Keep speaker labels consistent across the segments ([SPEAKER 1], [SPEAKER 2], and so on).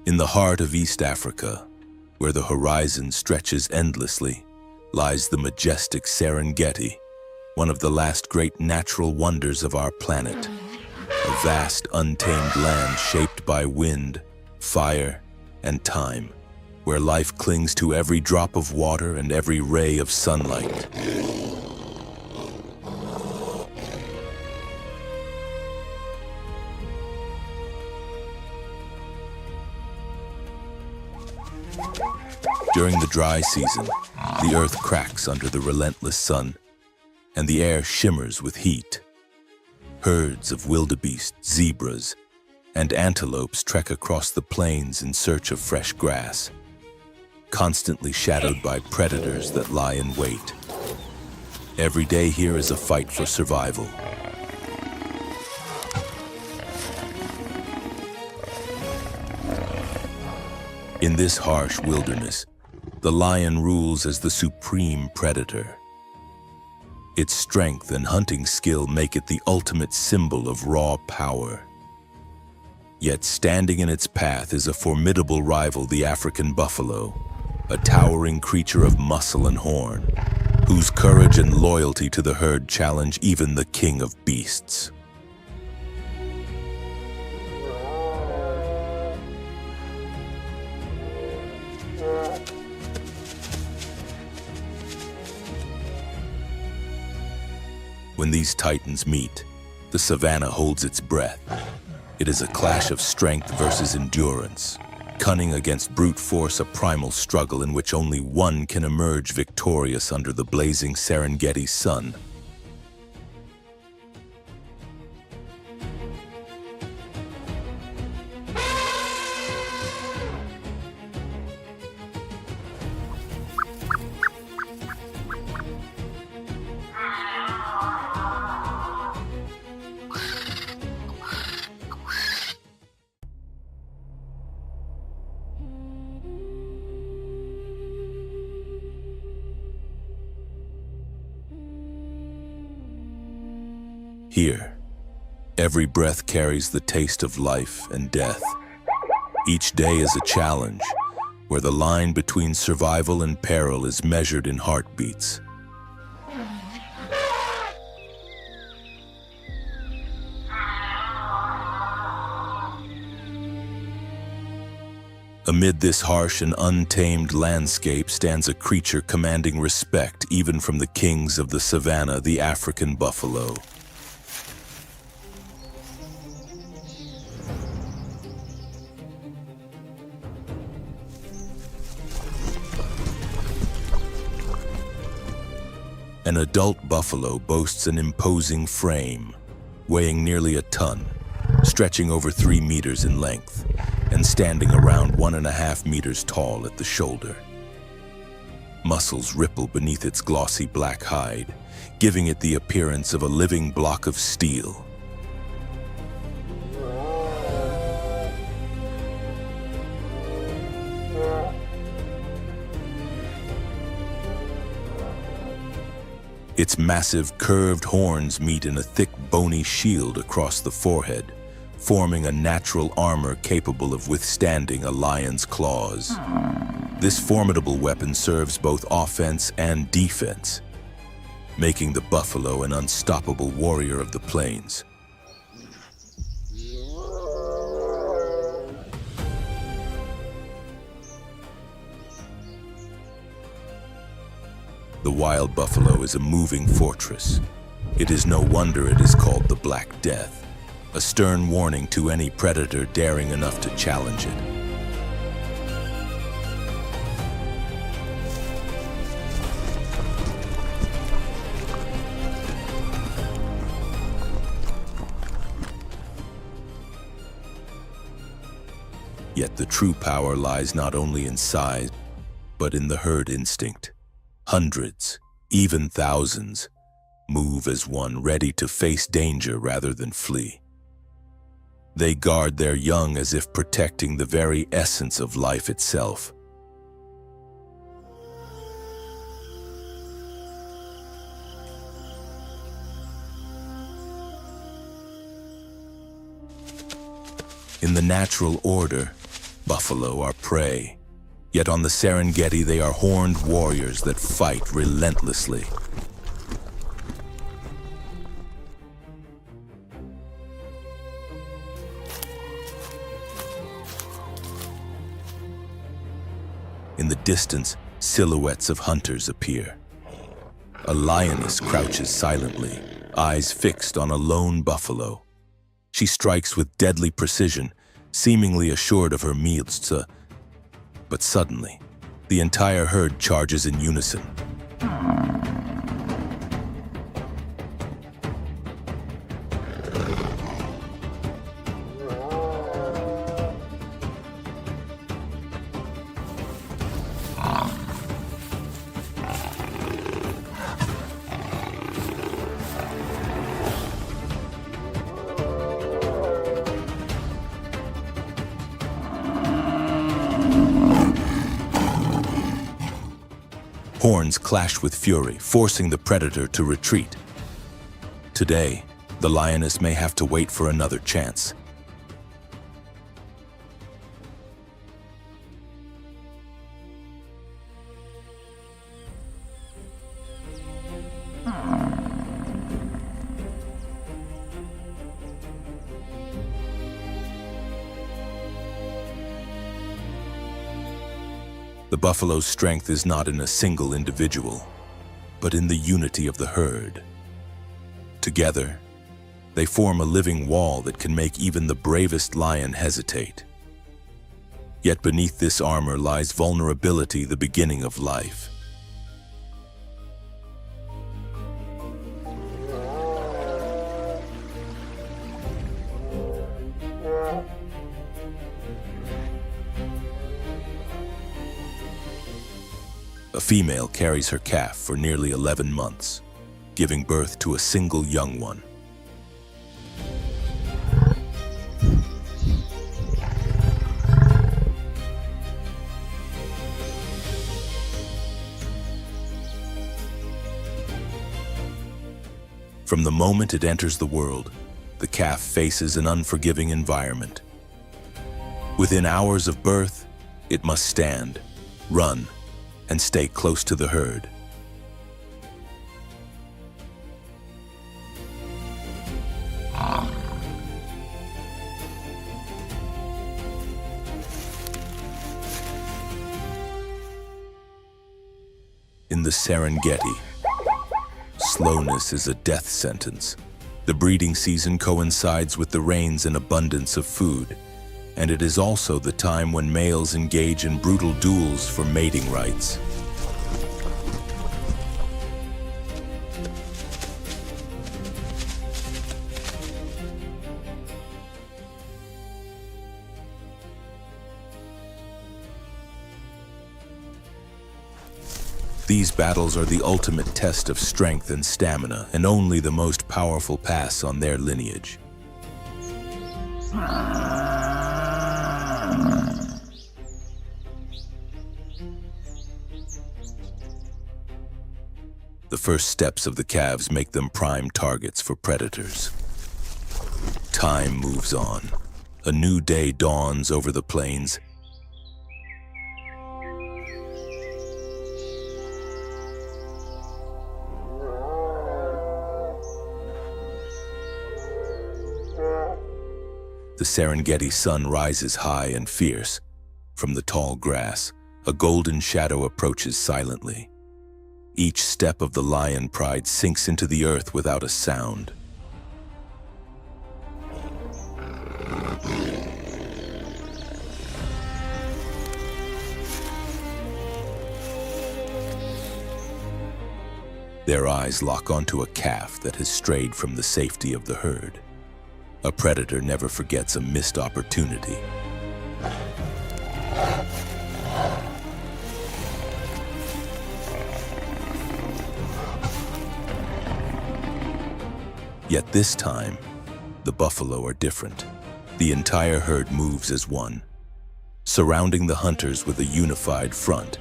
[SPEAKER 1] In the heart of East Africa, where the horizon stretches endlessly, lies the majestic Serengeti, one of the last great natural wonders of our planet. A vast, untamed land shaped by wind, fire, and time, where life clings to every drop of water and every ray of sunlight. During the dry season, the earth cracks under the relentless sun, and the air shimmers with heat. Herds of wildebeest, zebras, and antelopes trek across the plains in search of fresh grass, constantly shadowed by predators that lie in wait. Every day here is a fight for survival. In this harsh wilderness, the lion rules as the supreme predator. Its strength and hunting skill make it the ultimate symbol of raw power. Yet standing in its path is a formidable rival, the African buffalo, a towering creature of muscle and horn, whose courage and loyalty to the herd challenge even the king of beasts. When these titans meet, the savanna holds its breath. It is a clash of strength versus endurance, cunning against brute force, a primal struggle in which only one can emerge victorious under the blazing Serengeti sun. Here, every breath carries the taste of life and death. Each day is a challenge, where the line between survival and peril is measured in heartbeats. Amid this harsh and untamed landscape stands a creature commanding respect even from the kings of the savanna, the African buffalo. An adult buffalo boasts an imposing frame, weighing nearly a ton, stretching over 3 meters in length, and standing around 1.5 meters tall at the shoulder. Muscles ripple beneath its glossy black hide, giving it the appearance of a living block of steel. Its massive, curved horns meet in a thick, bony shield across the forehead, forming a natural armor capable of withstanding a lion's claws. This formidable weapon serves both offense and defense, making the buffalo an unstoppable warrior of the plains. The wild buffalo is a moving fortress. It is no wonder it is called the Black Death, a stern warning to any predator daring enough to challenge it. Yet the true power lies not only in size, but in the herd instinct. Hundreds, even thousands, move as one, ready to face danger rather than flee. They guard their young as if protecting the very essence of life itself. In the natural order, Buffalo are prey, yet on the Serengeti they are horned warriors that fight relentlessly. In the distance, silhouettes of hunters appear. A lioness crouches silently, eyes fixed on a lone buffalo. She strikes with deadly precision, seemingly assured of her meals. But suddenly, the entire herd charges in unison. Horns clash with fury, forcing the predator to retreat. Today, the lioness may have to wait for another chance. The buffalo's strength is not in a single individual, but in the unity of the herd. Together, they form a living wall that can make even the bravest lion hesitate. Yet beneath this armor lies vulnerability, the beginning of life. A female carries her calf for nearly 11 months, giving birth to a single young one. From the moment it enters the world, the calf faces an unforgiving environment. Within hours of birth, it must stand, run, and stay close to the herd. In the Serengeti, slowness is a death sentence. The breeding season coincides with the rains and abundance of food, and it is also the time when males engage in brutal duels for mating rights. These battles are the ultimate test of strength and stamina, and only the most powerful pass on their lineage. The first steps of the calves make them prime targets for predators. Time moves on. A new day dawns over the plains. The Serengeti sun rises high and fierce. From the tall grass, a golden shadow approaches silently. Each step of the lion pride sinks into the earth without a sound. Their eyes lock onto a calf that has strayed from the safety of the herd. A predator never forgets a missed opportunity. Yet this time, the buffalo are different. The entire herd moves as one, surrounding the hunters with a unified front.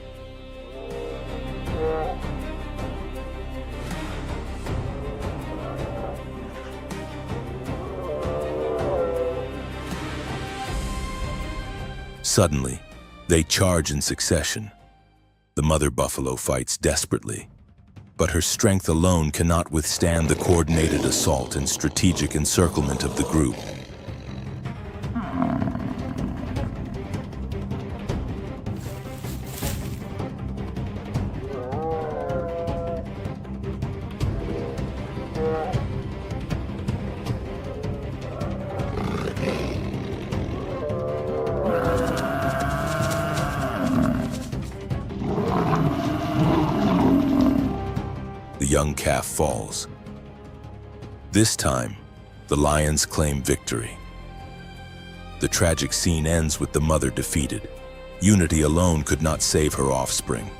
[SPEAKER 1] Suddenly, they charge in succession. The mother buffalo fights desperately, but her strength alone cannot withstand the coordinated assault and strategic encirclement of the group. The young calf falls. This time, the lions claim victory. The tragic scene ends with the mother defeated. Unity alone could not save her offspring.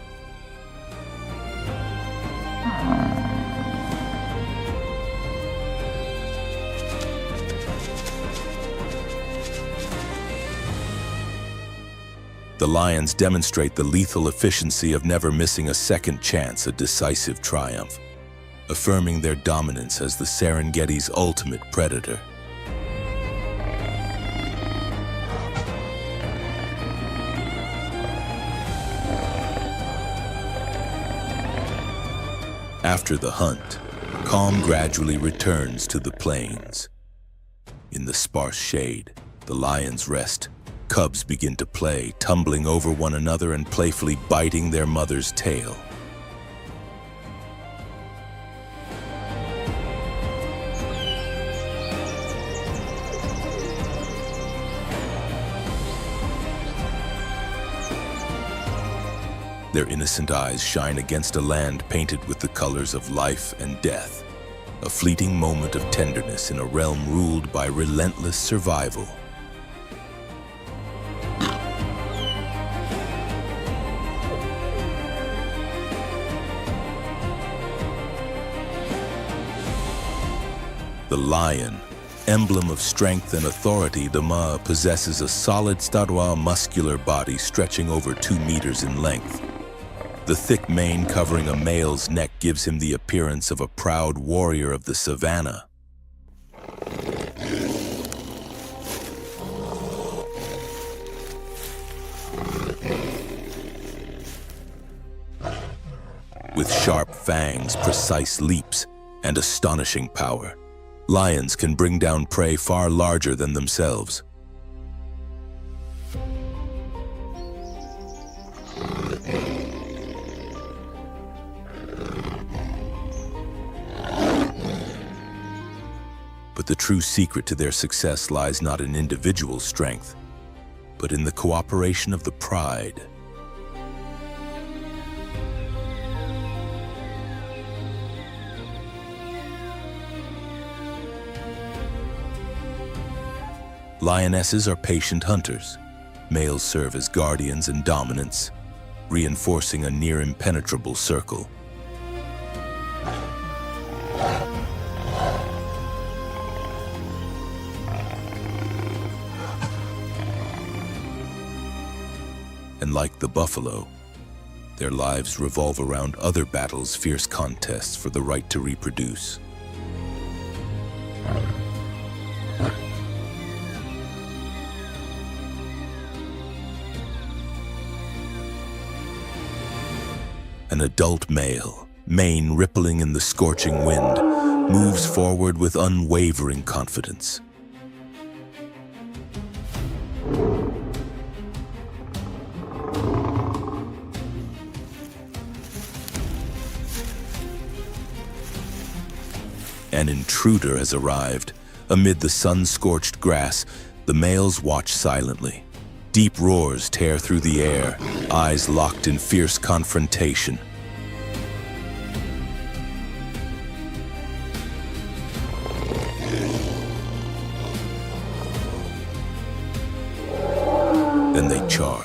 [SPEAKER 1] The lions demonstrate the lethal efficiency of never missing a second chance, a decisive triumph, affirming their dominance as the Serengeti's ultimate predator. After the hunt, calm gradually returns to the plains. In the sparse shade, the lions rest. Cubs begin to play, tumbling over one another and playfully biting their mother's tail. Their innocent eyes shine against a land painted with the colors of life and death, a fleeting moment of tenderness in a realm ruled by relentless survival. The lion, emblem of strength and authority, the Ma possesses a solid territorial muscular body stretching over 2 meters in length. The thick mane covering a male's neck gives him the appearance of a proud warrior of the Savanna. With sharp fangs, precise leaps, and astonishing power, lions can bring down prey far larger than themselves. But the true secret to their success lies not in individual strength, but in the cooperation of the pride. Lionesses are patient hunters. Males serve as guardians and dominants, reinforcing a near impenetrable circle. And like the buffalo, their lives revolve around other battles, fierce contests for the right to reproduce. An adult male, mane rippling in the scorching wind, moves forward with unwavering confidence. An intruder has arrived. Amid the sun-scorched grass, the males watch silently. Deep roars tear through the air, eyes locked in fierce confrontation. Then they charge.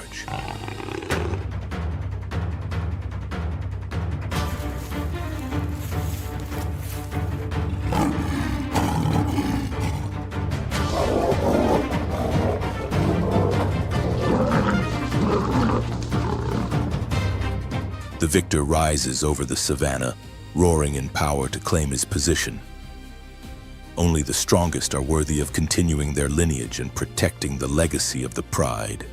[SPEAKER 1] The victor rises over the savannah, roaring in power to claim his position. Only the strongest are worthy of continuing their lineage and protecting the legacy of the pride.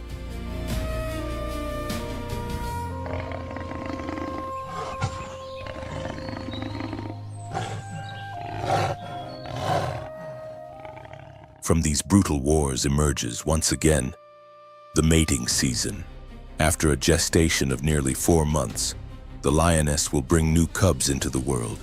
[SPEAKER 1] From these brutal wars emerges, once again, the mating season. After a gestation of nearly 4 months, the lioness will bring new cubs into the world.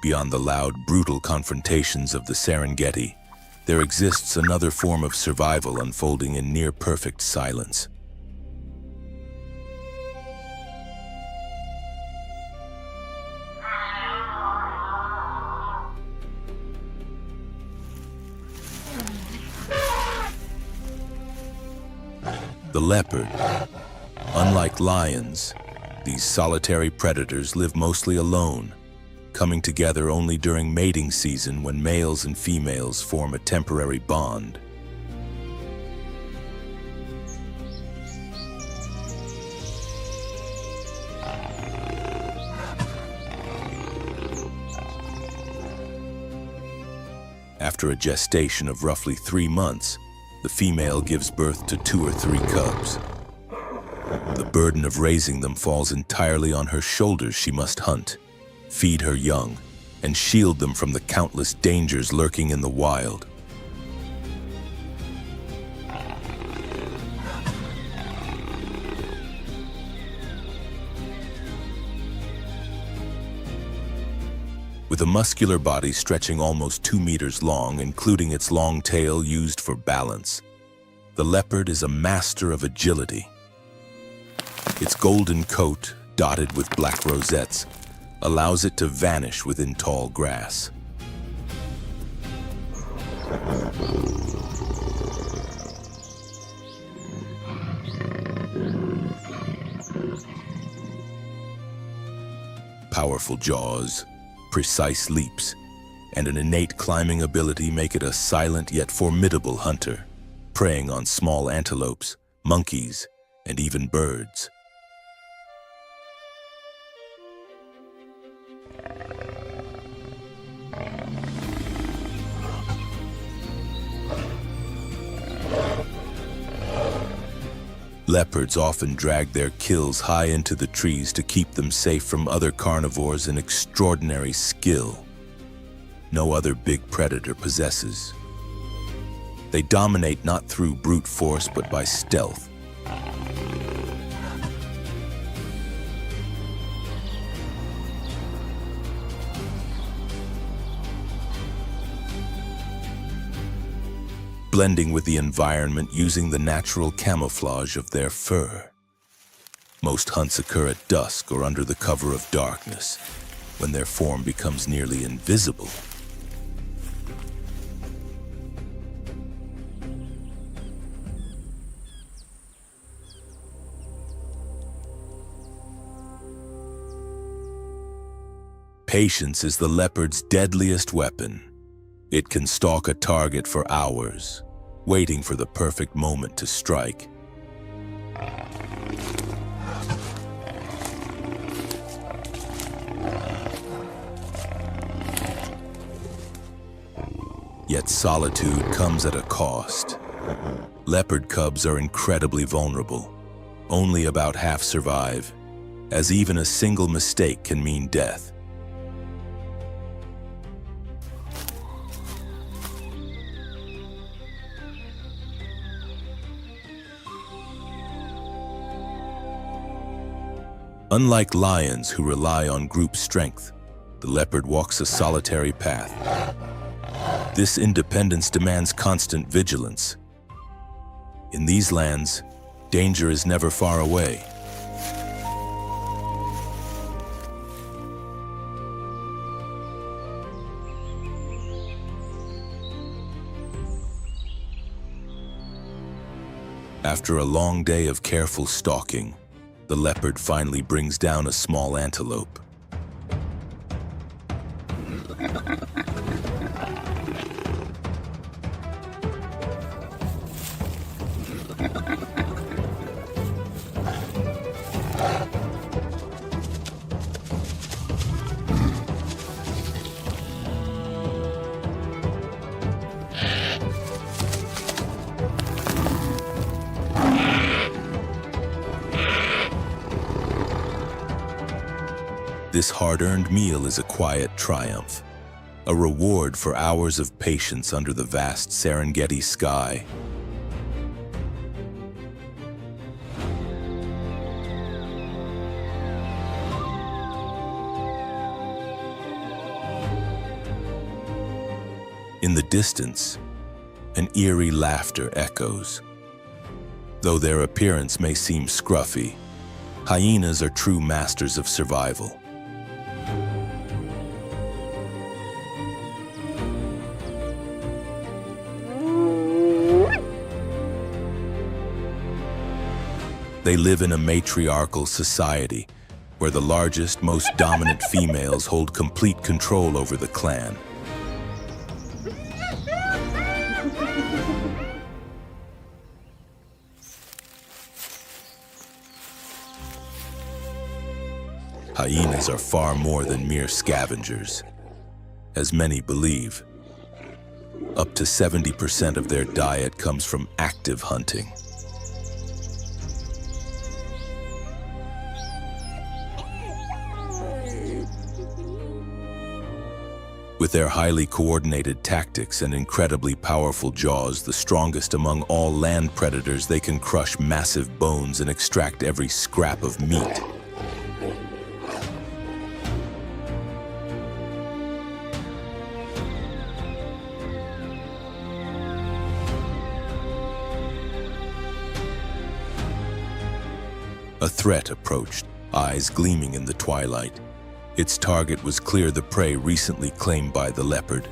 [SPEAKER 1] Beyond the loud, brutal confrontations of the Serengeti, there exists another form of survival unfolding in near-perfect silence. The leopard. Unlike lions, these solitary predators live mostly alone, coming together only during mating season when males and females form a temporary bond. After a gestation of roughly 3 months, the female gives birth to 2 or 3 cubs. The burden of raising them falls entirely on her shoulders. She must hunt, feed her young, and shield them from the countless dangers lurking in the wild. With a muscular body stretching almost 2 meters long, including its long tail used for balance, the leopard is a master of agility. Its golden coat, dotted with black rosettes, allows it to vanish within tall grass. Powerful jaws, precise leaps, and an innate climbing ability make it a silent yet formidable hunter, preying on small antelopes, monkeys, and even birds. Leopards often drag their kills high into the trees to keep them safe from other carnivores, an extraordinary skill no other big predator possesses. They dominate not through brute force but by stealth. Blending with the environment using the natural camouflage of their fur. Most hunts occur at dusk or under the cover of darkness, when their form becomes nearly invisible. Patience is the leopard's deadliest weapon. It can stalk a target for hours, waiting for the perfect moment to strike. Yet solitude comes at a cost. Leopard cubs are incredibly vulnerable. Only about half survive, as even a single mistake can mean death. Unlike lions who rely on group strength, the leopard walks a solitary path. This independence demands constant vigilance. In these lands, danger is never far away. After a long day of careful stalking, the leopard finally brings down a small antelope. This hard-earned meal is a quiet triumph, a reward for hours of patience under the vast Serengeti sky. In the distance, an eerie laughter echoes. Though their appearance may seem scruffy, hyenas are true masters of survival. They live in a matriarchal society where the largest, most dominant females hold complete control over the clan. Hyenas are far more than mere scavengers, as many believe. Up to 70% of their diet comes from active hunting. With their highly coordinated tactics and incredibly powerful jaws, the strongest among all land predators, they can crush massive bones and extract every scrap of meat. A threat approached, eyes gleaming in the twilight. Its target was clear, the prey recently claimed by the leopard.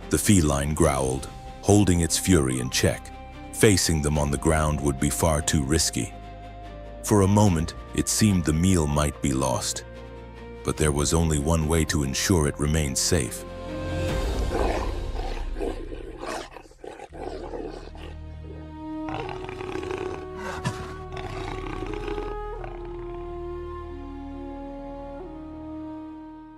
[SPEAKER 1] The feline growled, holding its fury in check. Facing them on the ground would be far too risky. For a moment, it seemed the meal might be lost. But there was only one way to ensure it remained safe.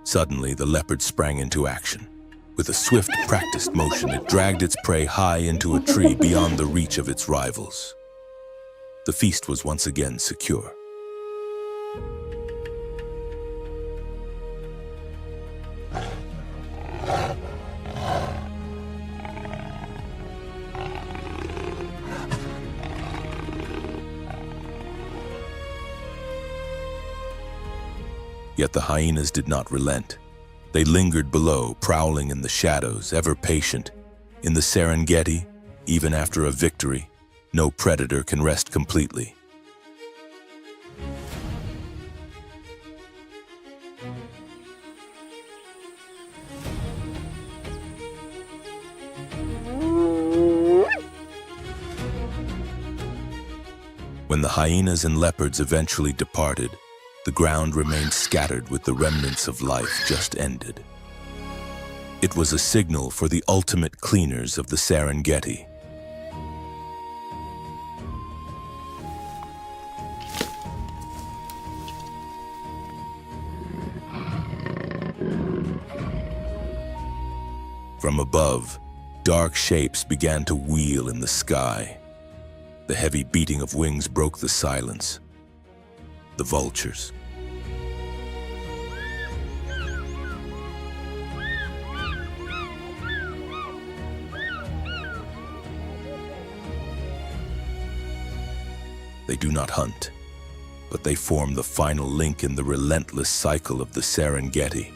[SPEAKER 1] Suddenly, the leopard sprang into action. With a swift, practiced motion, it dragged its prey high into a tree beyond the reach of its rivals. The feast was once again secure. Yet the hyenas did not relent. They lingered below, prowling in the shadows, ever patient. In the Serengeti, even after a victory, no predator can rest completely. When the hyenas and leopards eventually departed, the ground remained scattered with the remnants of life just ended. It was a signal for the ultimate cleaners of the Serengeti. From above, dark shapes began to wheel in the sky. The heavy beating of wings broke the silence. The vultures. They do not hunt, but they form the final link in the relentless cycle of the Serengeti.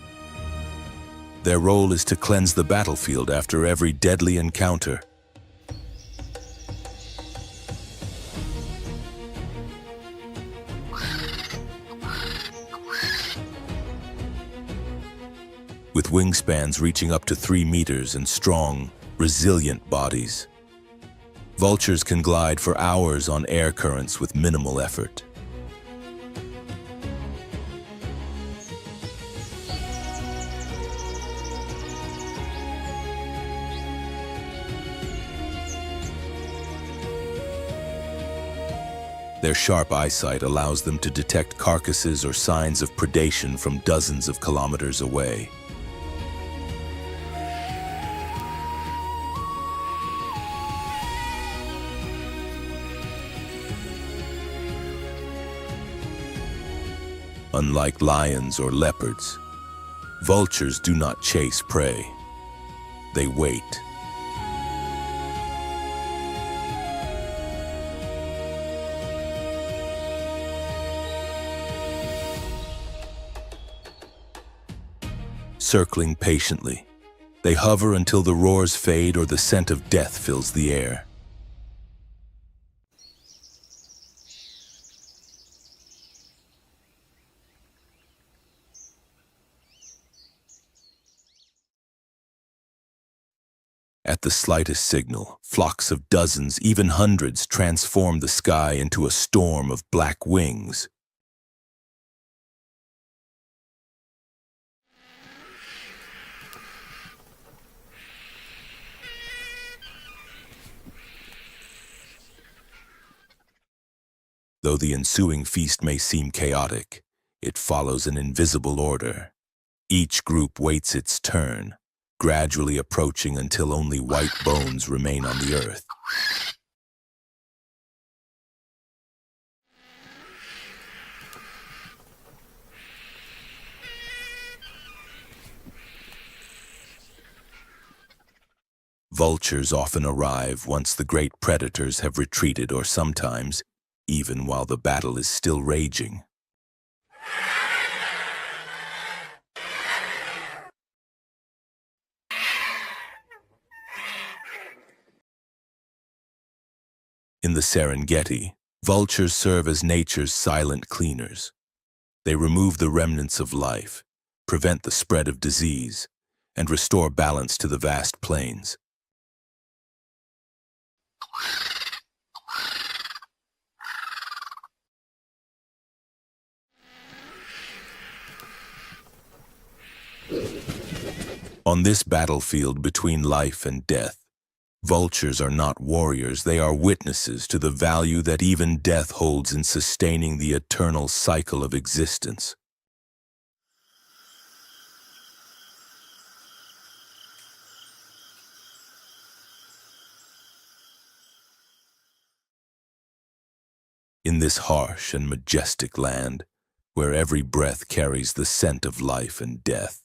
[SPEAKER 1] Their role is to cleanse the battlefield after every deadly encounter. With wingspans reaching up to 3 meters and strong, resilient bodies, vultures can glide for hours on air currents with minimal effort. Their sharp eyesight allows them to detect carcasses or signs of predation from dozens of kilometers away. Unlike lions or leopards, vultures do not chase prey. They wait. Circling patiently, they hover until the roars fade or the scent of death fills the air. At the slightest signal, flocks of dozens, even hundreds, transform the sky into a storm of black wings. Though the ensuing feast may seem chaotic, it follows an invisible order. Each group waits its turn, gradually approaching until only white bones remain on the earth. Vultures often arrive once the great predators have retreated, or sometimes even while the battle is still raging. In the Serengeti, vultures serve as nature's silent cleaners. They remove the remnants of life, prevent the spread of disease, and restore balance to the vast plains. On this battlefield between life and death, vultures are not warriors, they are witnesses to the value that even death holds in sustaining the eternal cycle of existence. In this harsh and majestic land, where every breath carries the scent of life and death,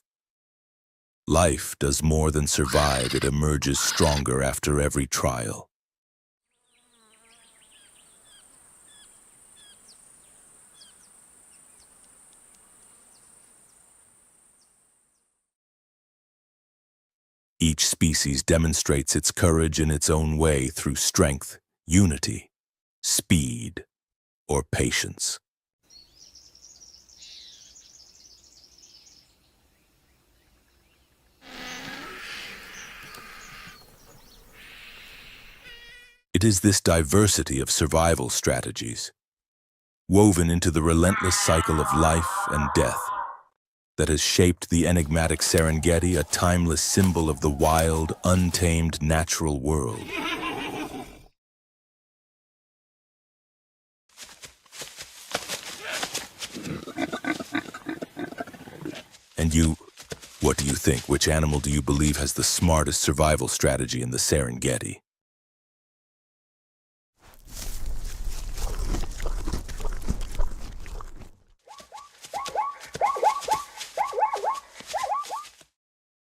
[SPEAKER 1] life does more than survive, it emerges stronger after every trial. Each species demonstrates its courage in its own way through strength, unity, speed, or patience. It is this diversity of survival strategies, woven into the relentless cycle of life and death, that has shaped the enigmatic Serengeti, a timeless symbol of the wild, untamed natural world. And you, what do you think? Which animal do you believe has the smartest survival strategy in the Serengeti?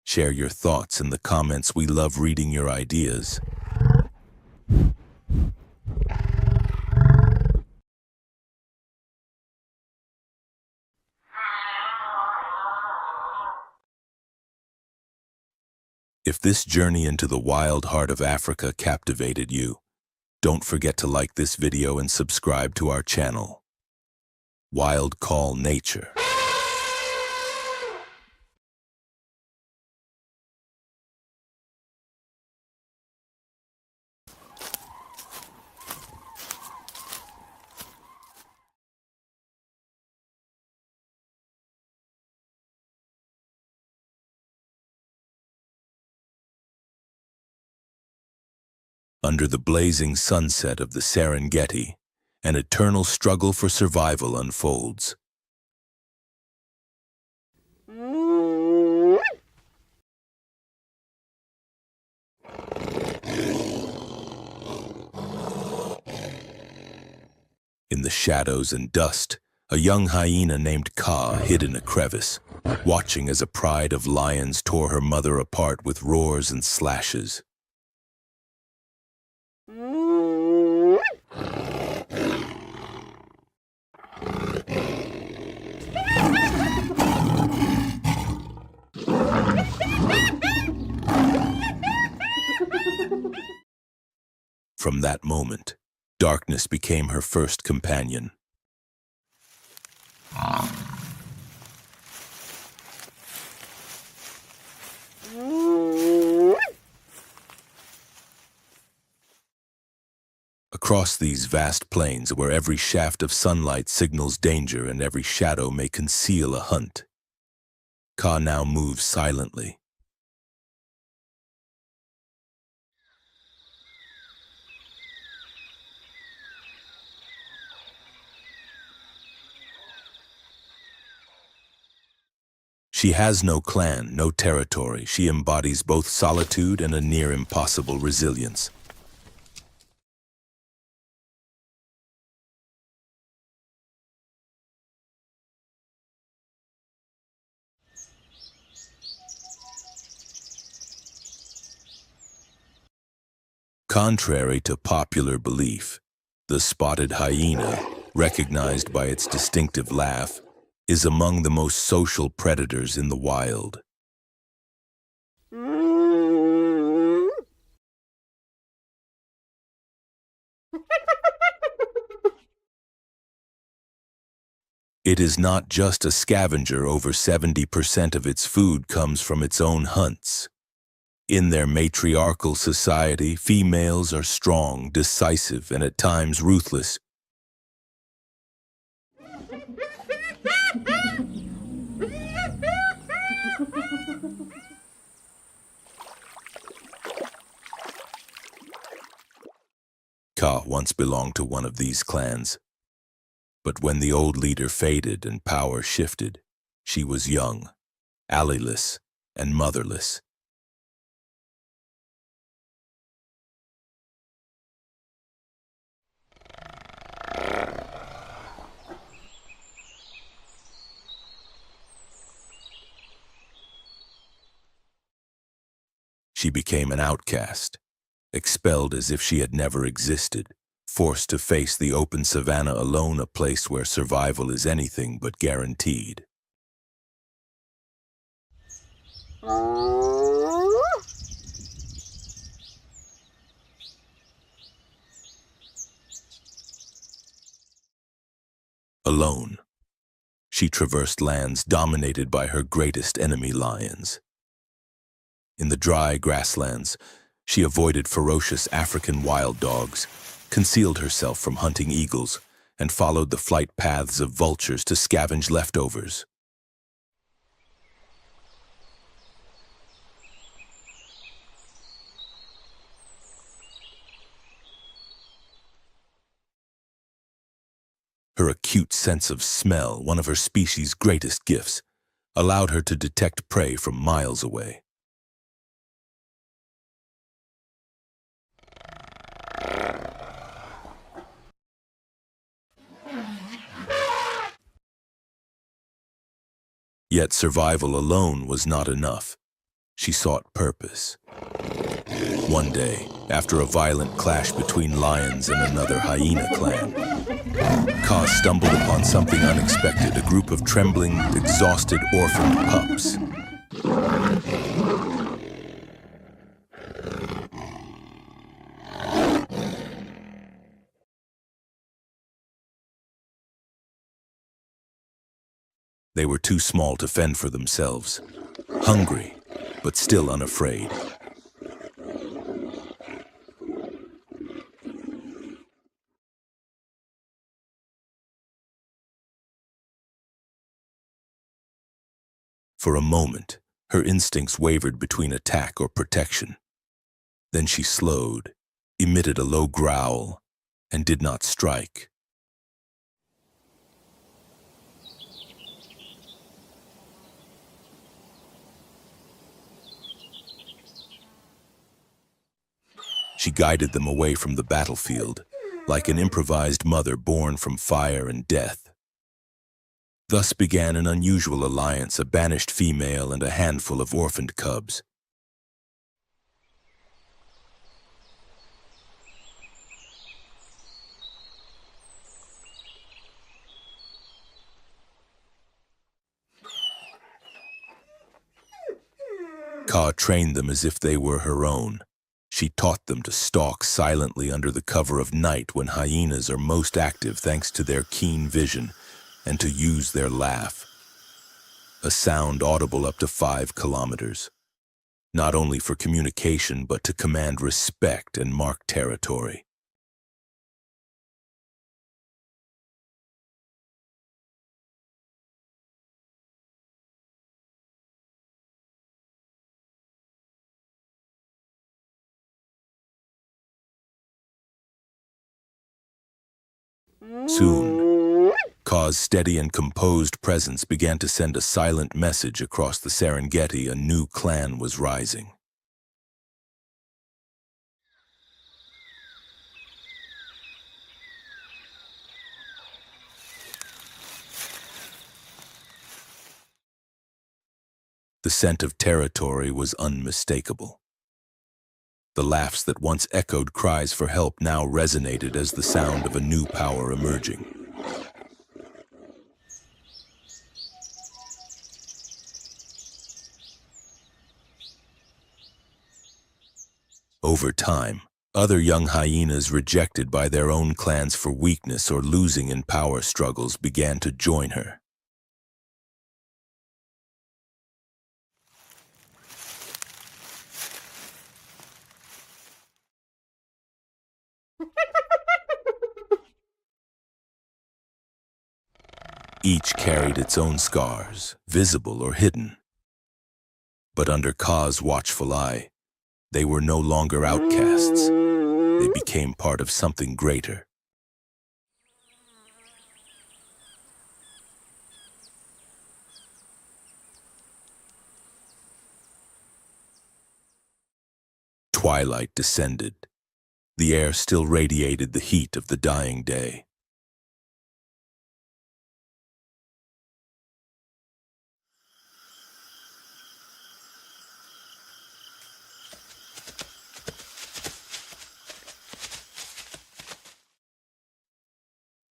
[SPEAKER 1] Share your thoughts in the comments. We love reading your ideas. If this journey into the wild heart of Africa captivated you, don't forget to like this video and subscribe to our channel. Wild Call Nature. Under the blazing sunset of the Serengeti, an eternal struggle for survival unfolds. In the shadows and dust, A young hyena named Ka hid in a crevice, watching as a pride of lions tore her mother apart with roars and slashes. From that moment, darkness became her first companion. Across these vast plains where every shaft of sunlight signals danger and every shadow may conceal a hunt, Ka now moves silently. She has no clan, no territory. She embodies both solitude and a near impossible resilience. Contrary to popular belief, the spotted hyena, recognized by its distinctive laugh, is among the most social predators in the wild. It is not just a scavenger. Over 70% of its food comes from its own hunts. In their matriarchal society, females are strong, decisive, and at times ruthless. Ka once belonged to one of these clans, but when the old leader faded and power shifted, she was young, allyless, and motherless. She became an outcast, expelled as if she had never existed, forced to face the open savanna alone, a place where survival is anything but guaranteed. Alone, she traversed lands dominated by her greatest enemy, lions. In the dry grasslands, she avoided ferocious African wild dogs, concealed herself from hunting eagles, and followed the flight paths of vultures to scavenge leftovers. Her acute sense of smell, one of her species' greatest gifts, allowed her to detect prey from miles away. Yet survival alone was not enough. She sought purpose. One day, after a violent clash between lions and another hyena clan, Ka stumbled upon something unexpected, a group of trembling, exhausted, orphaned pups. They were too small to fend for themselves, hungry, but still unafraid. For a moment, her instincts wavered between attack or protection. Then she slowed, emitted a low growl, and did not strike. She guided them away from the battlefield, like an improvised mother born from fire and death. Thus began an unusual alliance, a banished female and a handful of orphaned cubs. Ka trained them as if they were her own. She taught them to stalk silently under the cover of night when hyenas are most active thanks to their keen vision, and to use their laugh, a sound audible up to 5 kilometers, not only for communication but to command respect and mark territory. Soon, Ka's steady and composed presence began to send a silent message across the Serengeti. A new clan was rising. The scent of territory was unmistakable. The laughs that once echoed cries for help now resonated as the sound of a new power emerging. Over time, other young hyenas rejected by their own clans for weakness or losing in power struggles began to join her. Each carried its own scars, visible or hidden. But under Ka's watchful eye, they were no longer outcasts. They became part of something greater. Twilight descended. The air still radiated the heat of the dying day.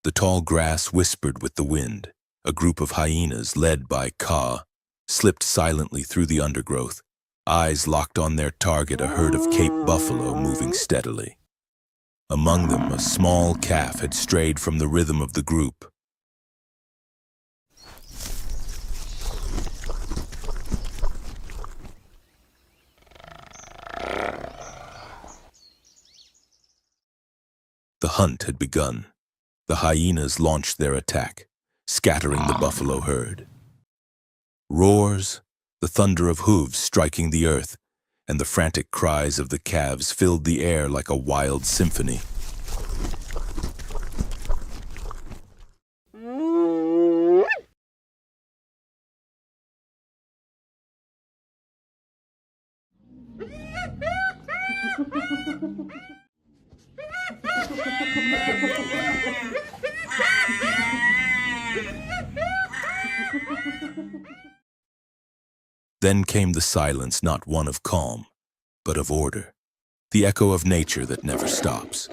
[SPEAKER 1] The tall grass whispered with the wind. A group of hyenas, led by Ka, slipped silently through the undergrowth, eyes locked on their target, a herd of Cape buffalo moving steadily. Among them, a small calf had strayed from the rhythm of the group. The hunt had begun. The hyenas launched their attack, scattering the buffalo herd. Roars, the thunder of hooves striking the earth, and the frantic cries of the calves filled the air like a wild symphony. Then came the silence, not one of calm, but of order, the echo of nature that never stops.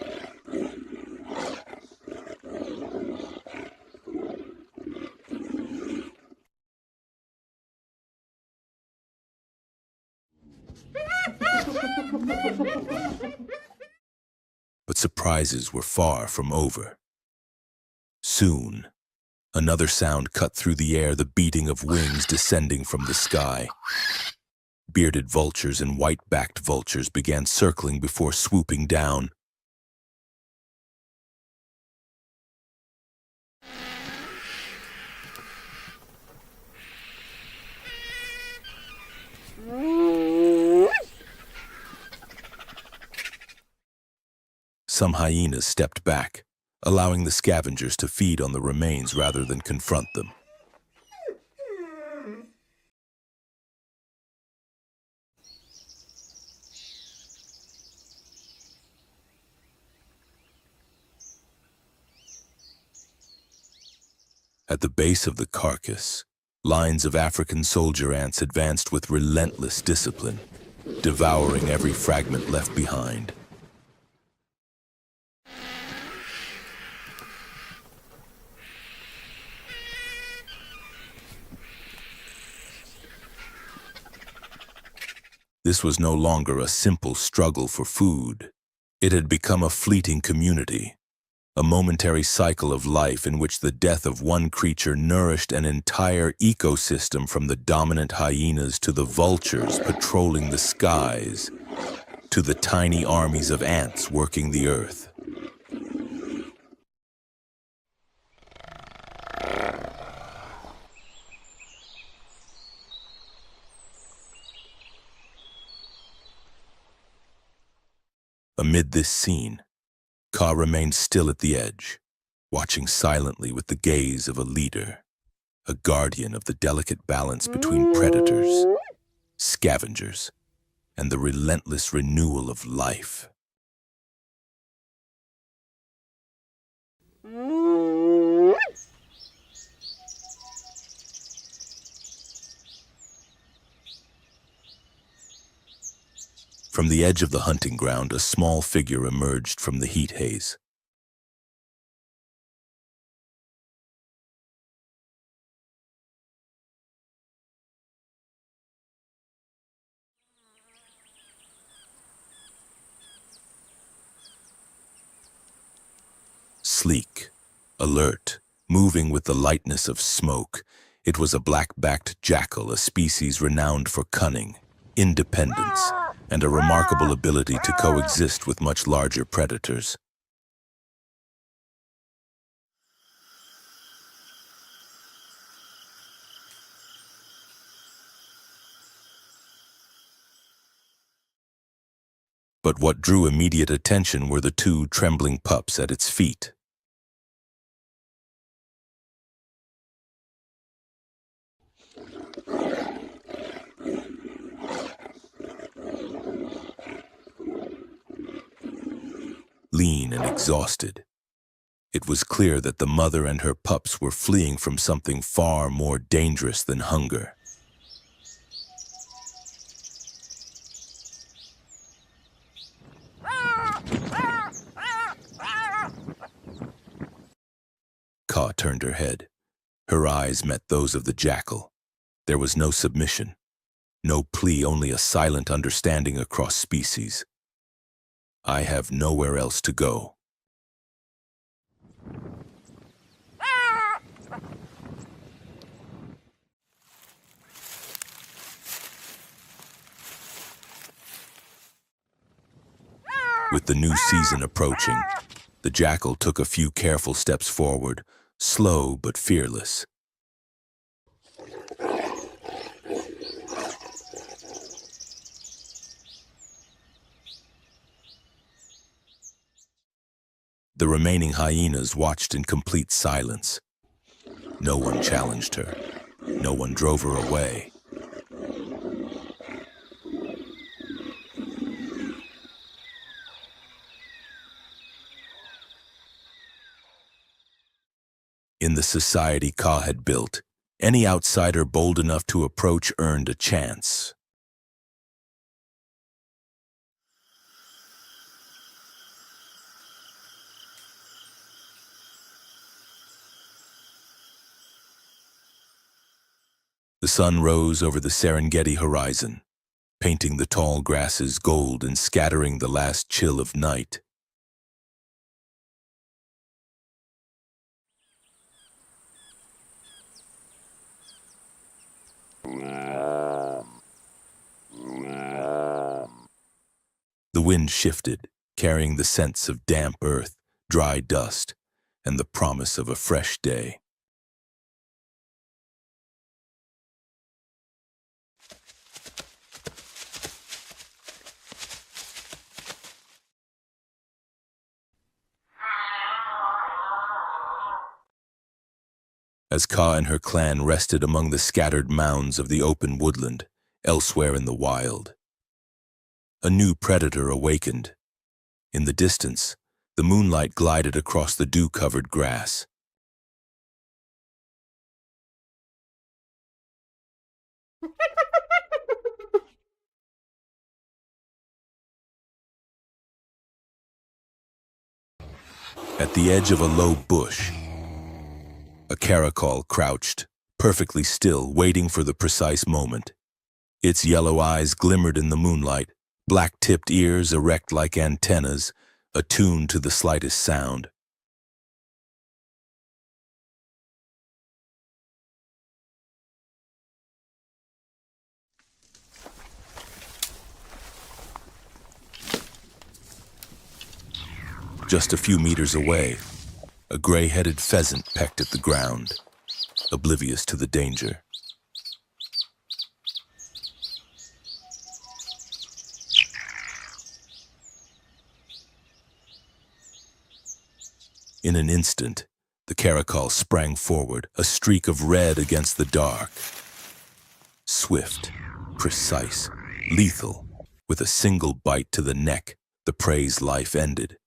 [SPEAKER 1] But surprises were far from over. Soon, another sound cut through the air, the beating of wings descending from the sky. Bearded vultures and white-backed vultures began circling before swooping down. Some hyenas stepped back, allowing the scavengers to feed on the remains rather than confront them. At the base of the carcass, lines of African soldier ants advanced with relentless discipline, devouring every fragment left behind. This was no longer a simple struggle for food. It had become a fleeting community, a momentary cycle of life in which the death of one creature nourished an entire ecosystem, from the dominant hyenas to the vultures patrolling the skies, to the tiny armies of ants working the earth. Amid this scene, Ka remained still at the edge, watching silently with the gaze of a leader, a guardian of the delicate balance between predators, scavengers, and the relentless renewal of life. From the edge of the hunting ground, a small figure emerged from the heat haze. Sleek, alert, moving with the lightness of smoke, it was a black-backed jackal, a species renowned for cunning, independence, and a remarkable ability to coexist with much larger predators. But what drew immediate attention were the two trembling pups at its feet. Lean and exhausted, it was clear that the mother and her pups were fleeing from something far more dangerous than hunger. Ka turned her head. Her eyes met those of the jackal. There was no submission, no plea, only a silent understanding across species. I have nowhere else to go. With the new season approaching, the jackal took a few careful steps forward, slow but fearless. The remaining hyenas watched in complete silence. No one challenged her. No one drove her away. In the society Ka had built, any outsider bold enough to approach earned a chance. The sun rose over the Serengeti horizon, painting the tall grasses gold and scattering the last chill of night. The wind shifted, carrying the scents of damp earth, dry dust, and the promise of a fresh day. As Ka and her clan rested among the scattered mounds of the open woodland, elsewhere in the wild, a new predator awakened. In the distance, the moonlight glided across the dew-covered grass. At the edge of a low bush, a caracal crouched, perfectly still, waiting for the precise moment. Its yellow eyes glimmered in the moonlight, black-tipped ears erect like antennas, attuned to the slightest sound. Just a few meters away, a gray-headed pheasant pecked at the ground, oblivious to the danger. In an instant, the caracal sprang forward, a streak of red against the dark. Swift, precise, lethal. With a single bite to the neck, the prey's life ended.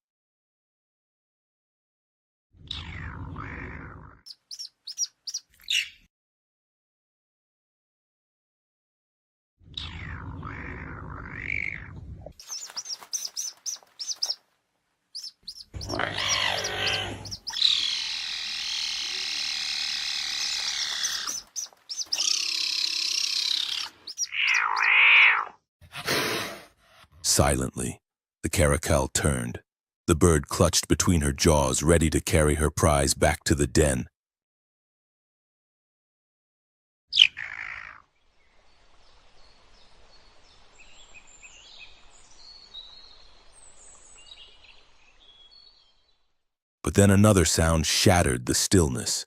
[SPEAKER 1] Silently, the caracal turned. The bird clutched between her jaws, ready to carry her prize back to the den. But then another sound shattered the stillness.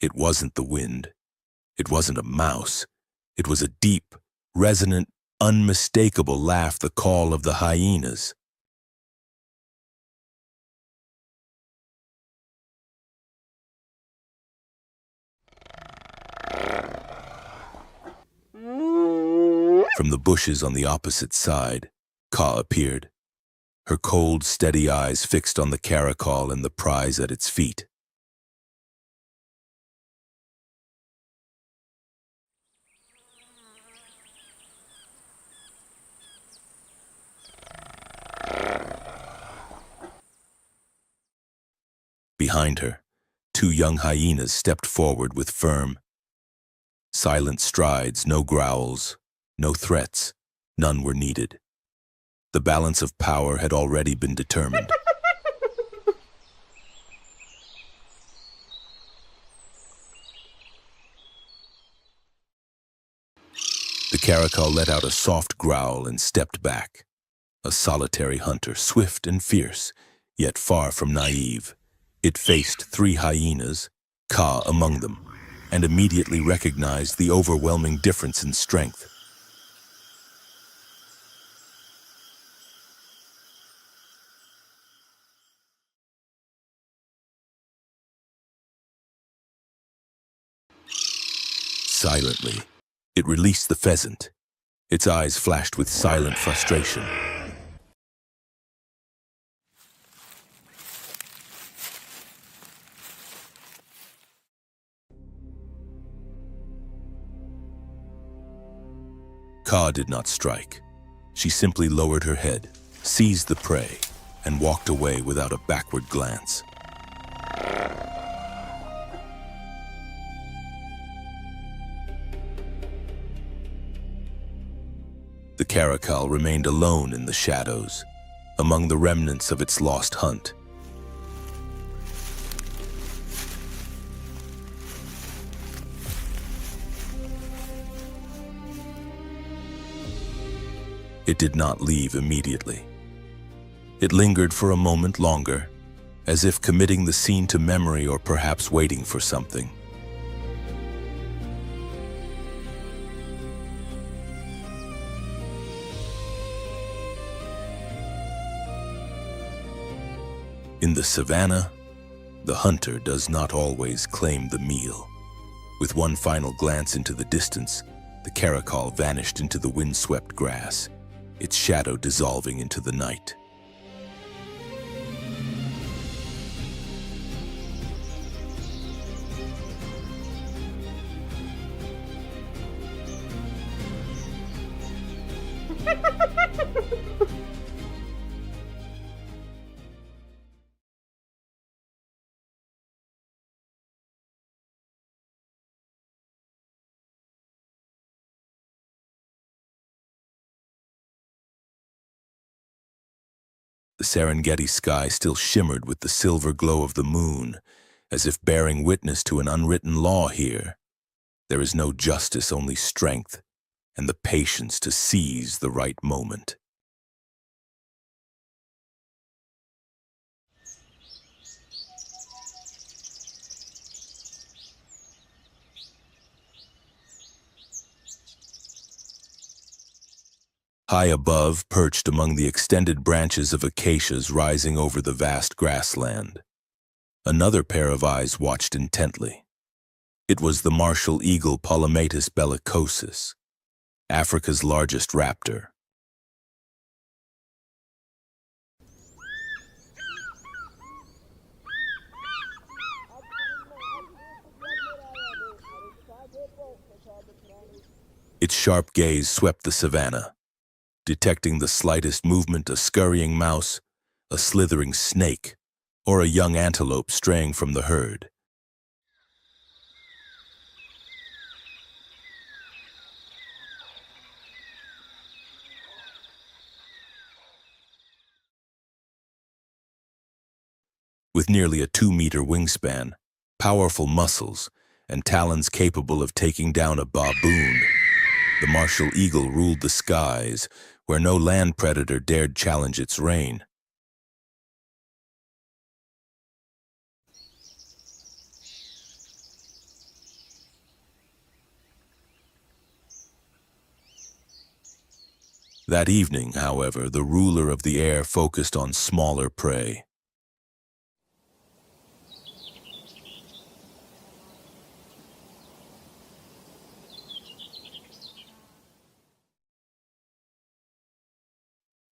[SPEAKER 1] It wasn't the wind. It wasn't a mouse. It was a deep, resonant, unmistakable laugh, the call of the hyenas. From the bushes on the opposite side, Ka appeared, her cold, steady eyes fixed on the caracal and the prize at its feet. Behind her, two young hyenas stepped forward with firm, silent strides, no growls, no threats, none were needed. The balance of power had already been determined. The caracal let out a soft growl and stepped back. A solitary hunter, swift and fierce, yet far from naive. It faced three hyenas, Ka among them, and immediately recognized the overwhelming difference in strength. Silently, it released the pheasant. Its eyes flashed with silent frustration. Ka did not strike. She simply lowered her head, seized the prey, and walked away without a backward glance. The caracal remained alone in the shadows, among the remnants of its lost hunt. It did not leave immediately. It lingered for a moment longer, as if committing the scene to memory or perhaps waiting for something. In the savannah, the hunter does not always claim the meal. With one final glance into the distance, the caracal vanished into the windswept grass, its shadow dissolving into the night. The Serengeti sky still shimmered with the silver glow of the moon, as if bearing witness to an unwritten law here. There is no justice, only strength, and the patience to seize the right moment. High above, perched among the extended branches of acacias rising over the vast grassland, another pair of eyes watched intently. It was the martial eagle Polymatus bellicosus, Africa's largest raptor. Its sharp gaze swept the savanna, detecting the slightest movement, a scurrying mouse, a slithering snake, or a young antelope straying from the herd. With nearly a 2-meter wingspan, powerful muscles, and talons capable of taking down a baboon, the martial eagle ruled the skies, where no land predator dared challenge its reign. That evening, however, the ruler of the air focused on smaller prey.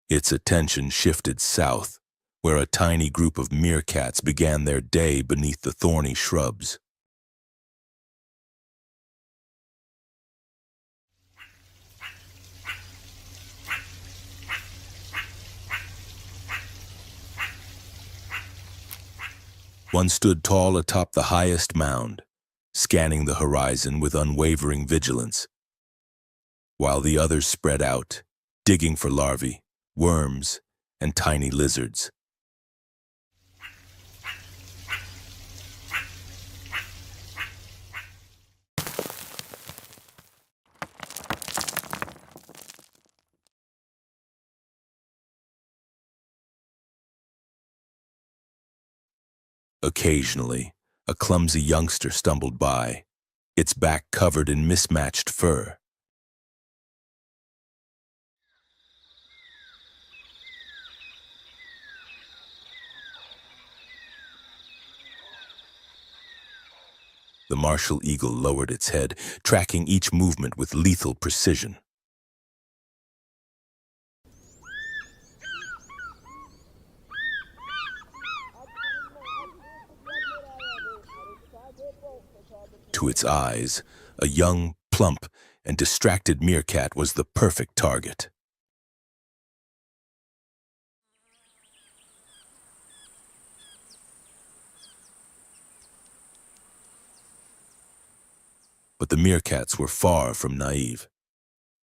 [SPEAKER 1] Its attention shifted south, where a tiny group of meerkats began their day beneath the thorny shrubs. One stood tall atop the highest mound, scanning the horizon with unwavering vigilance, while the others spread out, digging for larvae, worms, and tiny lizards. Occasionally, a clumsy youngster stumbled by, its back covered in mismatched fur. The martial eagle lowered its head, tracking each movement with lethal precision. To its eyes, a young, plump, and distracted meerkat was the perfect target. But the meerkats were far from naive.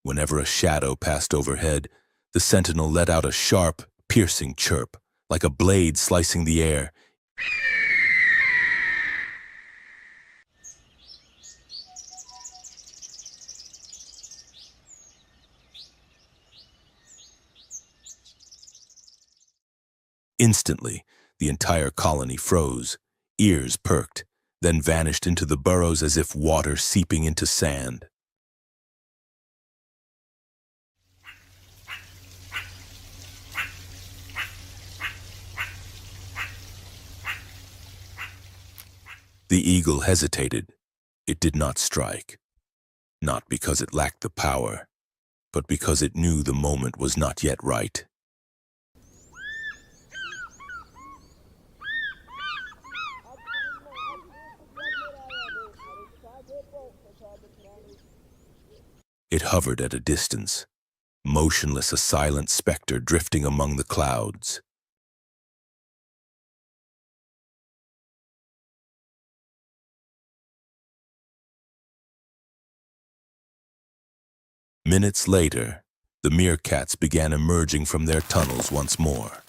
[SPEAKER 1] Whenever a shadow passed overhead, the sentinel let out a sharp, piercing chirp, like a blade slicing the air. Instantly, the entire colony froze, ears perked, then vanished into the burrows as if water seeping into sand. The eagle hesitated. It did not strike. Not because it lacked the power, but because it knew the moment was not yet right. It hovered at a distance, motionless, a silent specter drifting among the clouds. Minutes later, the meerkats began emerging from their tunnels once more.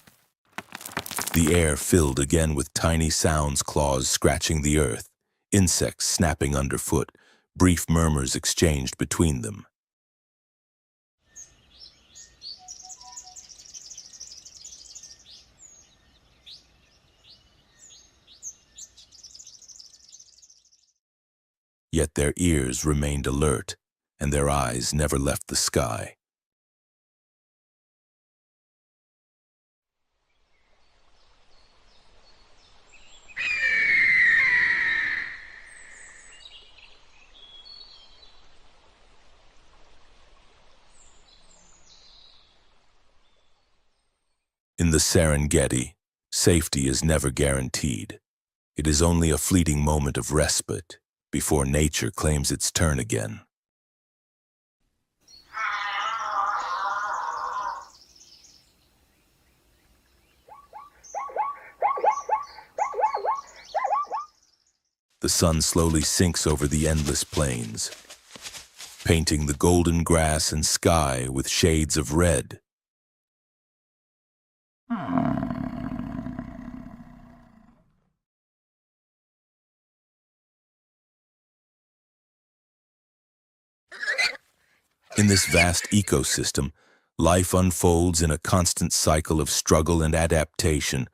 [SPEAKER 1] The air filled again with tiny sounds, claws scratching the earth, insects snapping underfoot, brief murmurs exchanged between them. Yet their ears remained alert, and their eyes never left the sky. In the Serengeti, safety is never guaranteed. It is only a fleeting moment of respite before nature claims its turn again. The sun slowly sinks over the endless plains, painting the golden grass and sky with shades of red. In this vast ecosystem, life unfolds in a constant cycle of struggle and adaptation,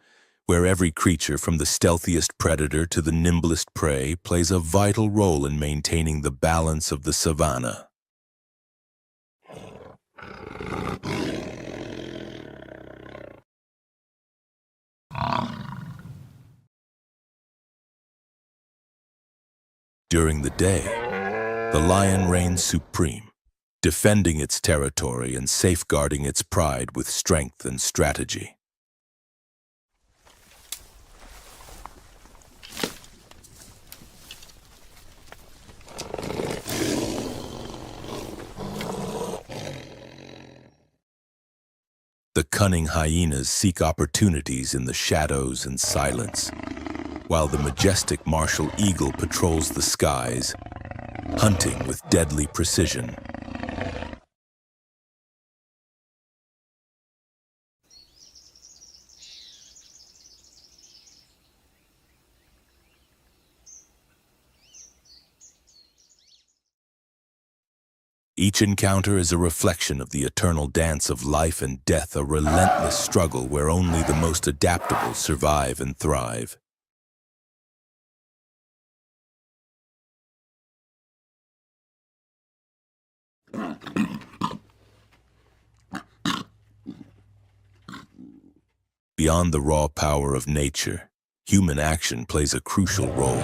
[SPEAKER 1] where every creature, from the stealthiest predator to the nimblest prey, plays a vital role in maintaining the balance of the savanna. During the day, the lion reigns supreme, defending its territory and safeguarding its pride with strength and strategy. The cunning hyenas seek opportunities in the shadows and silence, while the majestic martial eagle patrols the skies, hunting with deadly precision. Each encounter is a reflection of the eternal dance of life and death, a relentless struggle where only the most adaptable survive and thrive. Beyond the raw power of nature, human action plays a crucial role.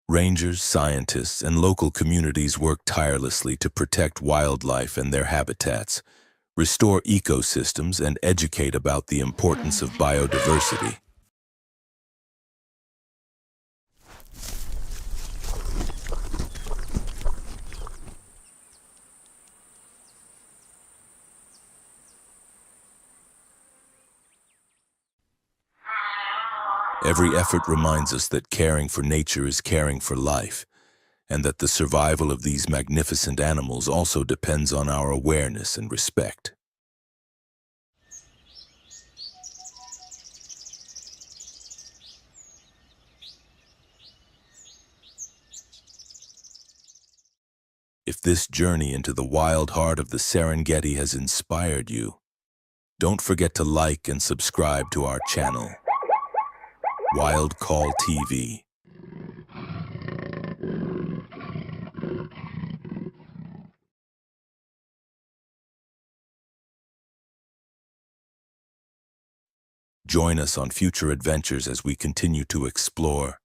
[SPEAKER 1] Rangers, scientists, and local communities work tirelessly to protect wildlife and their habitats, restore ecosystems, and educate about the importance of biodiversity. Every effort reminds us that caring for nature is caring for life, and that the survival of these magnificent animals also depends on our awareness and respect. If this journey into the wild heart of the Serengeti has inspired you, don't forget to like and subscribe to our channel, Wild Call TV. Join us on future adventures as we continue to explore,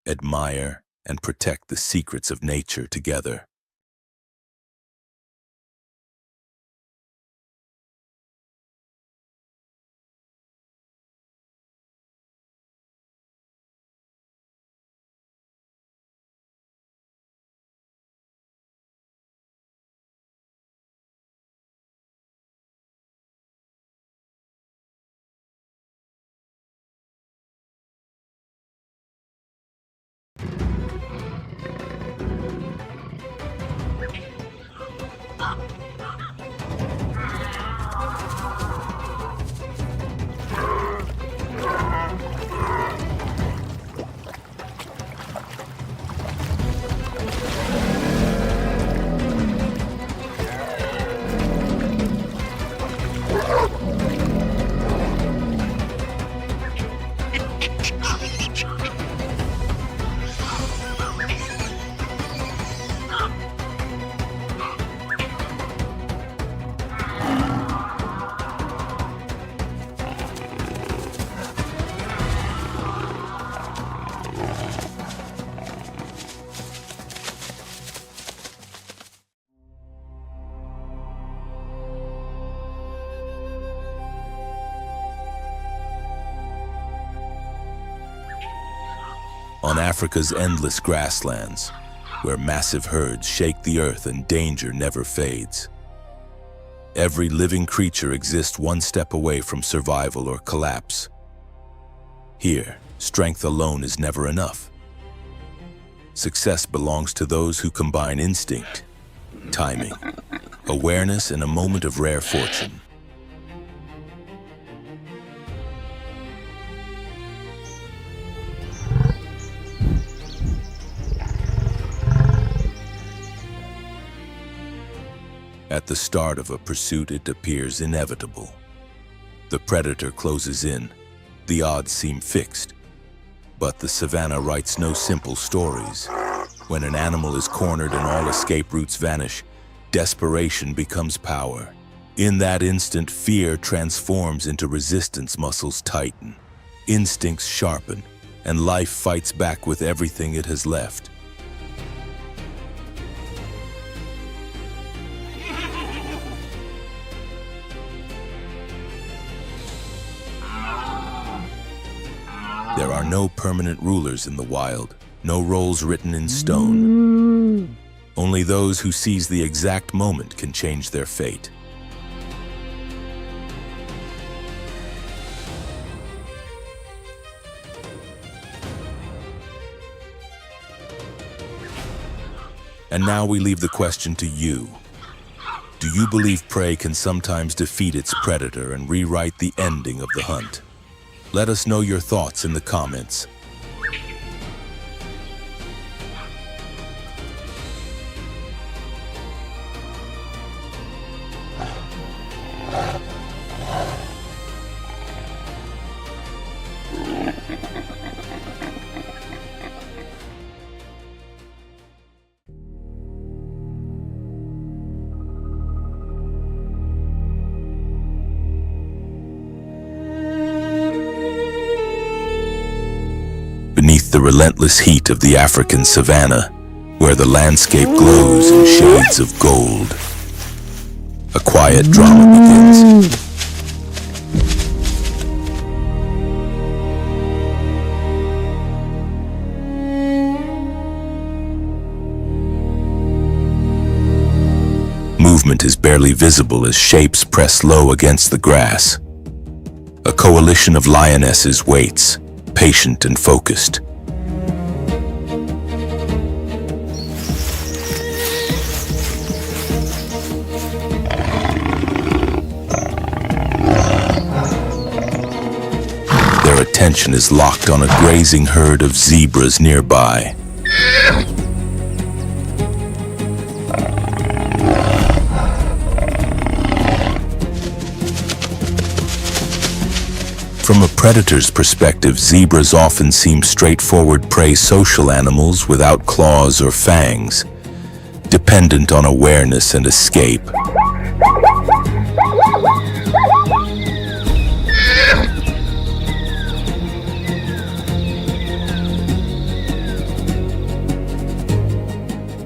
[SPEAKER 1] admire, and protect the secrets of nature together. on Africa's endless grasslands, where massive herds shake the earth and danger never fades. Every living creature exists one step away from survival or collapse. Here, strength alone is never enough. Success belongs to those who combine instinct, timing, awareness, and a moment of rare fortune. At the start of a pursuit, it appears inevitable. The predator closes in. The odds seem fixed. But the savanna writes no simple stories. When an animal is cornered and all escape routes vanish, desperation becomes power. In that instant, fear transforms into resistance. Muscles tighten, instincts sharpen, and life fights back with everything it has left. There are no permanent rulers in the wild, no roles written in stone. Only those who seize the exact moment can change their fate. And now we leave the question to you. Do you believe prey can sometimes defeat its predator and rewrite the ending of the hunt? Let us know your thoughts in the comments. Beneath the relentless heat of the African savanna, where the landscape glows in shades of gold, a quiet drama begins. Movement is barely visible as shapes press low against the grass. A coalition of lionesses waits, patient and focused. Their attention is locked on a grazing herd of zebras nearby. From a predator's perspective, zebras often seem straightforward prey, social animals without claws or fangs, dependent on awareness and escape.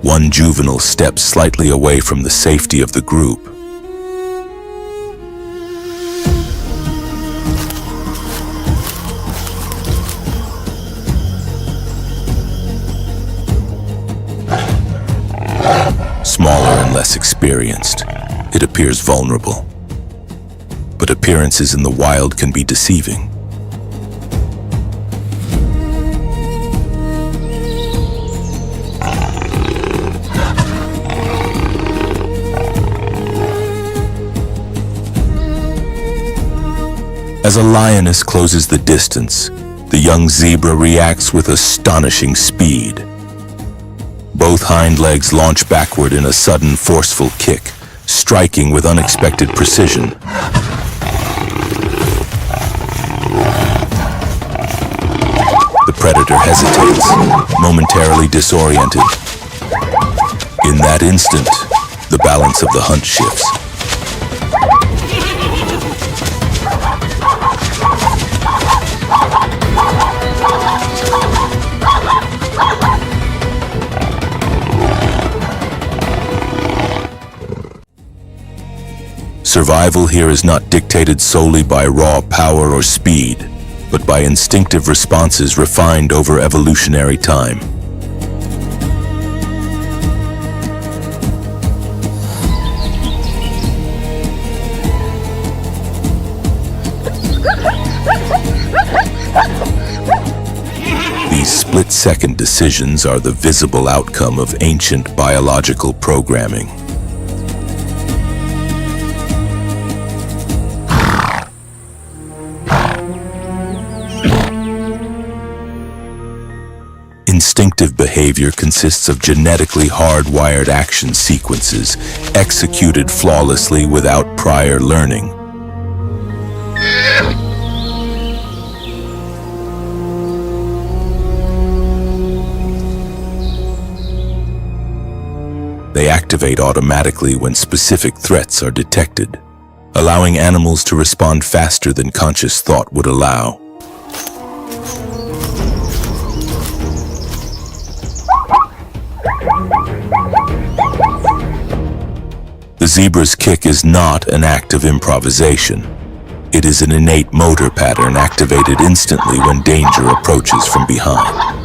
[SPEAKER 1] One juvenile steps slightly away from the safety of the group. Smaller and less experienced, it appears vulnerable. But appearances in the wild can be deceiving. As a lioness closes the distance, the young zebra reacts with astonishing speed. Both hind legs launch backward in a sudden, forceful kick, striking with unexpected precision. The predator hesitates, momentarily disoriented. In that instant, the balance of the hunt shifts. Survival here is not dictated solely by raw power or speed, but by instinctive responses refined over evolutionary time. These split-second decisions are the visible outcome of ancient biological programming. Instinctive behavior consists of genetically hardwired action sequences executed flawlessly without prior learning. They activate automatically when specific threats are detected, allowing animals to respond faster than conscious thought would allow. The zebra's kick is not an act of improvisation. It is an innate motor pattern activated instantly when danger approaches from behind.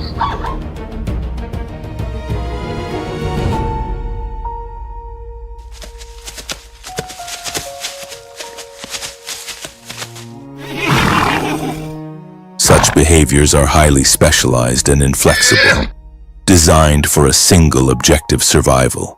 [SPEAKER 1] Such behaviors are highly specialized and inflexible, designed for a single objective: survival.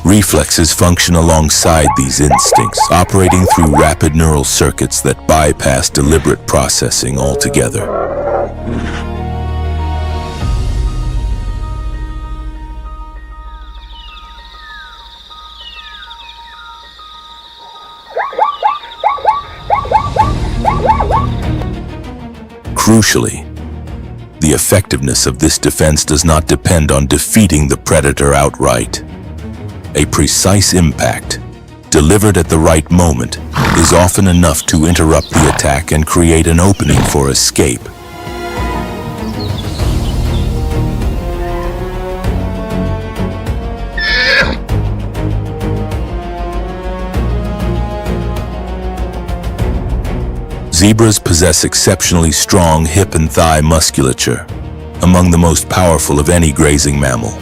[SPEAKER 1] Reflexes function alongside these instincts, operating through rapid neural circuits that bypass deliberate processing altogether. Crucially, the effectiveness of this defense does not depend on defeating the predator outright. A precise impact, delivered at the right moment, is often enough to interrupt the attack and create an opening for escape. Zebras possess exceptionally strong hip and thigh musculature, among the most powerful of any grazing mammal.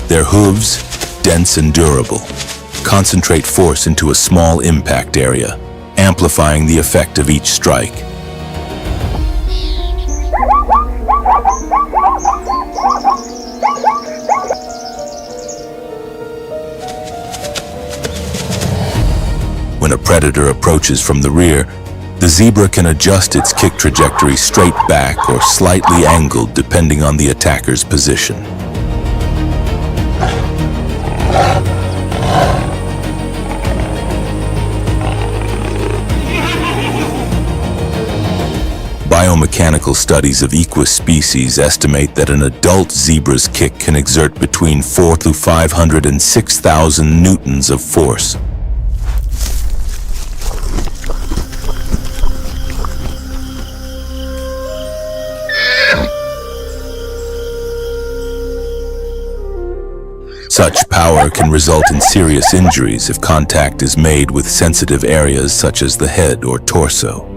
[SPEAKER 1] Their hooves, dense and durable, concentrate force into a small impact area, amplifying the effect of each strike. When a predator approaches from the rear, the zebra can adjust its kick trajectory straight back or slightly angled depending on the attacker's position. Biomechanical studies of equus species estimate that an adult zebra's kick can exert between 4 to 500 and 6,000 newtons of force. Such power can result in serious injuries if contact is made with sensitive areas such as the head or torso.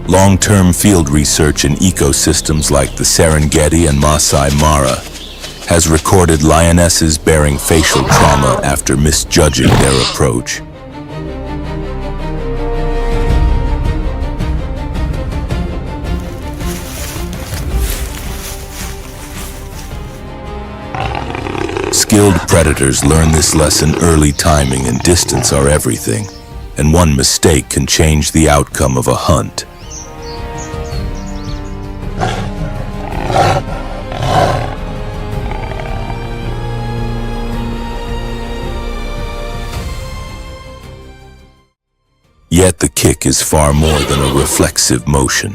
[SPEAKER 1] Long-term field research in ecosystems like the Serengeti and Masai Mara has recorded lionesses bearing facial trauma after misjudging their approach. Skilled predators learn this lesson early. Timing and distance are everything, and one mistake can change the outcome of a hunt. kick is far more than a reflexive motion.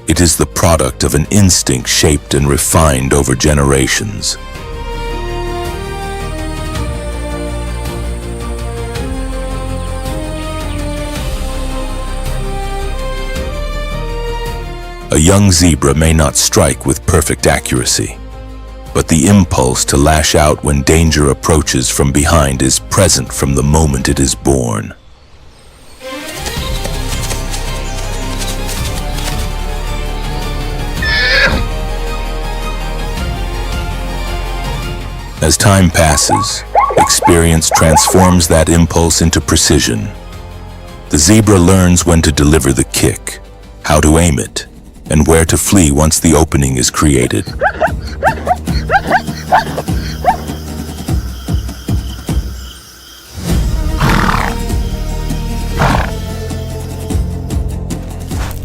[SPEAKER 1] It is the product of an instinct shaped and refined over generations. A young zebra may not strike with perfect accuracy, but the impulse to lash out when danger approaches from behind is present from the moment it is born. As time passes, experience transforms that impulse into precision. The zebra learns when to deliver the kick, how to aim it, and where to flee once the opening is created.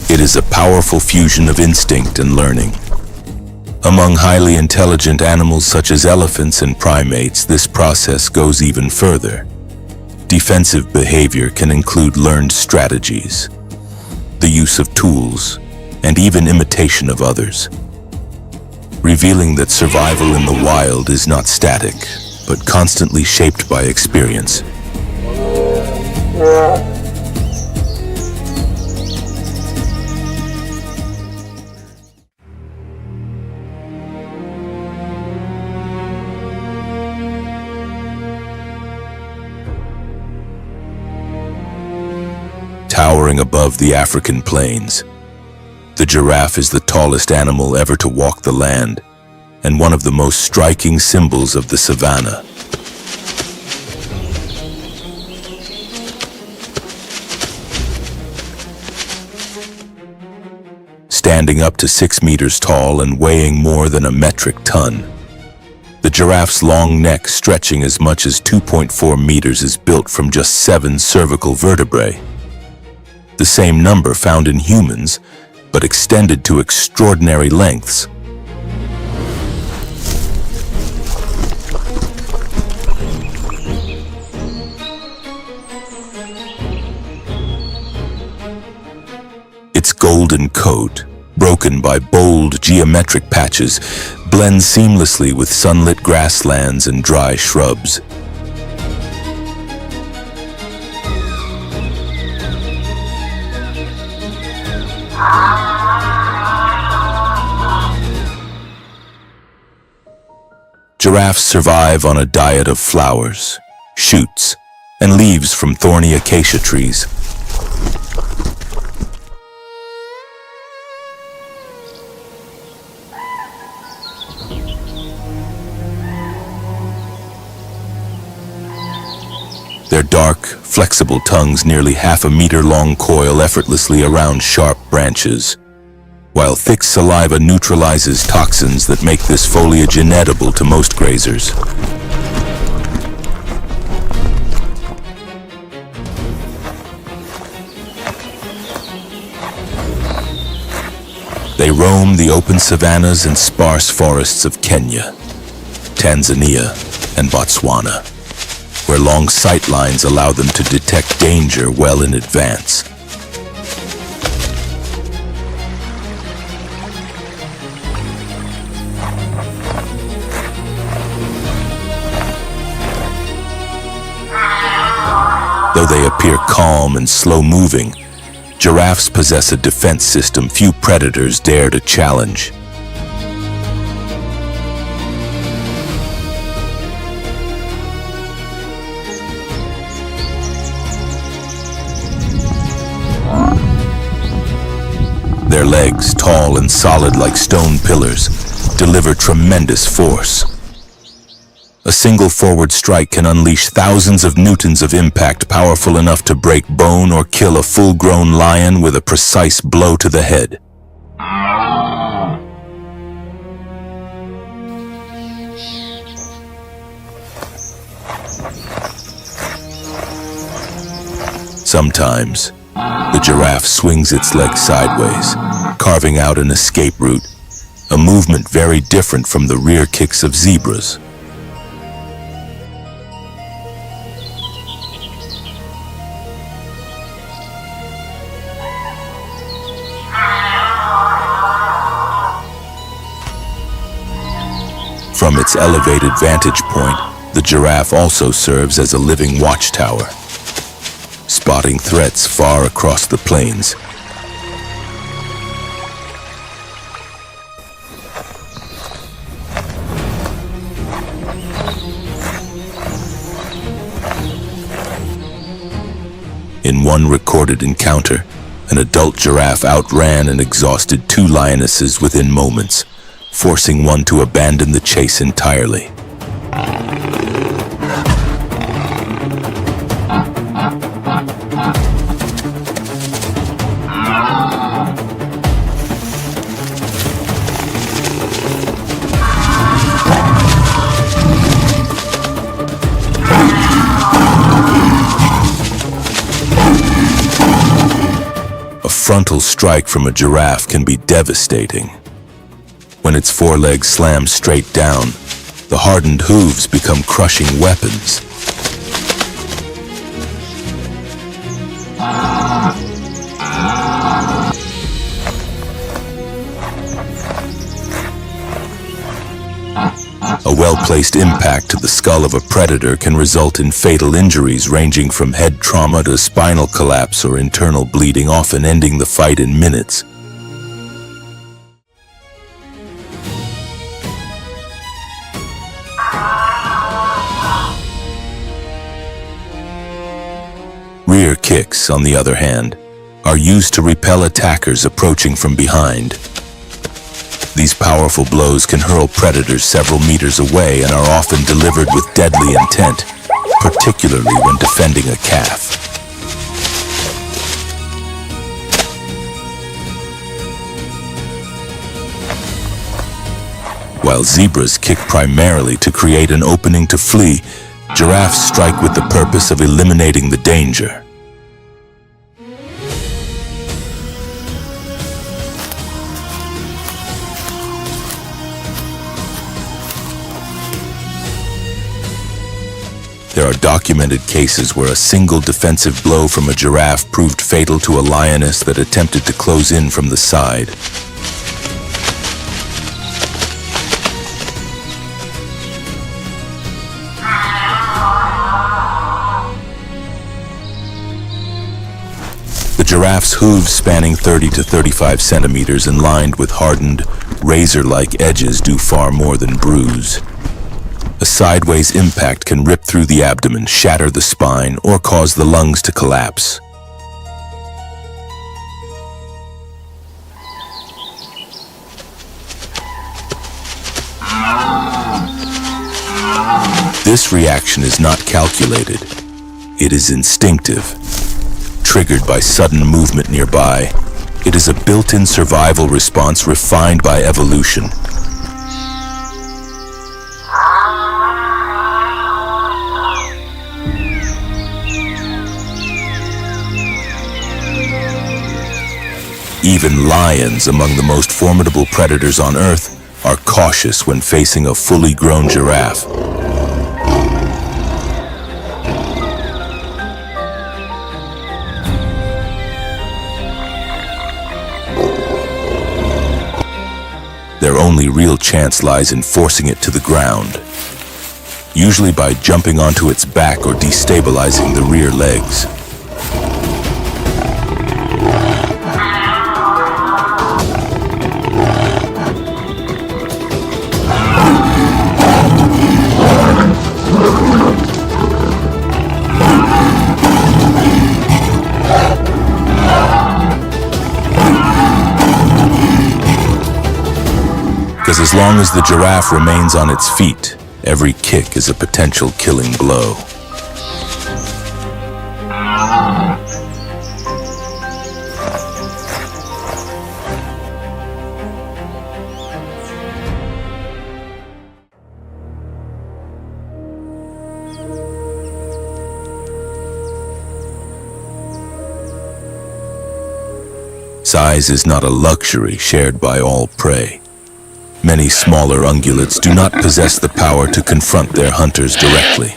[SPEAKER 1] It is a powerful fusion of instinct and learning. Among highly intelligent animals such as elephants and primates, this process goes even further. Defensive behavior can include learned strategies, the use of tools, and even imitation of others, revealing that survival in the wild is not static, but constantly shaped by experience. Towering above the African plains, the giraffe is the tallest animal ever to walk the land, and one of the most striking symbols of the savanna. Standing up to 6 meters tall and weighing more than a metric ton, the giraffe's long neck, stretching as much as 2.4 meters, is built from just 7 cervical vertebrae. The same number found in humans, but extended to extraordinary lengths. Its golden coat, broken by bold geometric patches, blends seamlessly with sunlit grasslands and dry shrubs. Giraffes survive on a diet of flowers, shoots, and leaves from thorny acacia trees. Their dark, flexible tongues nearly half a meter long coil effortlessly around sharp branches, while thick saliva neutralizes toxins that make this foliage inedible to most grazers. They roam the open savannas and sparse forests of Kenya, Tanzania, and Botswana, where long sight lines allow them to detect danger well in advance. Though they appear calm and slow-moving, giraffes possess a defense system few predators dare to challenge. Their legs, tall and solid like stone pillars, deliver tremendous force. A single forward strike can unleash thousands of newtons of impact, powerful enough to break bone or kill a full-grown lion with a precise blow to the head. Sometimes, the giraffe swings its leg sideways, carving out an escape route, a movement very different from the rear kicks of zebras. From its elevated vantage point, the giraffe also serves as a living watchtower, spotting threats far across the plains. In one recorded encounter, an adult giraffe outran and exhausted two lionesses within moments, forcing one to abandon the chase entirely. A frontal strike from a giraffe can be devastating. When its forelegs slam straight down, the hardened hooves become crushing weapons. A well-placed impact to the skull of a predator can result in fatal injuries ranging from head trauma to spinal collapse or internal bleeding, often ending the fight in minutes. Rear kicks, on the other hand, are used to repel attackers approaching from behind. These powerful blows can hurl predators several meters away and are often delivered with deadly intent, particularly when defending a calf. While zebras kick primarily to create an opening to flee, giraffes strike with the purpose of eliminating the danger. There are documented cases where a single defensive blow from a giraffe proved fatal to a lioness that attempted to close in from the side. The giraffe's hooves, spanning 30 to 35 centimeters and lined with hardened, razor-like edges, do far more than bruise. A sideways impact can rip through the abdomen, shatter the spine, or cause the lungs to collapse. This reaction is not calculated. It is instinctive, triggered by sudden movement nearby. It is a built-in survival response refined by evolution. Even lions, among the most formidable predators on Earth, are cautious when facing a fully grown giraffe. Their only real chance lies in forcing it to the ground, usually by jumping onto its back or destabilizing the rear legs. Because as long as the giraffe remains on its feet, every kick is a potential killing blow. Size is not a luxury shared by all prey. Many smaller ungulates do not possess the power to confront their hunters directly,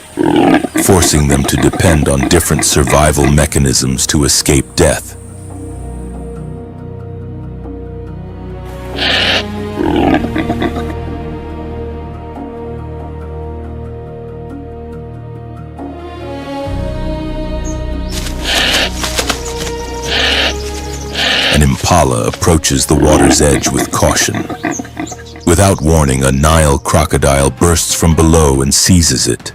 [SPEAKER 1] forcing them to depend on different survival mechanisms to escape death. impala approaches the water's edge with caution. Without warning, a Nile crocodile bursts from below and seizes it.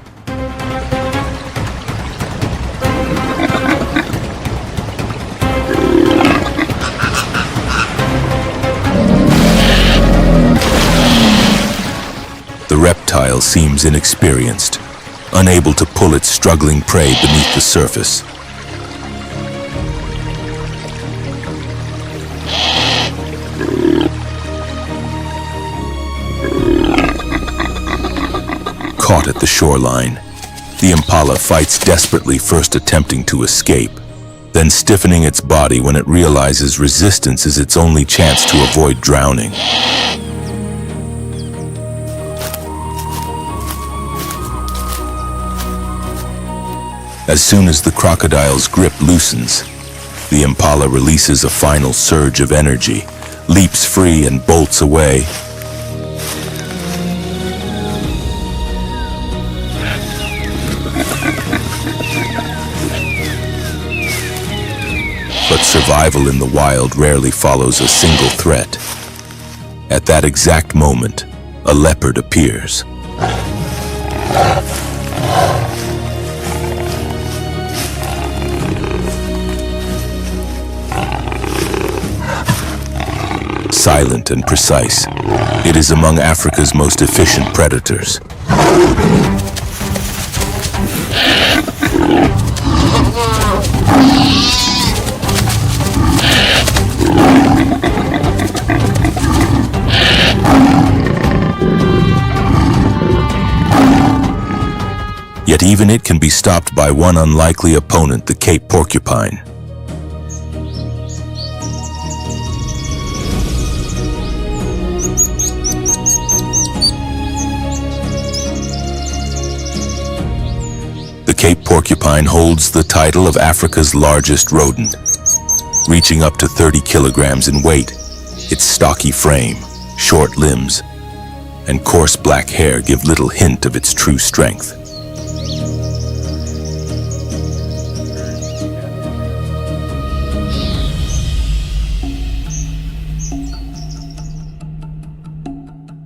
[SPEAKER 1] The reptile seems inexperienced, unable to pull its struggling prey beneath the surface. Caught at the shoreline, the impala fights desperately, first attempting to escape, then stiffening its body when it realizes resistance is its only chance to avoid drowning. As soon as the crocodile's grip loosens, the impala releases a final surge of energy, leaps free and bolts away. But survival in the wild rarely follows a single threat. At that exact moment, a leopard appears. Silent and precise, it is among Africa's most efficient predators. Yet even it can be stopped by one unlikely opponent, the Cape porcupine. The Cape porcupine holds the title of Africa's largest rodent, reaching up to 30 kilograms in weight. Its stocky frame, short limbs, and coarse black hair give little hint of its true strength.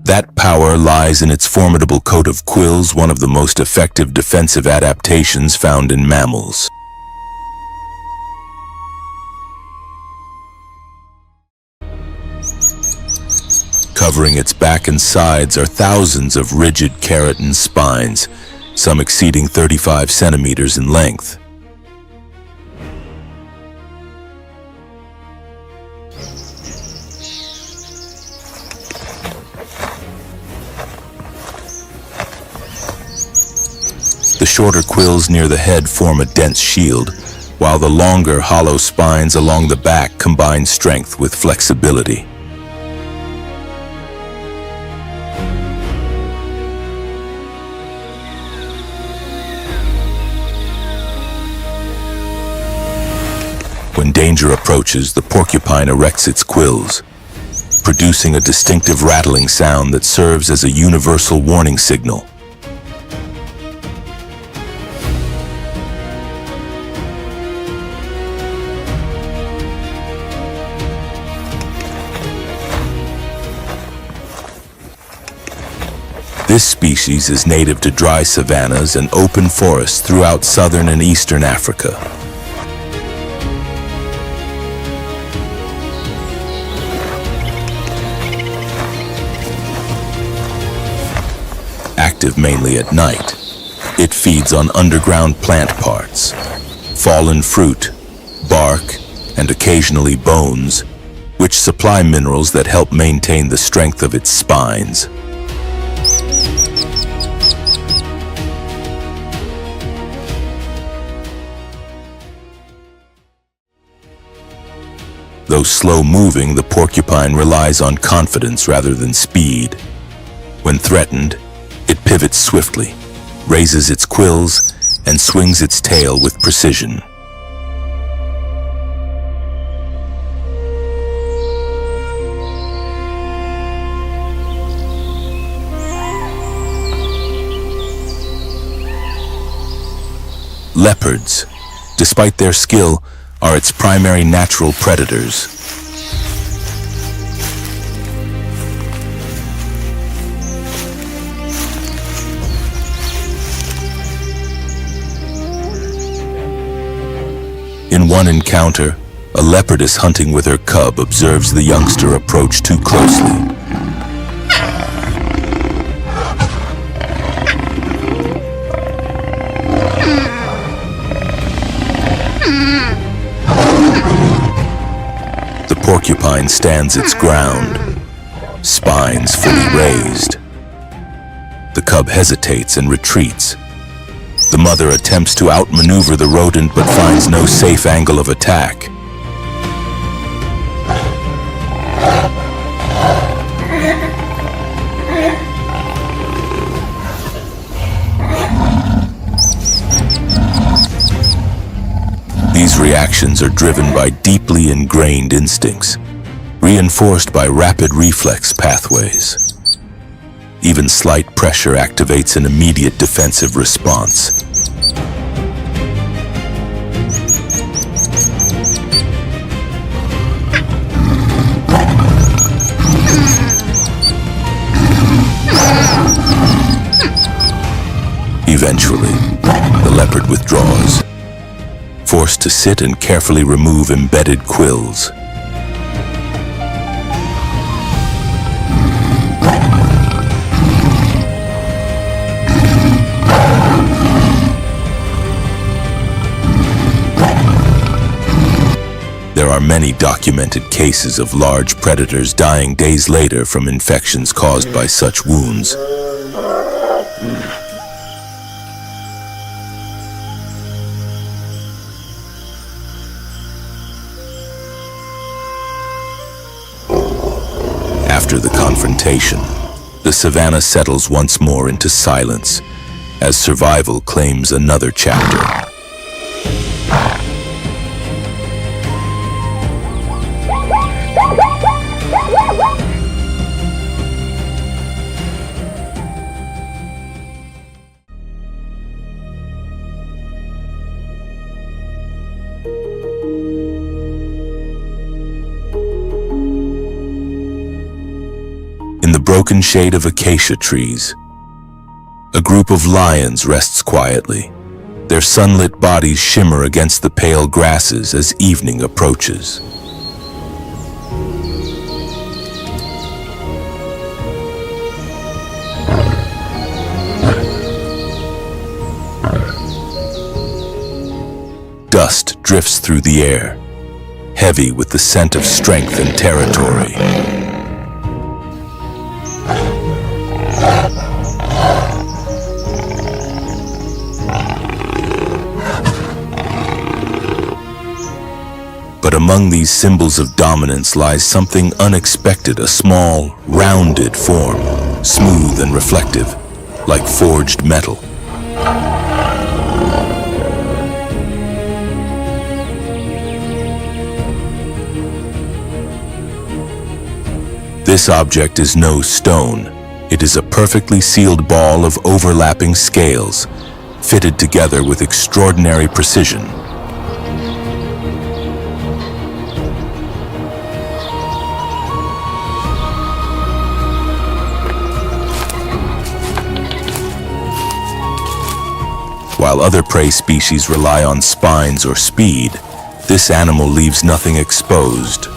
[SPEAKER 1] That power lies in its formidable coat of quills, one of the most effective defensive adaptations found in mammals. Covering its back and sides are thousands of rigid keratin spines, some exceeding 35 centimeters in length. The shorter quills near the head form a dense shield, while the longer, hollow spines along the back combine strength with flexibility. When danger approaches, the porcupine erects its quills, producing a distinctive rattling sound that serves as a universal warning signal. This species is native to dry savannas and open forests throughout southern and eastern Africa. Active mainly at night, it feeds on underground plant parts, fallen fruit, bark, and occasionally bones, which supply minerals that help maintain the strength of its spines. Though slow-moving, the porcupine relies on confidence rather than speed. When threatened, it pivots swiftly, raises its quills, and swings its tail with precision. Leopards, despite their skill, are its primary natural predators. In one encounter, a leopardess hunting with her cub observes the youngster approach too closely. The porcupine stands its ground, spines fully raised. The cub hesitates and retreats. The mother attempts to outmaneuver the rodent but finds no safe angle of attack. These reactions are driven by deeply ingrained instincts, reinforced by rapid reflex pathways. Even slight pressure activates an immediate defensive response. Eventually, the leopard withdraws, forced to sit and carefully remove embedded quills. There are many documented cases of large predators dying days later from infections caused by such wounds. After the confrontation, the savanna settles once more into silence as survival claims another chapter. In the broken shade of acacia trees, a group of lions rests quietly. Their sunlit bodies shimmer against the pale grasses as evening approaches. Dust drifts through the air, heavy with the scent of strength and territory. But among these symbols of dominance lies something unexpected, a small, rounded form, smooth and reflective, like forged metal. This object is no stone. It is a perfectly sealed ball of overlapping scales, fitted together with extraordinary precision. While other prey species rely on spines or speed, this animal leaves nothing exposed.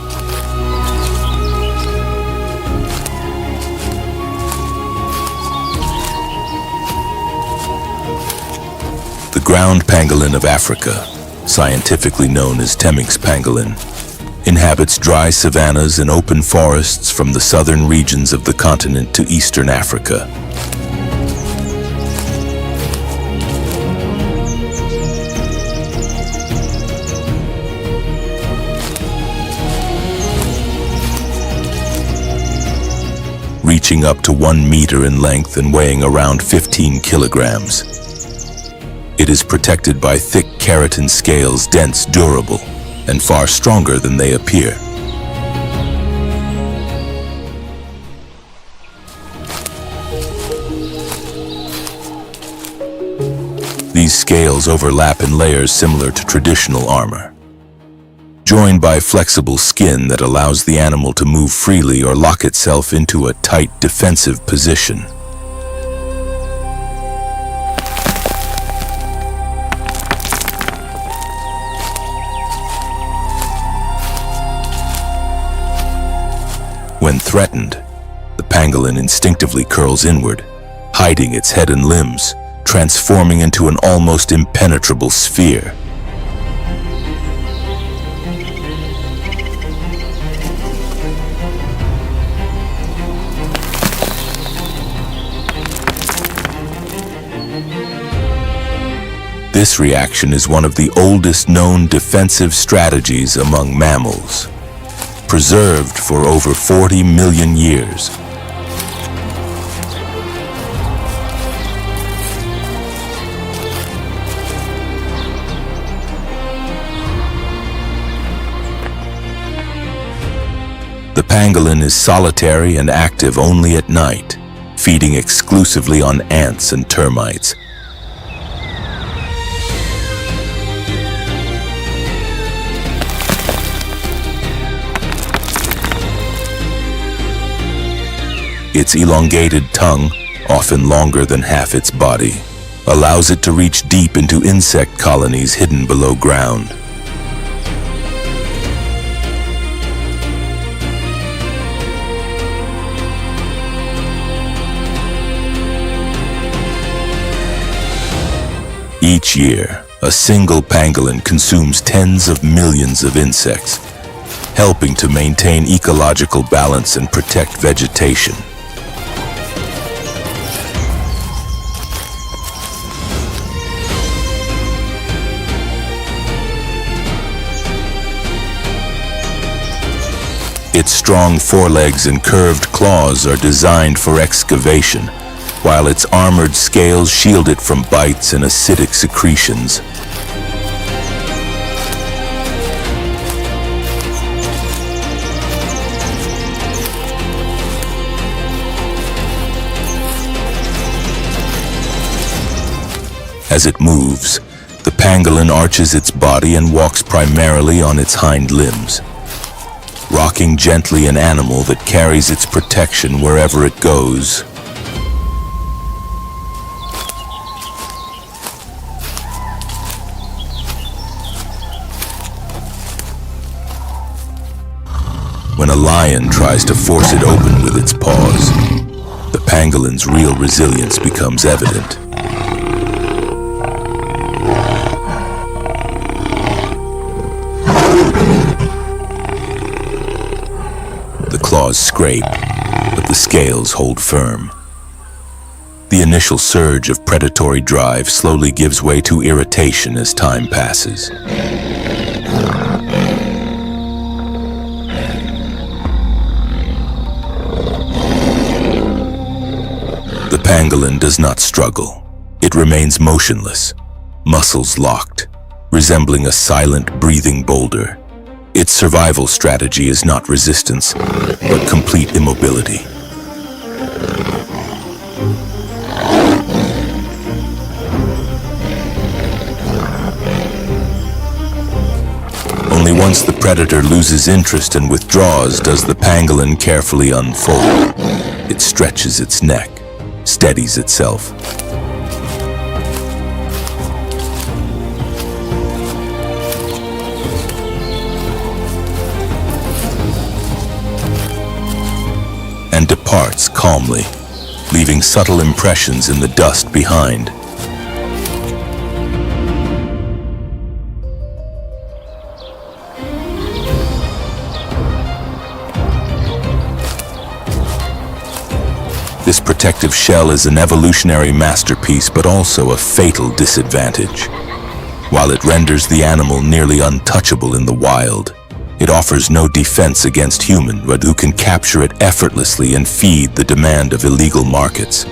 [SPEAKER 1] The ground pangolin of Africa, scientifically known as Temminck's pangolin, inhabits dry savannas and open forests from the southern regions of the continent to eastern Africa. Reaching up to 1 meter in length and weighing around 15 kilograms. It is protected by thick keratin scales, dense, durable, and far stronger than they appear. These scales overlap in layers similar to traditional armor, joined by flexible skin that allows the animal to move freely or lock itself into a tight defensive position. threatened, the pangolin instinctively curls inward, hiding its head and limbs, transforming into an almost impenetrable sphere. This reaction is one of the oldest known defensive strategies among mammals, preserved for over 40 million years. The pangolin is solitary and active only at night, feeding exclusively on ants and termites. Its elongated tongue, often longer than half its body, allows it to reach deep into insect colonies hidden below ground. Each year, a single pangolin consumes tens of millions of insects, helping to maintain ecological balance and protect vegetation. Its strong forelegs and curved claws are designed for excavation, while its armored scales shield it from bites and acidic secretions. As it moves, the pangolin arches its body and walks primarily on its hind limbs, rocking gently an animal that carries its protection wherever it goes. When a lion tries to force it open with its paws, the pangolin's real resilience becomes evident. The claws scrape, but the scales hold firm. The initial surge of predatory drive slowly gives way to irritation as time passes. The pangolin does not struggle. It remains motionless, muscles locked, resembling a silent, breathing boulder. Its survival strategy is not resistance, but complete immobility. Only once the predator loses interest and withdraws does the pangolin carefully unfold. It stretches its neck, steadies itself. And departs calmly, leaving subtle impressions in the dust behind. This protective shell is an evolutionary masterpiece, but also a fatal disadvantage. While it renders the animal nearly untouchable in the wild, it offers no defense against humans who can capture it effortlessly and feed the demand of illegal markets.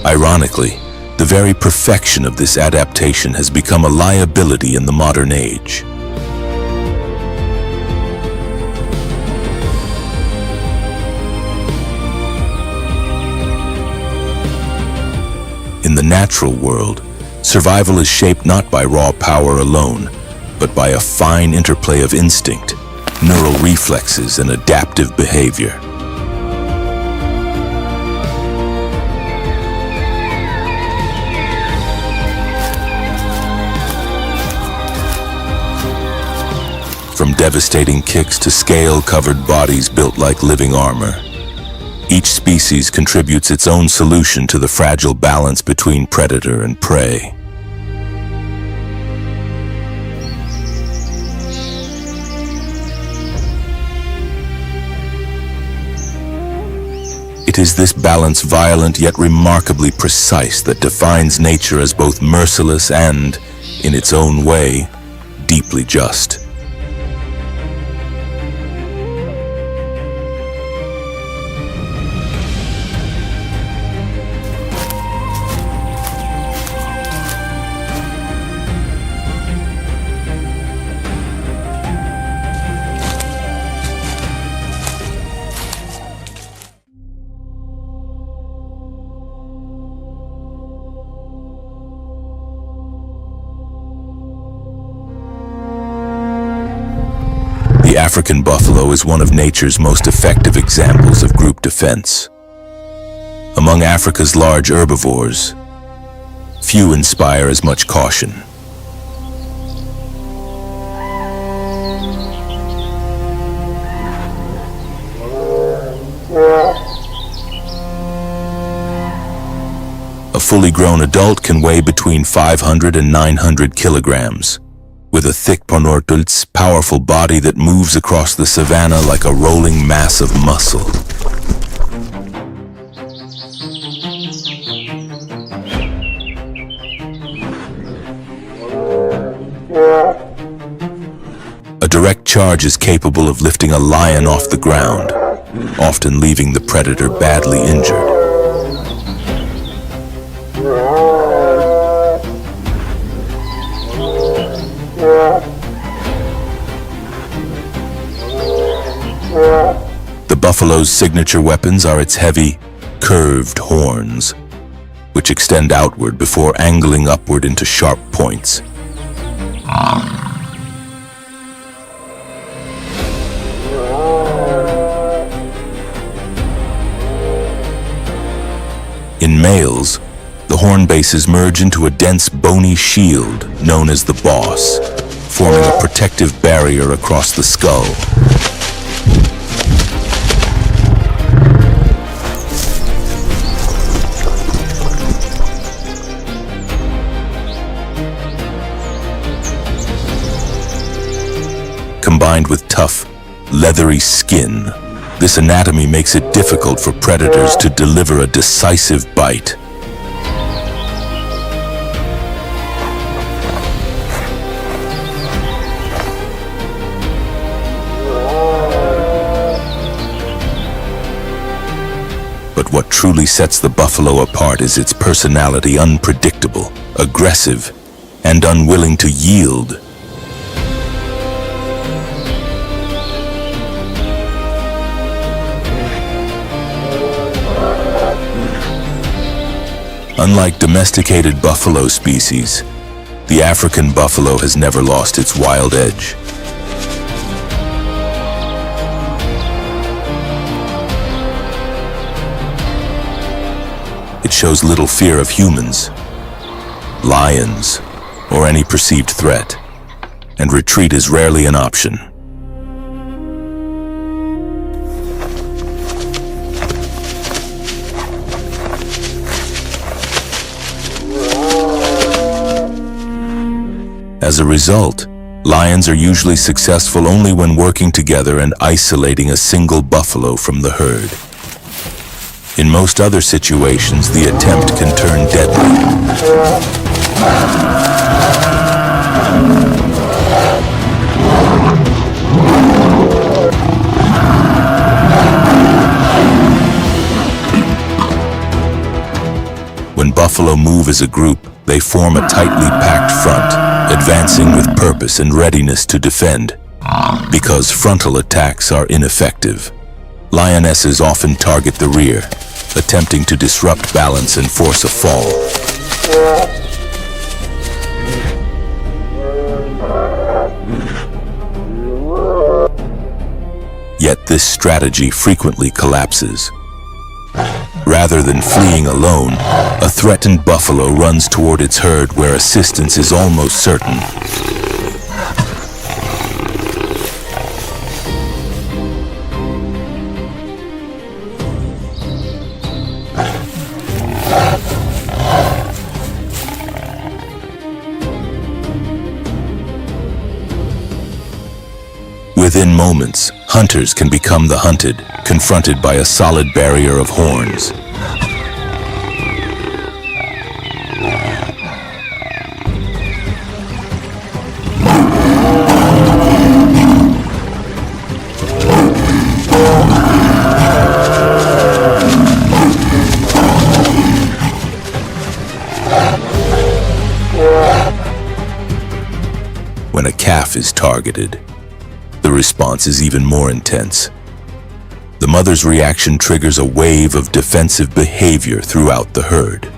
[SPEAKER 1] Ironically, the very perfection of this adaptation has become a liability in the modern age. In the natural world, survival is shaped not by raw power alone, but by a fine interplay of instinct, neural reflexes, and adaptive behavior. from devastating kicks to scale-covered bodies built like living armor. Each species contributes its own solution to the fragile balance between predator and prey. It is this balance, violent yet remarkably precise, that defines nature as both merciless and, in its own way, deeply just. The African buffalo is one of nature's most effective examples of group defense. Among Africa's large herbivores, few inspire as much caution. A fully grown adult can weigh between 500 and 900 kilograms. With a thick ponortul's powerful body that moves across the savanna like a rolling mass of muscle. A direct charge is capable of lifting a lion off the ground, often leaving the predator badly injured. The buffalo's signature weapons are its heavy, curved horns, which extend outward before angling upward into sharp points. In males, the horn bases merge into a dense bony shield known as the boss, forming a protective barrier across the skull. Combined with tough, leathery skin, this anatomy makes it difficult for predators to deliver a decisive bite. But what truly sets the buffalo apart is its personality, unpredictable, aggressive, and unwilling to yield. Unlike domesticated buffalo species, the African buffalo has never lost its wild edge. It shows little fear of humans, lions, or any perceived threat, and retreat is rarely an option. As a result, lions are usually successful only when working together and isolating a single buffalo from the herd. In most other situations, the attempt can turn deadly. When buffalo move as a group, they form a tightly packed front, advancing with purpose and readiness to defend. Because frontal attacks are ineffective, lionesses often target the rear, attempting to disrupt balance and force a fall. Yet this strategy frequently collapses. Rather than fleeing alone, a threatened buffalo runs toward its herd where assistance is almost certain. Within moments, hunters can become the hunted, confronted by a solid barrier of horns. When a calf is targeted, the response is even more intense. The mother's reaction triggers a wave of defensive behavior throughout the herd.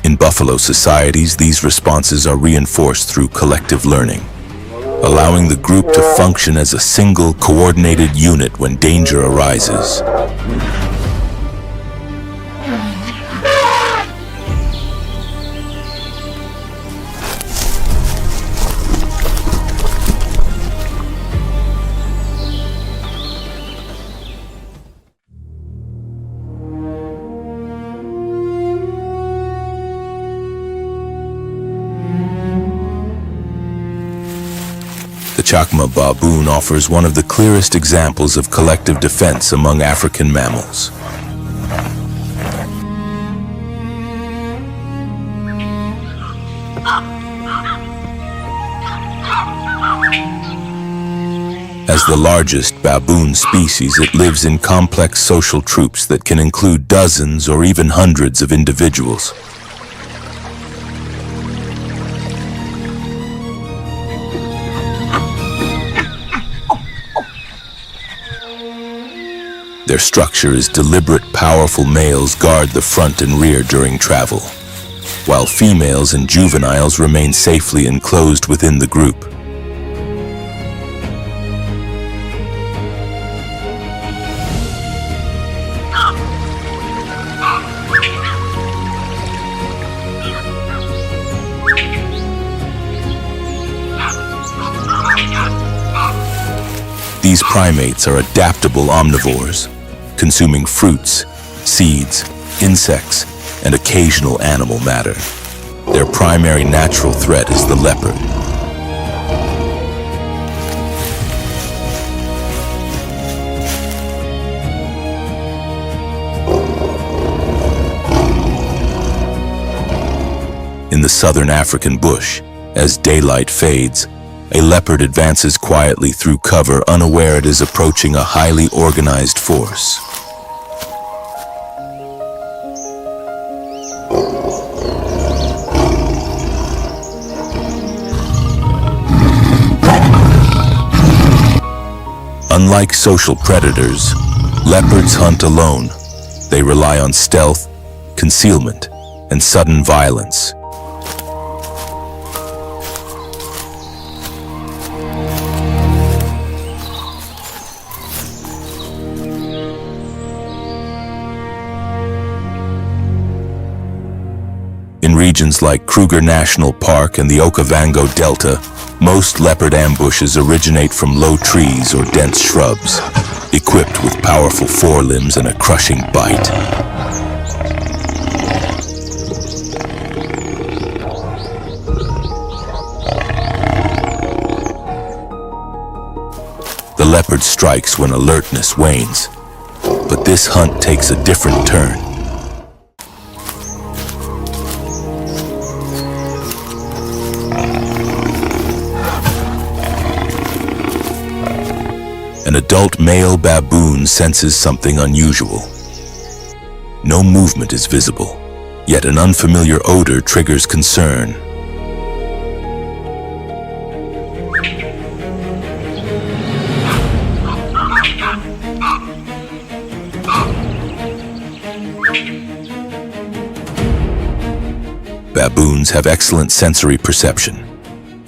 [SPEAKER 1] In buffalo societies, these responses are reinforced through collective learning, allowing the group to function as a single, coordinated unit when danger arises. The Chacma baboon offers one of the clearest examples of collective defense among African mammals. As the largest baboon species, it lives in complex social troops that can include dozens or even hundreds of individuals. Their structure is deliberate. Powerful males guard the front and rear during travel, while females and juveniles remain safely enclosed within the group. These primates are adaptable omnivores, consuming fruits, seeds, insects, and occasional animal matter. Their primary natural threat is the leopard. In the southern African bush, as daylight fades, a leopard advances quietly through cover, unaware it is approaching a highly organized force. Unlike social predators, leopards hunt alone. They rely on stealth, concealment, and sudden violence. In regions like Kruger National Park and the Okavango Delta, most leopard ambushes originate from low trees or dense shrubs, equipped with powerful forelimbs and a crushing bite. The leopard strikes when alertness wanes, but this hunt takes a different turn. An adult male baboon senses something unusual. No movement is visible, yet an unfamiliar odor triggers concern. Baboons have excellent sensory perception,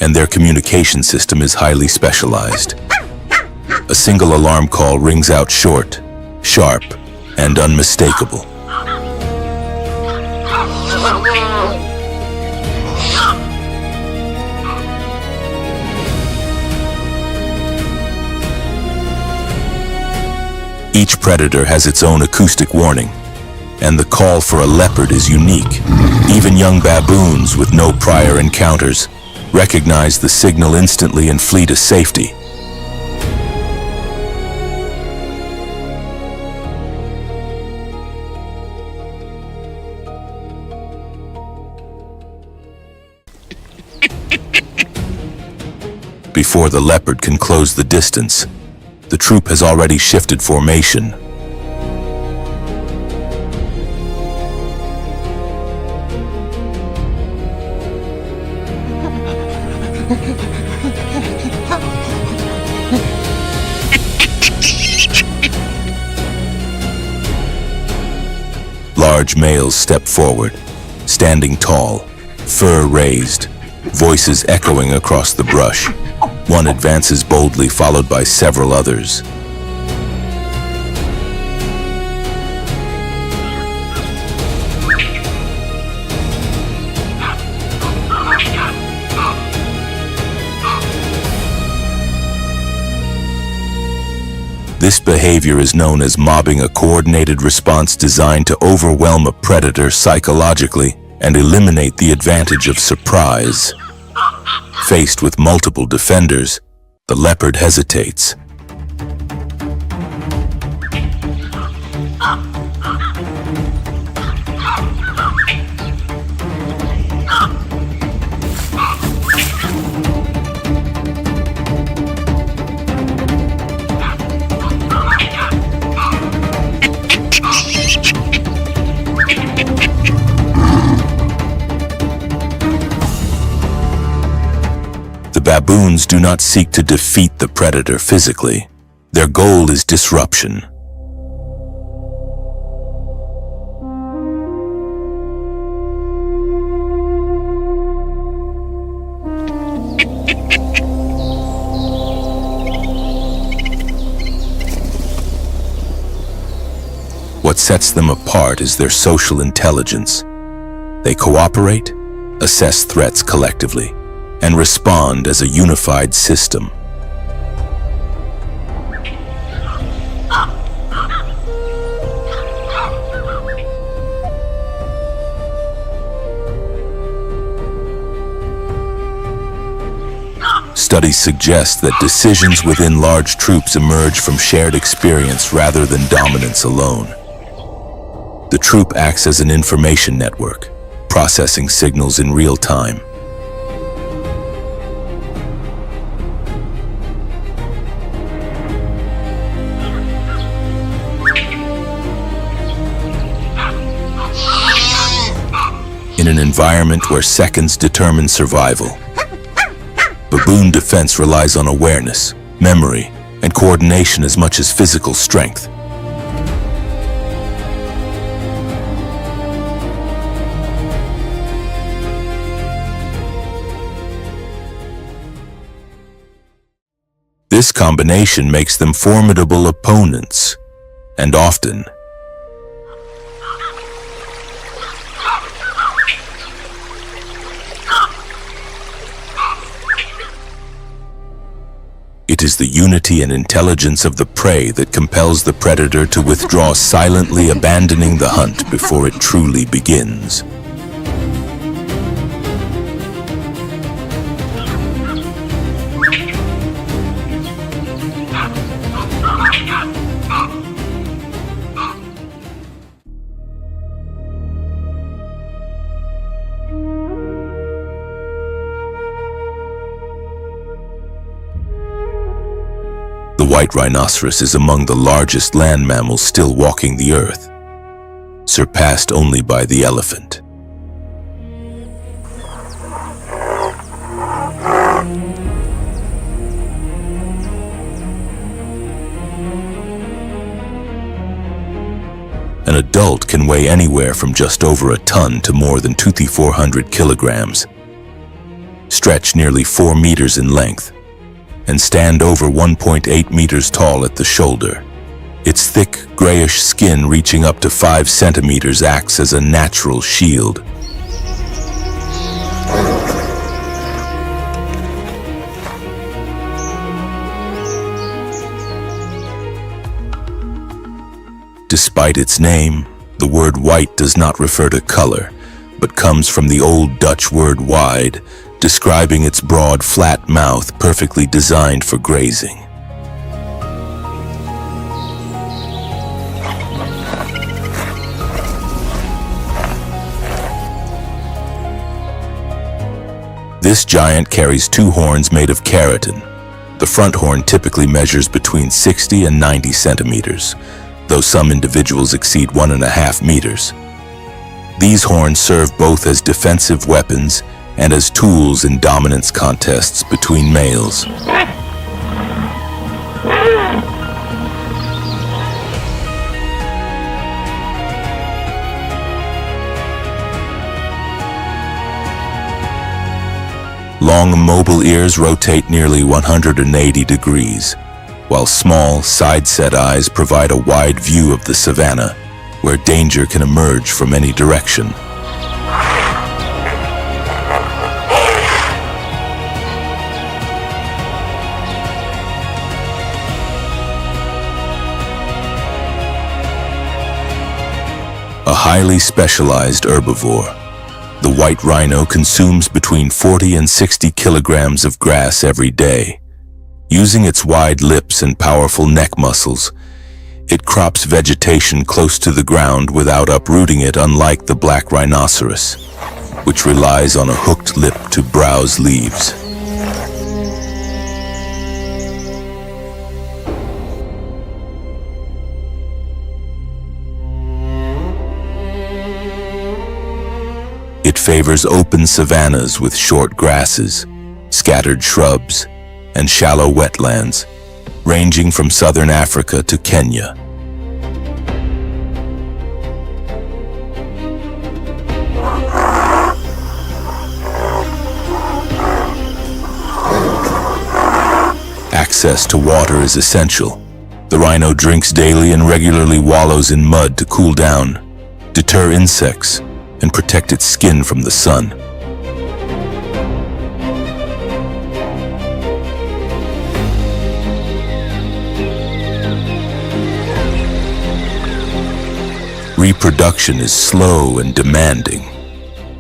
[SPEAKER 1] and their communication system is highly specialized. A single alarm call rings out short, sharp, and unmistakable. Each predator has its own acoustic warning, and the call for a leopard is unique. Even young baboons with no prior encounters recognize the signal instantly and flee to safety. Before the leopard can close the distance, the troop has already shifted formation. Large males step forward, standing tall, fur raised, voices echoing across the brush. One advances boldly, followed by several others. This behavior is known as mobbing, a coordinated response designed to overwhelm a predator psychologically and eliminate the advantage of surprise. Faced with multiple defenders, the leopard hesitates. Baboons do not seek to defeat the predator physically. Their goal is disruption. What sets them apart is their social intelligence. They cooperate, assess threats collectively, and respond as a unified system. Studies suggest that decisions within large troops emerge from shared experience rather than dominance alone. The troop acts as an information network, processing signals in real time. In an environment where seconds determine survival, baboon defense relies on awareness, memory, and coordination as much as physical strength. This combination makes them formidable opponents, and often it is the unity and intelligence of the prey that compels the predator to withdraw silently, abandoning the hunt before it truly begins. The white rhinoceros is among the largest land mammals still walking the earth, surpassed only by the elephant. An adult can weigh anywhere from just over a ton to more than 2,400 kilograms, stretch nearly 4 meters in length, and stand over 1.8 meters tall at the shoulder. Its thick, grayish skin reaching up to 5 centimeters acts as a natural shield. Despite its name, the word white does not refer to color, but comes from the Old Dutch word wide, describing its broad, flat mouth perfectly designed for grazing. This giant carries two horns made of keratin. The front horn typically measures between 60 and 90 centimeters, though some individuals exceed 1.5 meters. These horns serve both as defensive weapons and as tools in dominance contests between males. Long, mobile ears rotate nearly 180 degrees, while small, side-set eyes provide a wide view of the savanna, where danger can emerge from any direction. A highly specialized herbivore, the white rhino consumes between 40 and 60 kilograms of grass every day. Using its wide lips and powerful neck muscles, it crops vegetation close to the ground without uprooting it, unlike the black rhinoceros, which relies on a hooked lip to browse leaves. It favors open savannas with short grasses, scattered shrubs, and shallow wetlands, ranging from southern Africa to Kenya. Access to water is essential. The rhino drinks daily and regularly wallows in mud to cool down, deter insects, and protect its skin from the sun. Reproduction is slow and demanding.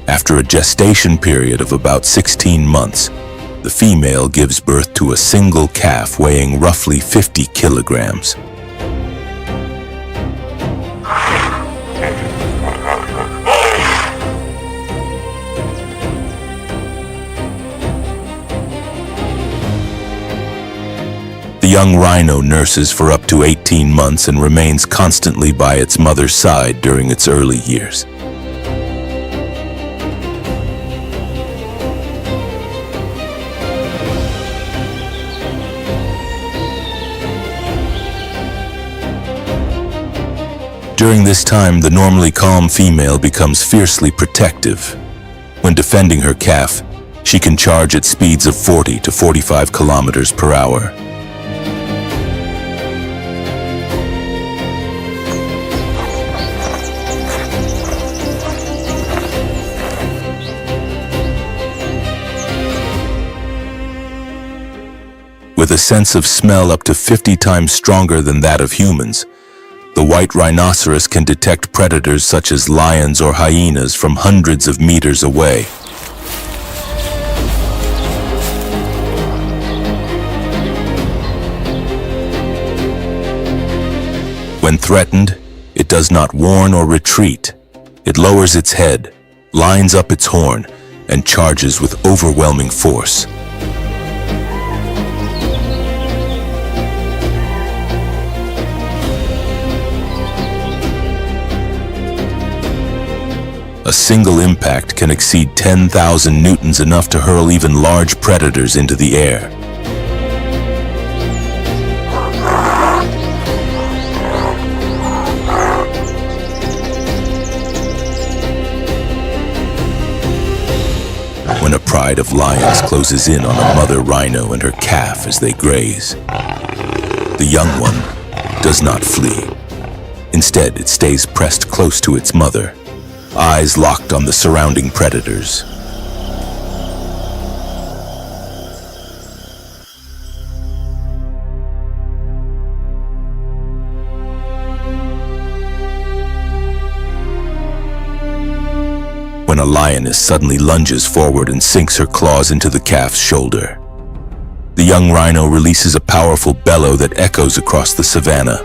[SPEAKER 1] After a gestation period of about 16 months, the female gives birth to a single calf weighing roughly 50 kilograms. The young rhino nurses for up to 18 months and remains constantly by its mother's side during its early years. During this time, the normally calm female becomes fiercely protective. When defending her calf, she can charge at speeds of 40 to 45 kilometers per hour. With a sense of smell up to 50 times stronger than that of humans, the white rhinoceros can detect predators such as lions or hyenas from hundreds of meters away. When threatened, it does not warn or retreat. It lowers its head, lines up its horn, and charges with overwhelming force. A single impact can exceed 10,000 newtons, enough to hurl even large predators into the air. When a pride of lions closes in on a mother rhino and her calf as they graze, the young one does not flee. Instead, it stays pressed close to its mother, eyes locked on the surrounding predators. when a lioness suddenly lunges forward and sinks her claws into the calf's shoulder. The young rhino releases a powerful bellow that echoes across the savanna.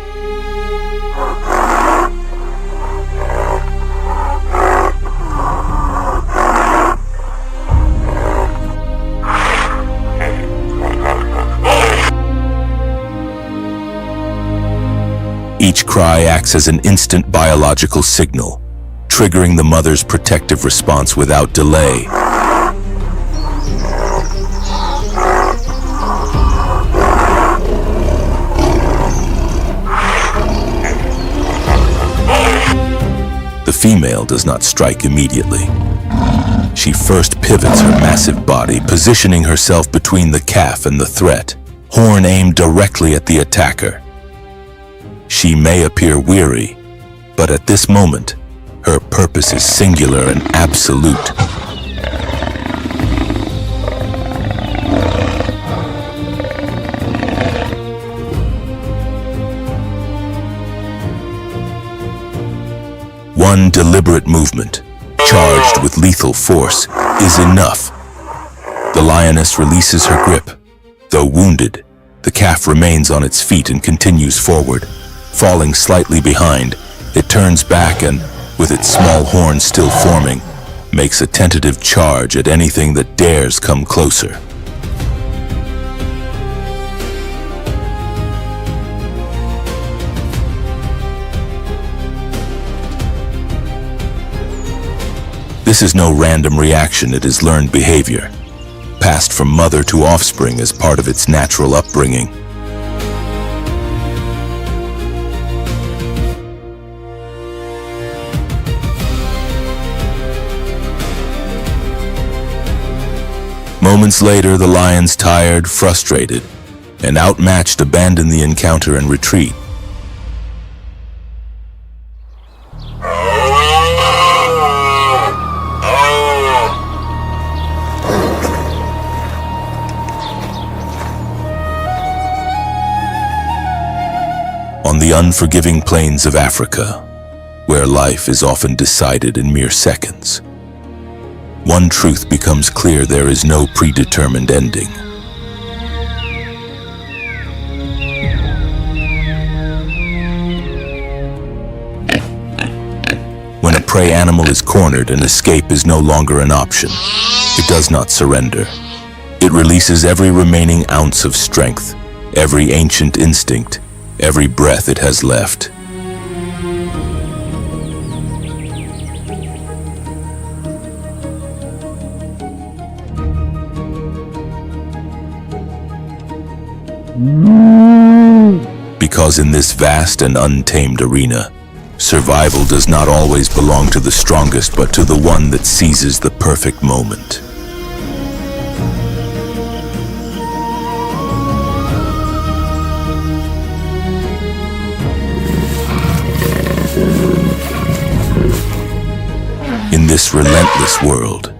[SPEAKER 1] Each cry acts as an instant biological signal, triggering the mother's protective response without delay. The female does not strike immediately. She first pivots her massive body, positioning herself between the calf and the threat, horn aimed directly at the attacker. She may appear weary, but at this moment, her purpose is singular and absolute. One deliberate movement, charged with lethal force, is enough. The lioness releases her grip. Though wounded, the calf remains on its feet and continues forward. Falling slightly behind, it turns back and, with its small horns still forming, makes a tentative charge at anything that dares come closer. This is no random reaction, it is learned behavior, passed from mother to offspring as part of its natural upbringing. Moments later, the lions, tired, frustrated, and outmatched, abandon the encounter and retreat. On the unforgiving plains of Africa, where life is often decided in mere seconds, one truth becomes clear: there is no predetermined ending. When a prey animal is cornered, an escape is no longer an option. It does not surrender. It releases every remaining ounce of strength, every ancient instinct, every breath it has left. Because in this vast and untamed arena, survival does not always belong to the strongest, but to the one that seizes the perfect moment. In this relentless world,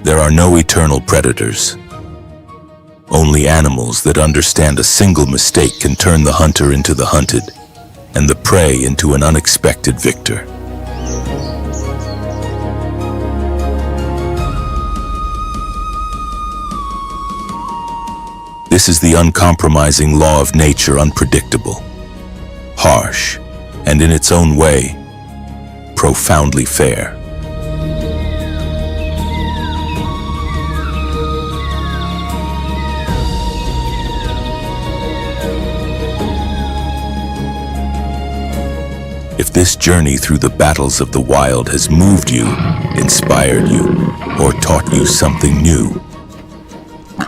[SPEAKER 1] there are no eternal predators. Only animals that understand a single mistake can turn the hunter into the hunted, and the prey into an unexpected victor. This is the uncompromising law of nature, unpredictable, harsh, and in its own way, profoundly fair. If this journey through the battles of the wild has moved you, inspired you, or taught you something new,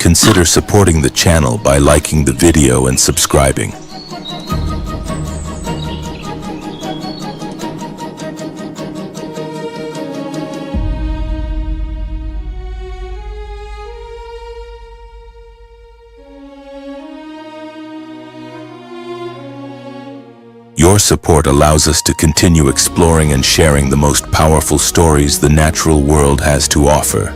[SPEAKER 1] consider supporting the channel by liking the video and subscribing. Your support allows us to continue exploring and sharing the most powerful stories the natural world has to offer.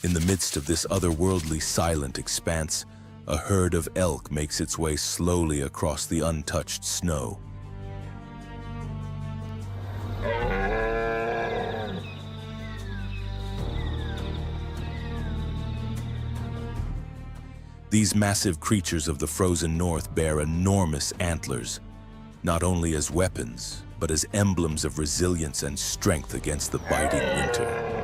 [SPEAKER 1] In the midst of this otherworldly silent expanse, a herd of elk makes its way slowly across the untouched snow. These massive creatures of the frozen north bear enormous antlers, not only as weapons, but as emblems of resilience and strength against the biting winter.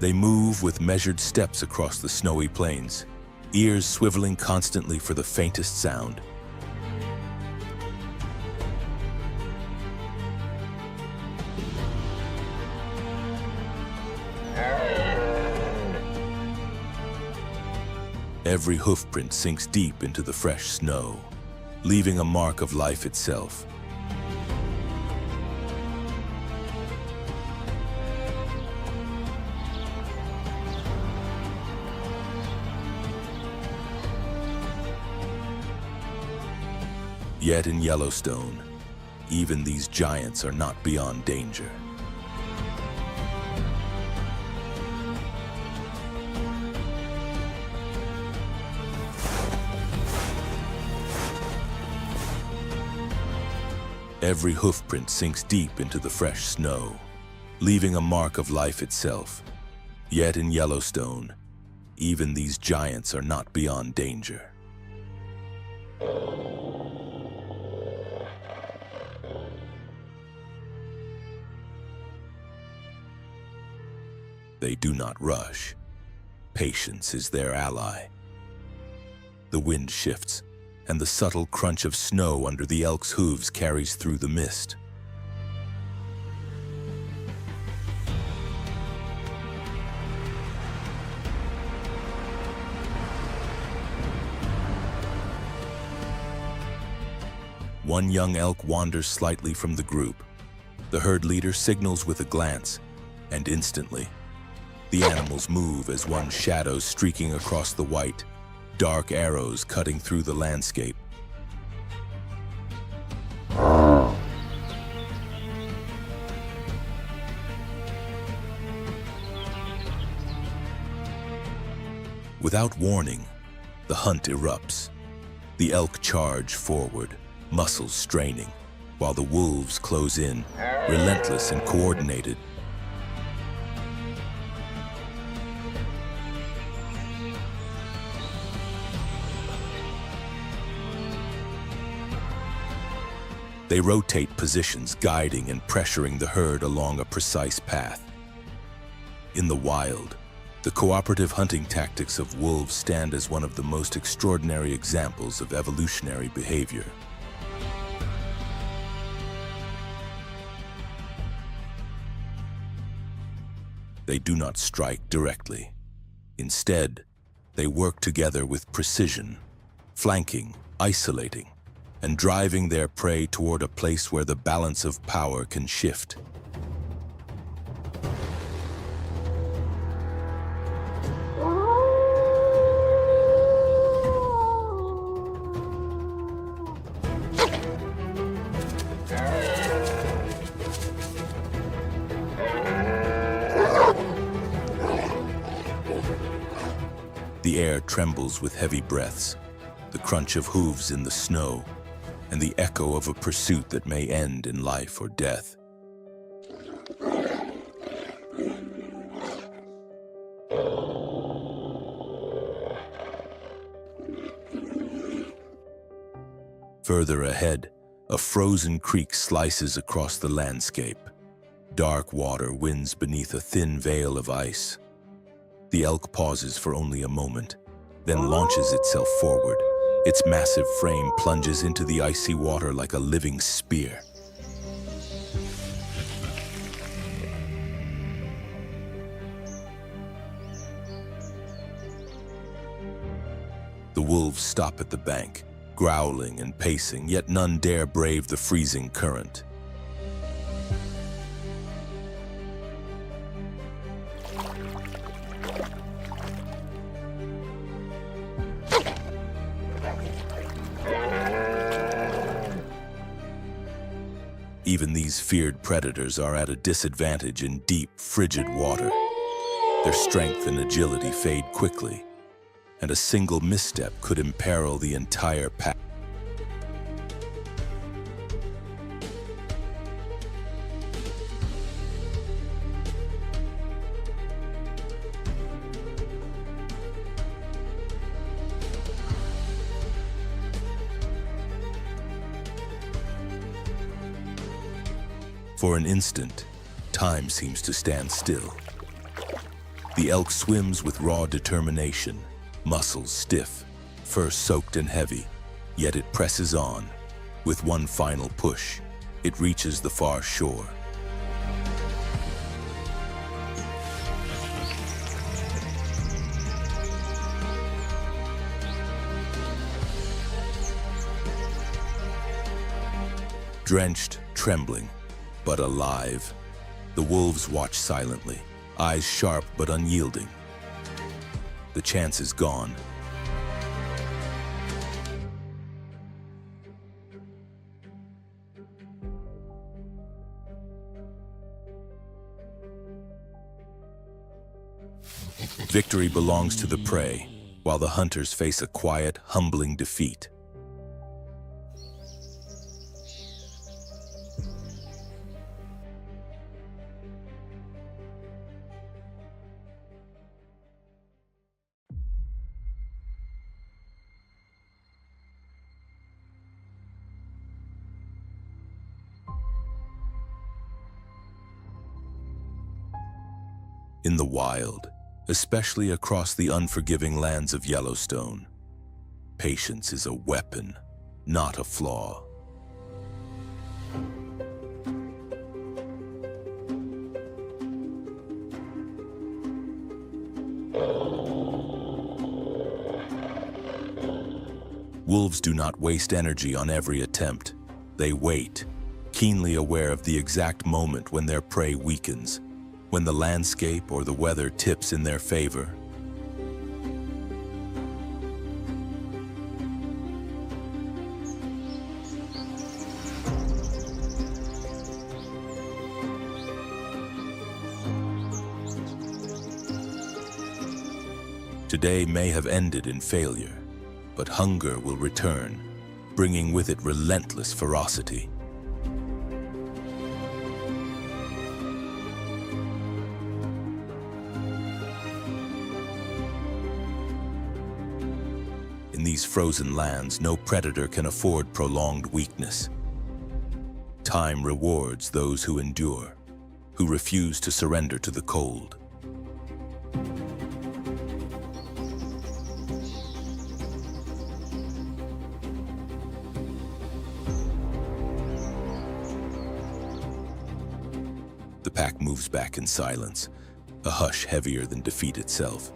[SPEAKER 1] They move with measured steps across the snowy plains, ears swiveling constantly for the faintest sound. Every hoofprint sinks deep into the fresh snow, leaving a mark of life itself. Yet in Yellowstone, even these giants are not beyond danger. Every hoofprint sinks deep into the fresh snow, leaving a mark of life itself. Yet in Yellowstone, even these giants are not beyond danger. They do not rush. Patience is their ally. The wind shifts, and the subtle crunch of snow under the elk's hooves carries through the mist. One young elk wanders slightly from the group. The herd leader signals with a glance, and instantly, the animals move as one shadow streaking across the white, dark arrows cutting through the landscape. Without warning, the hunt erupts. The elk charge forward, muscles straining, while the wolves close in, relentless and coordinated. They rotate positions, guiding and pressuring the herd along a precise path. In the wild, the cooperative hunting tactics of wolves stand as one of the most extraordinary examples of evolutionary behavior. They do not strike directly. Instead, they work together with precision, flanking, isolating, and driving their prey toward a place where the balance of power can shift. The air trembles with heavy breaths, the crunch of hooves in the snow, and the echo of a pursuit that may end in life or death. Further ahead, a frozen creek slices across the landscape. Dark water winds beneath a thin veil of ice. The elk pauses for only a moment, then launches itself forward. Its massive frame plunges into the icy water like a living spear. The wolves stop at the bank, growling and pacing, yet none dare brave the freezing current. Even these feared predators are at a disadvantage in deep, frigid water. Their strength and agility fade quickly, and a single misstep could imperil the entire pack. For an instant, time seems to stand still. The elk swims with raw determination, muscles stiff, fur soaked and heavy, yet it presses on. With one final push, it reaches the far shore. Drenched, trembling, but alive, the wolves watch silently, eyes sharp but unyielding. The chance is gone. Victory belongs to the prey, while the hunters face a quiet, humbling defeat. In the wild, especially across the unforgiving lands of Yellowstone, patience is a weapon, not a flaw. Wolves do not waste energy on every attempt. They wait, keenly aware of the exact moment when their prey weakens, when the landscape or the weather tips in their favor. Today may have ended in failure, but hunger will return, bringing with it relentless ferocity. In these frozen lands, no predator can afford prolonged weakness. Time rewards those who endure, who refuse to surrender to the cold. The pack moves back in silence, a hush heavier than defeat itself.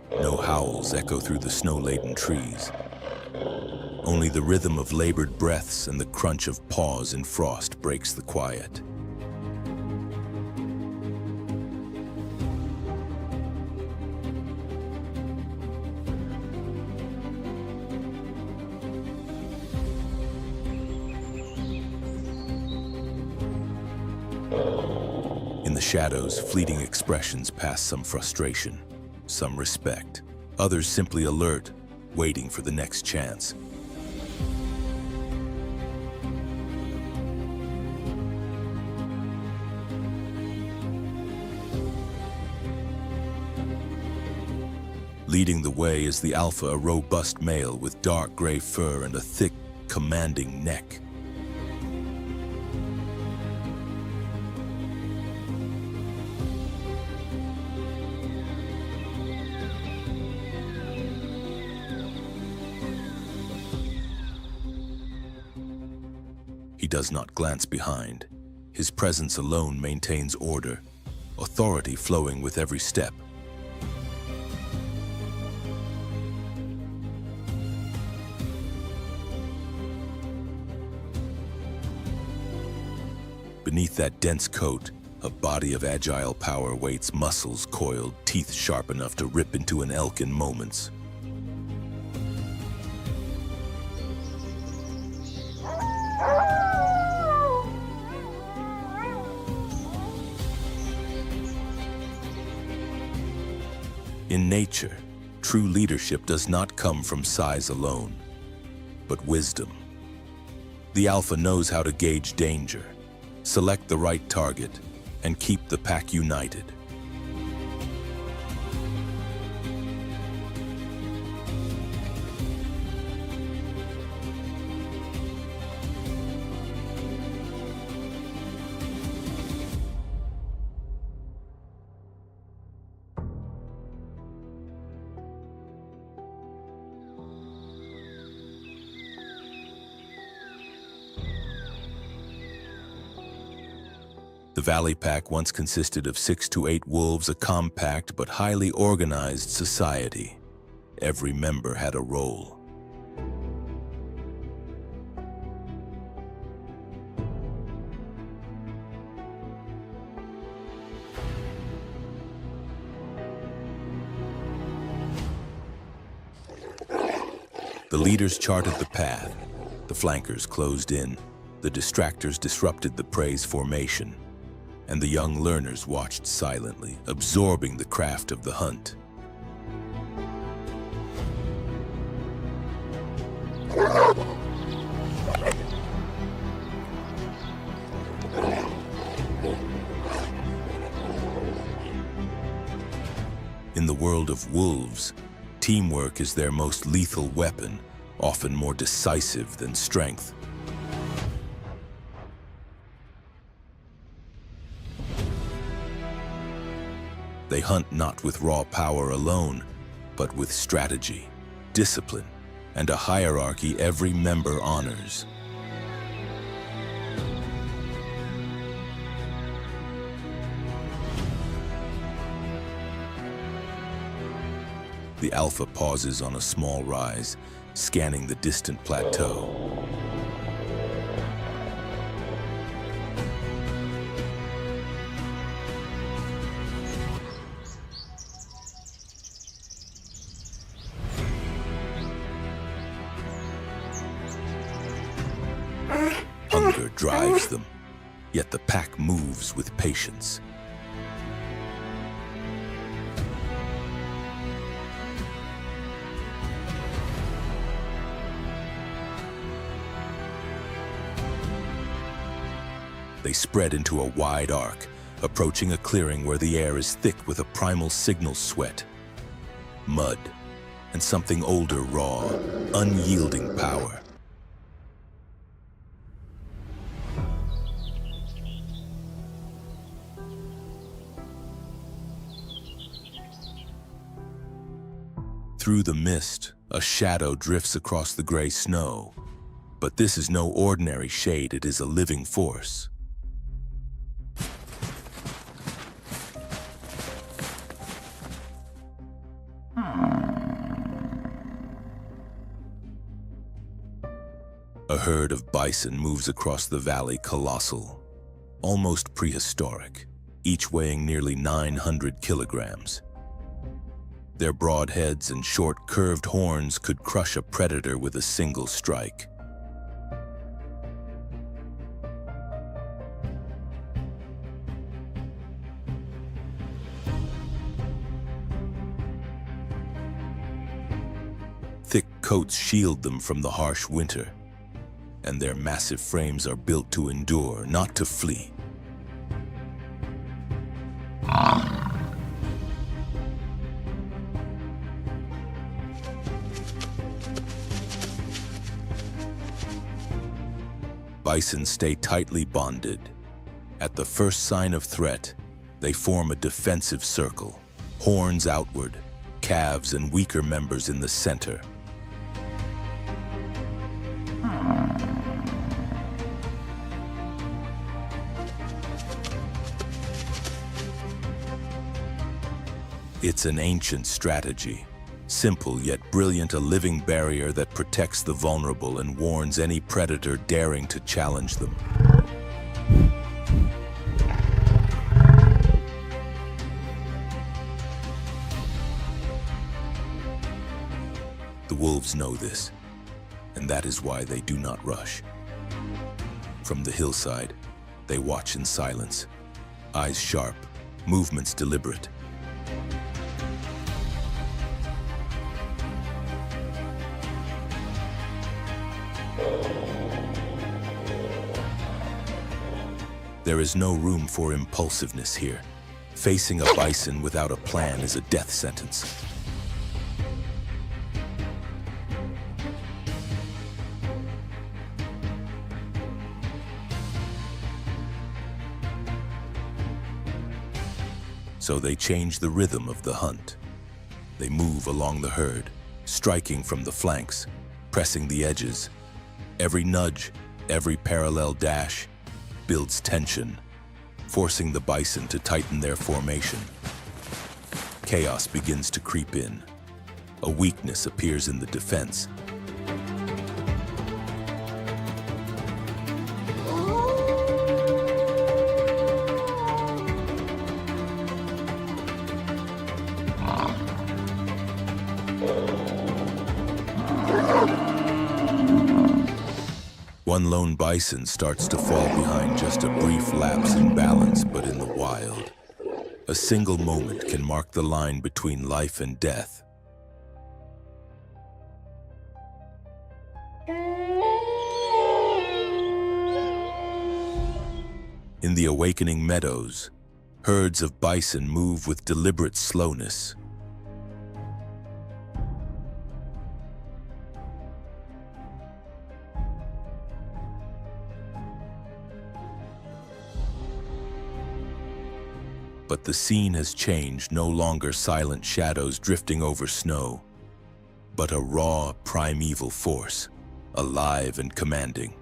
[SPEAKER 1] No howls echo through the snow-laden trees. Only the rhythm of labored breaths and the crunch of paws in frost breaks the quiet. In the shadows, fleeting expressions pass some frustration, some respect, others simply alert, waiting for the next chance. Leading the way is the alpha, a robust male with dark gray fur and a thick, commanding neck. He does not glance behind. His presence alone maintains order, authority flowing with every step. Beneath that dense coat, a body of agile power waits, muscles coiled, teeth sharp enough to rip into an elk in moments. In nature, true leadership does not come from size alone, but wisdom. The alpha knows how to gauge danger, select the right target, and keep the pack united. The Valley Pack once consisted of 6 to 8 wolves, a compact but highly organized society. Every member had a role. The leaders charted the path, the flankers closed in, the distractors disrupted the prey's formation, and the young learners watched silently, absorbing the craft of the hunt. In the world of wolves, teamwork is their most lethal weapon, often more decisive than strength. They hunt not with raw power alone, but with strategy, discipline, and a hierarchy every member honors. The alpha pauses on a small rise, scanning the distant plateau. Hunger drives them, yet the pack moves with patience. They spread into a wide arc, approaching a clearing where the air is thick with a primal signal sweat, mud, and something older, raw, unyielding power. Through the mist, a shadow drifts across the gray snow. But this is no ordinary shade, it is a living force. A herd of bison moves across the valley, colossal, almost prehistoric, each weighing nearly 900 kilograms. Their broad heads and short, curved horns could crush a predator with a single strike. Thick coats shield them from the harsh winter, and their massive frames are built to endure, not to flee. Bison stay tightly bonded. At the first sign of threat, they form a defensive circle, horns outward, calves and weaker members in the center. It's an ancient strategy, simple yet brilliant, a living barrier that protects the vulnerable and warns any predator daring to challenge them. The wolves know this, and that is why they do not rush. From the hillside, they watch in silence, eyes sharp, movements deliberate. There is no room for impulsiveness here. Facing a bison without a plan is a death sentence. So they change the rhythm of the hunt. They move along the herd, striking from the flanks, pressing the edges. Every nudge, every parallel dash builds tension, forcing the bison to tighten their formation. Chaos begins to creep in. A weakness appears in the defense. One lone bison starts to fall behind just a brief lapse in balance, but in the wild, a single moment can mark the line between life and death. In the awakening meadows, herds of bison move with deliberate slowness. But the scene has changed, no longer silent shadows drifting over snow, but a raw, primeval force, alive and commanding.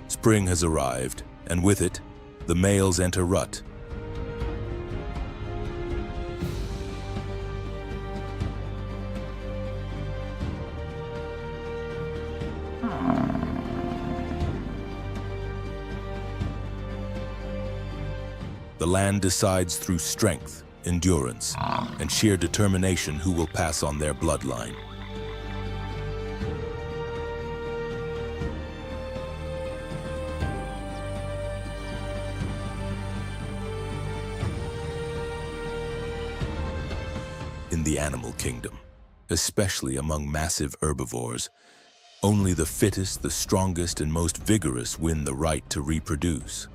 [SPEAKER 1] Spring has arrived, and with it, the males enter rut. The land decides through strength, endurance, and sheer determination who will pass on their bloodline. In the animal kingdom, especially among massive herbivores, only the fittest, the strongest, and most vigorous win the right to reproduce.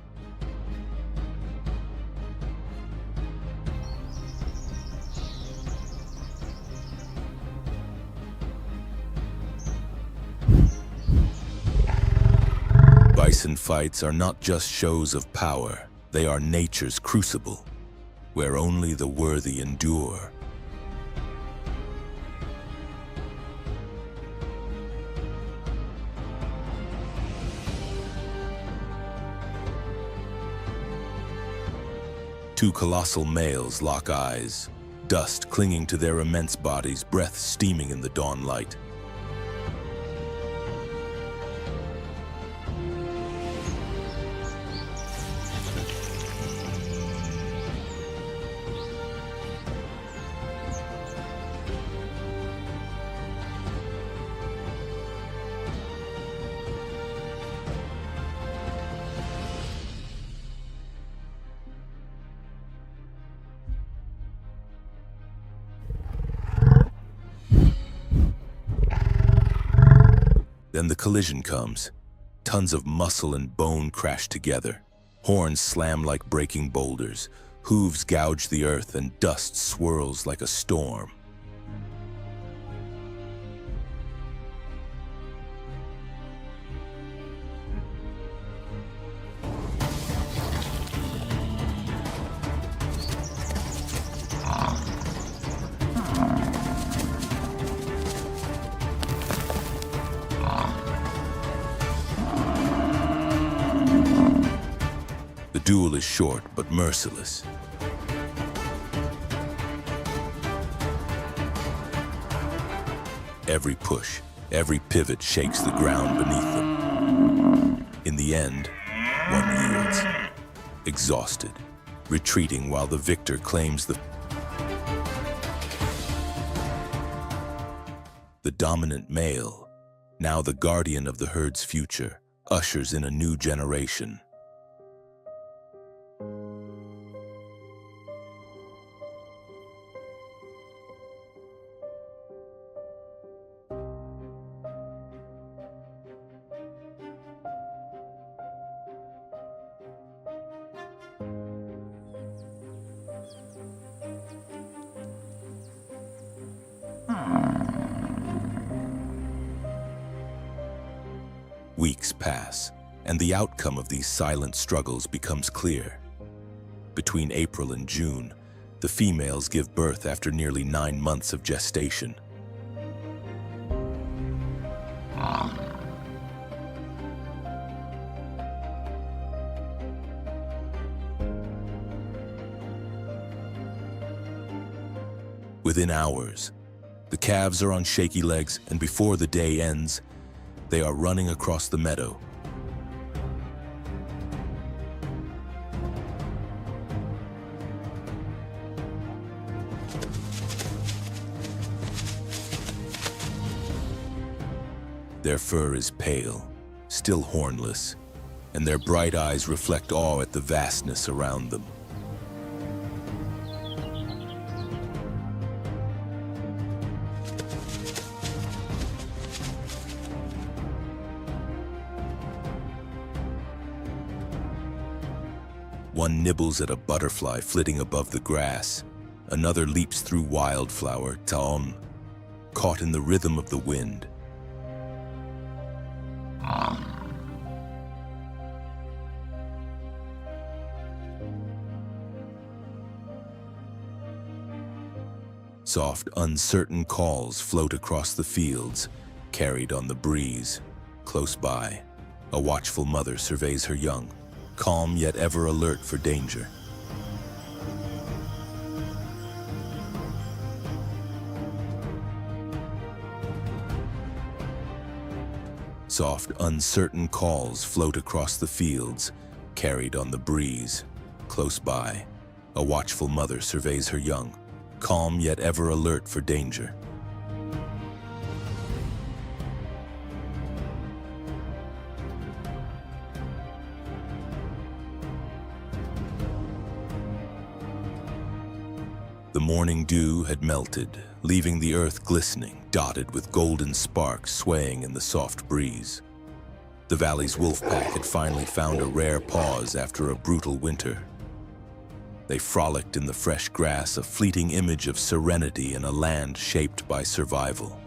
[SPEAKER 1] Bison fights are not just shows of power, they are nature's crucible, where only the worthy endure. Two colossal males lock eyes, dust clinging to their immense bodies, breath steaming in the dawn light. Then the collision comes. Tons of muscle and bone crash together. Horns slam like breaking boulders. Hooves gouge the earth and dust swirls like a storm. The duel is short but merciless. Every push, every pivot shakes the ground beneath them. In the end, one yields, exhausted, retreating while the victor claims the dominant male, now the guardian of the herd's future, ushers in a new generation. pass, and the outcome of these silent struggles becomes clear. Between April and June, the females give birth after nearly 9 months of gestation. Within hours, the calves are on shaky legs, and before the day ends, they are running across the meadow. Their fur is pale, still hornless, and their bright eyes reflect awe at the vastness around them. One nibbles at a butterfly flitting above the grass. Another leaps through wildflower, taon, caught in the rhythm of the wind. Soft, uncertain calls float across the fields, carried on the breeze. Close by, a watchful mother surveys her young, calm yet ever alert for danger. Soft, uncertain calls float across the fields, carried on the breeze. Close by, a watchful mother surveys her young, calm yet ever alert for danger. The morning dew had melted, leaving the earth glistening, dotted with golden sparks swaying in the soft breeze. The valley's wolf pack had finally found a rare pause after a brutal winter. They frolicked in the fresh grass, a fleeting image of serenity in a land shaped by survival.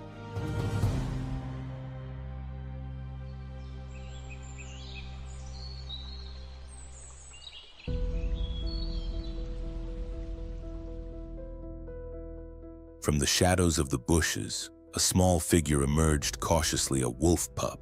[SPEAKER 1] From the shadows of the bushes, a small figure emerged cautiously, a wolf pup.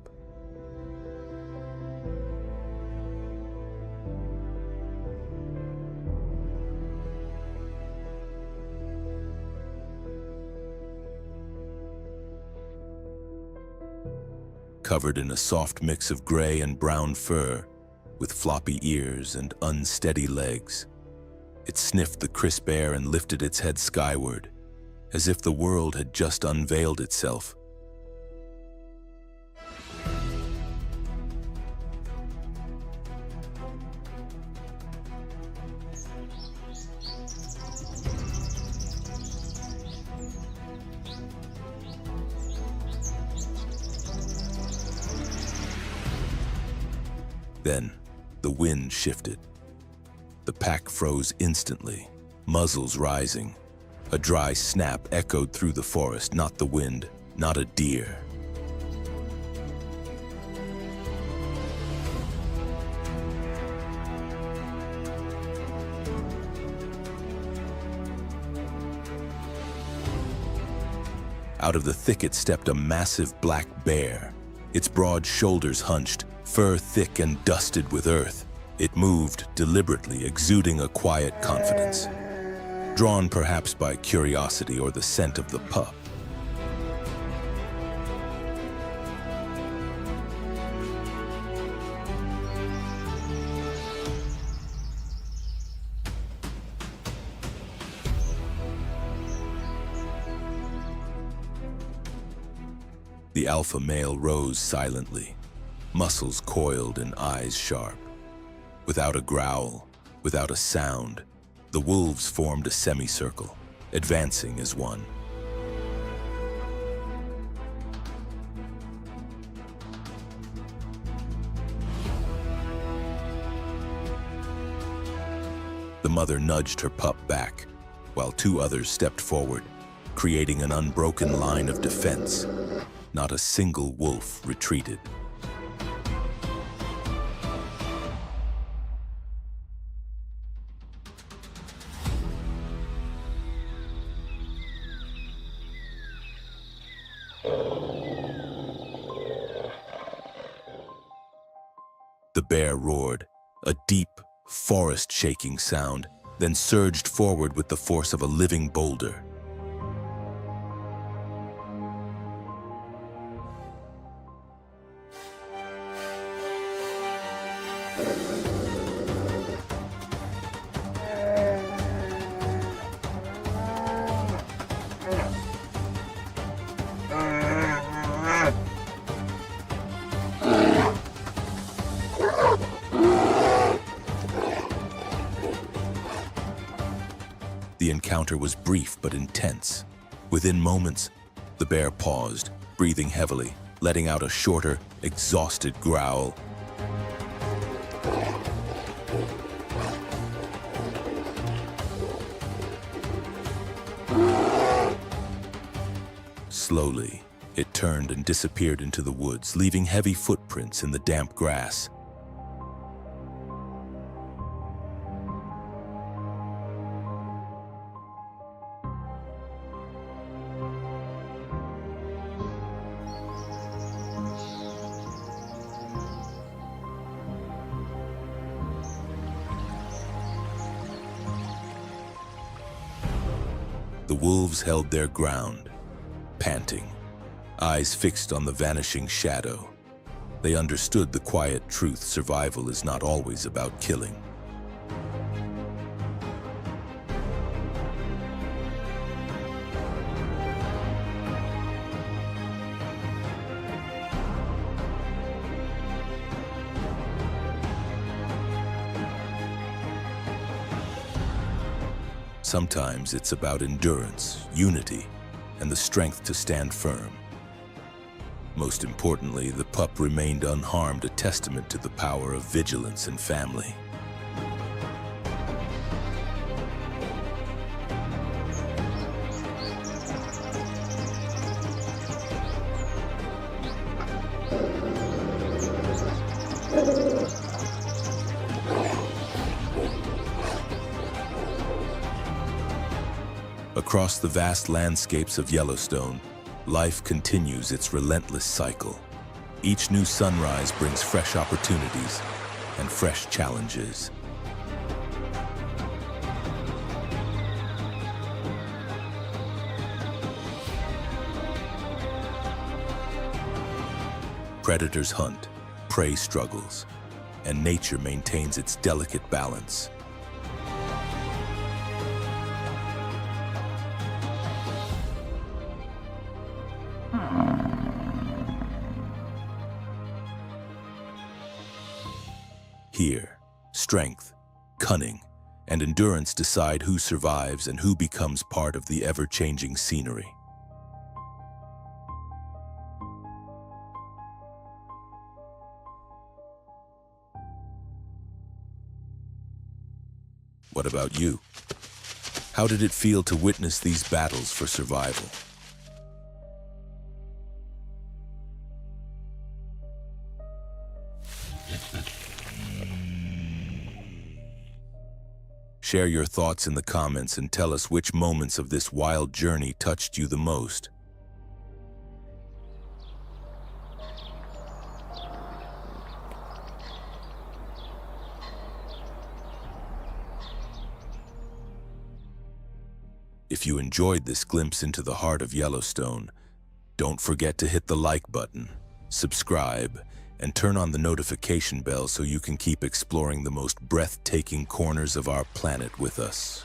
[SPEAKER 1] Covered in a soft mix of gray and brown fur, with floppy ears and unsteady legs. It sniffed the crisp air and lifted its head skyward, as if the world had just unveiled itself. Then, the wind shifted. The pack froze instantly, muzzles rising. A dry snap echoed through the forest, not the wind, not a deer. Out of the thicket stepped a massive black bear, its broad shoulders hunched, fur thick and dusted with earth. It moved deliberately, exuding a quiet confidence. Drawn perhaps by curiosity or the scent of the pup. The alpha male rose silently, muscles coiled and eyes sharp. Without a growl, without a sound, the wolves formed a semicircle, advancing as one. The mother nudged her pup back, while 2 others stepped forward, creating an unbroken line of defense. Not a single wolf retreated. The bear roared, a deep, forest-shaking sound, then surged forward with the force of a living boulder. The encounter was brief but intense. Within moments, the bear paused, breathing heavily, letting out a shorter, exhausted growl. Slowly, it turned and disappeared into the woods, leaving heavy footprints in the damp grass. The wolves held their ground, panting, eyes fixed on the vanishing shadow. They understood the quiet truth: survival is not always about killing. Sometimes it's about endurance, unity, and the strength to stand firm. Most importantly, the pup remained unharmed, a testament to the power of vigilance and family. Across the vast landscapes of Yellowstone, life continues its relentless cycle. Each new sunrise brings fresh opportunities and fresh challenges. Predators hunt, prey struggles, and nature maintains its delicate balance. Here, strength, cunning, and endurance decide who survives and who becomes part of the ever-changing scenery. What about you? How did it feel to witness these battles for survival? Share your thoughts in the comments and tell us which moments of this wild journey touched you the most. If you enjoyed this glimpse into the heart of Yellowstone, don't forget to hit the like button, subscribe, and turn on the notification bell so you can keep exploring the most breathtaking corners of our planet with us.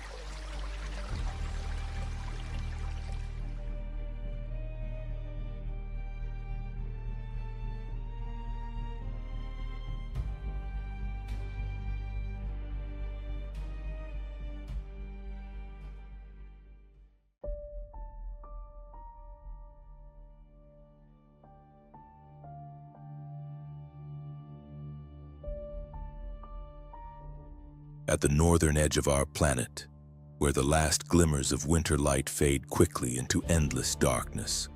[SPEAKER 1] At the northern edge of our planet, where the last glimmers of winter light fade quickly into endless darkness,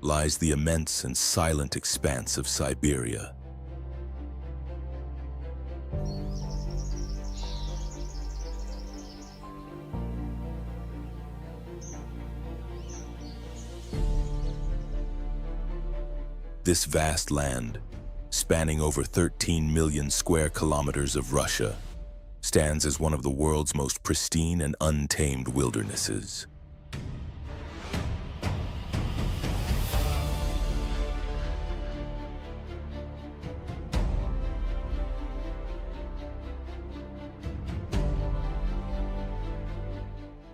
[SPEAKER 1] lies the immense and silent expanse of Siberia. This vast land, spanning over 13 million square kilometers of Russia, stands as one of the world's most pristine and untamed wildernesses.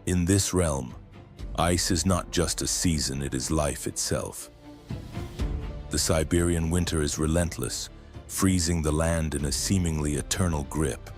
[SPEAKER 1] In this realm, ice is not just a season, it is life itself. The Siberian winter is relentless, freezing the land in a seemingly eternal grip.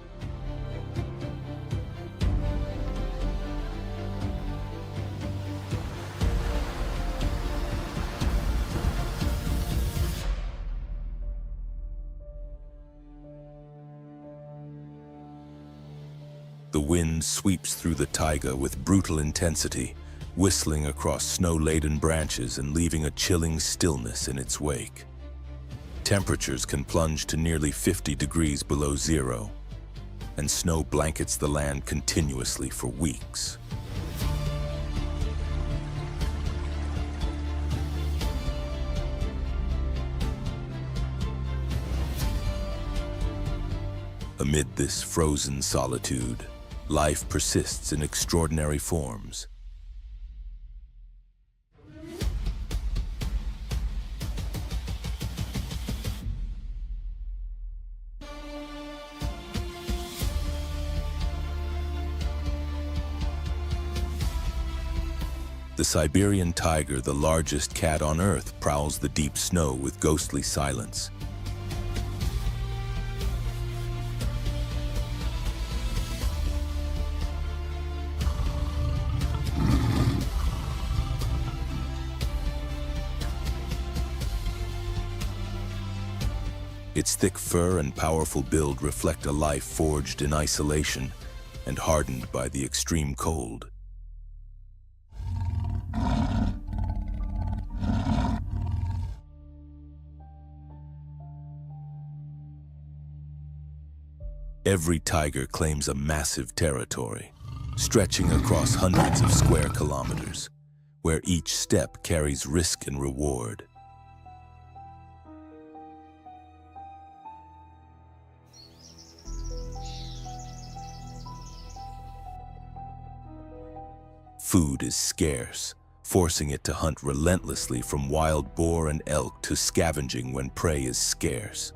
[SPEAKER 1] The wind sweeps through the taiga with brutal intensity, whistling across snow-laden branches and leaving a chilling stillness in its wake. Temperatures can plunge to nearly 50 degrees below zero, and snow blankets the land continuously for weeks. Amid this frozen solitude, life persists in extraordinary forms. The Siberian tiger, the largest cat on Earth, prowls the deep snow with ghostly silence. Its thick fur and powerful build reflect a life forged in isolation and hardened by the extreme cold. Every tiger claims a massive territory, stretching across hundreds of square kilometers, where each step carries risk and reward. Food is scarce, forcing it to hunt relentlessly from wild boar and elk to scavenging when prey is scarce.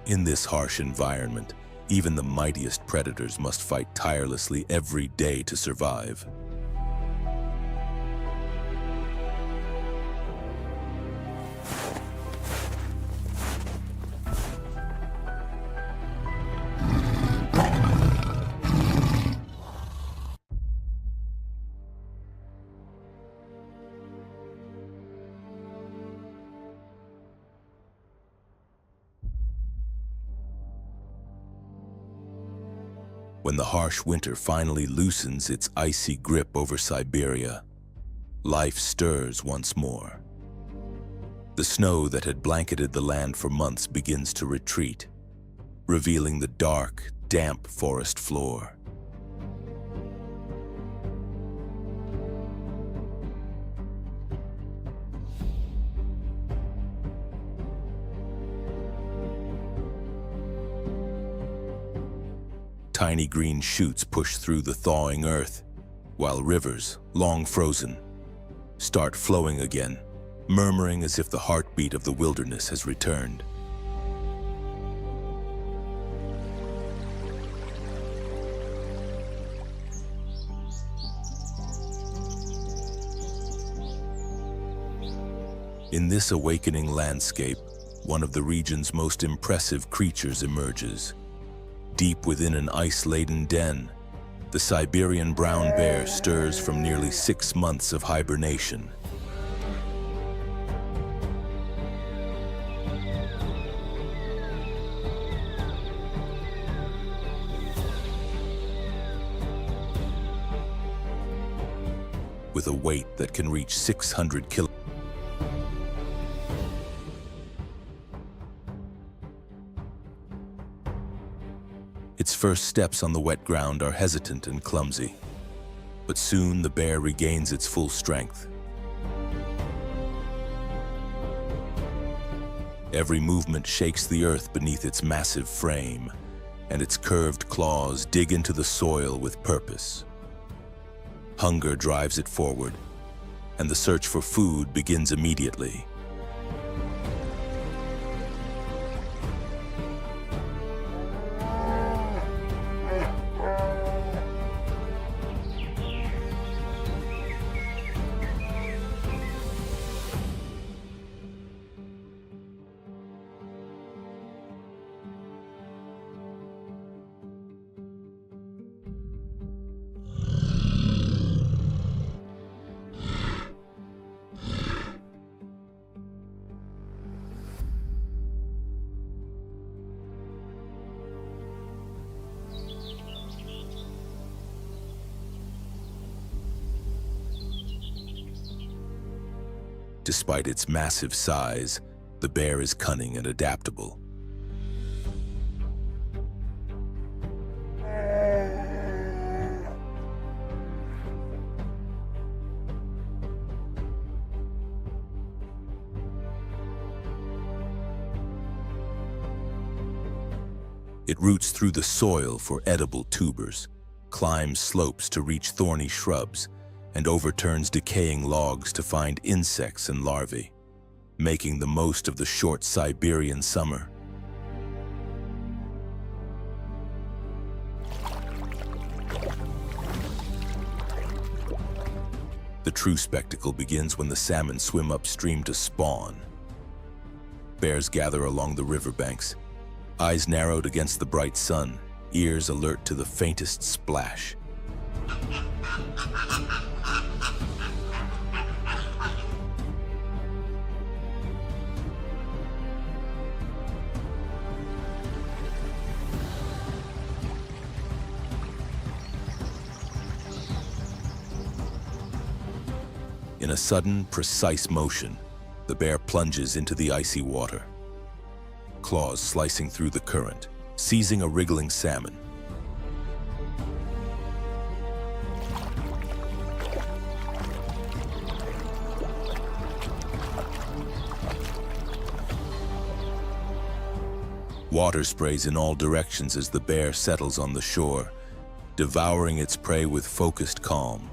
[SPEAKER 1] In this harsh environment, even the mightiest predators must fight tirelessly every day to survive. When the harsh winter finally loosens its icy grip over Siberia, life stirs once more. The snow that had blanketed the land for months begins to retreat, revealing the dark, damp forest floor. Tiny green shoots push through the thawing earth, while rivers, long frozen, start flowing again, murmuring as if the heartbeat of the wilderness has returned. In this awakening landscape, one of the region's most impressive creatures emerges. Deep within an ice-laden den, the Siberian brown bear stirs from nearly 6 months of hibernation. With a weight that can reach 600 kilograms. first steps on the wet ground are hesitant and clumsy, but soon the bear regains its full strength. Every movement shakes the earth beneath its massive frame, and its curved claws dig into the soil with purpose. Hunger drives it forward, and the search for food begins immediately. Despite its massive size, the bear is cunning and adaptable. It roots through the soil for edible tubers, climbs slopes to reach thorny shrubs, and overturns decaying logs to find insects and larvae, making the most of the short Siberian summer. The true spectacle begins when the salmon swim upstream to spawn. Bears gather along the riverbanks, eyes narrowed against the bright sun, ears alert to the faintest splash. In a sudden, precise motion, the bear plunges into the icy water, claws slicing through the current, seizing a wriggling salmon. Water sprays in all directions as the bear settles on the shore, devouring its prey with focused calm.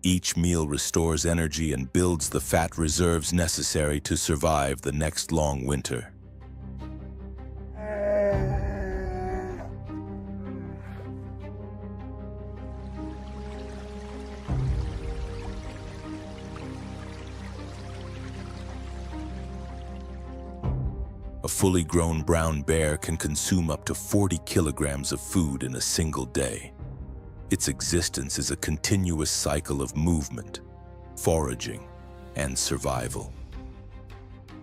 [SPEAKER 1] Each meal restores energy and builds the fat reserves necessary to survive the next long winter. A fully grown brown bear can consume up to 40 kilograms of food in a single day. Its existence is a continuous cycle of movement, foraging, and survival.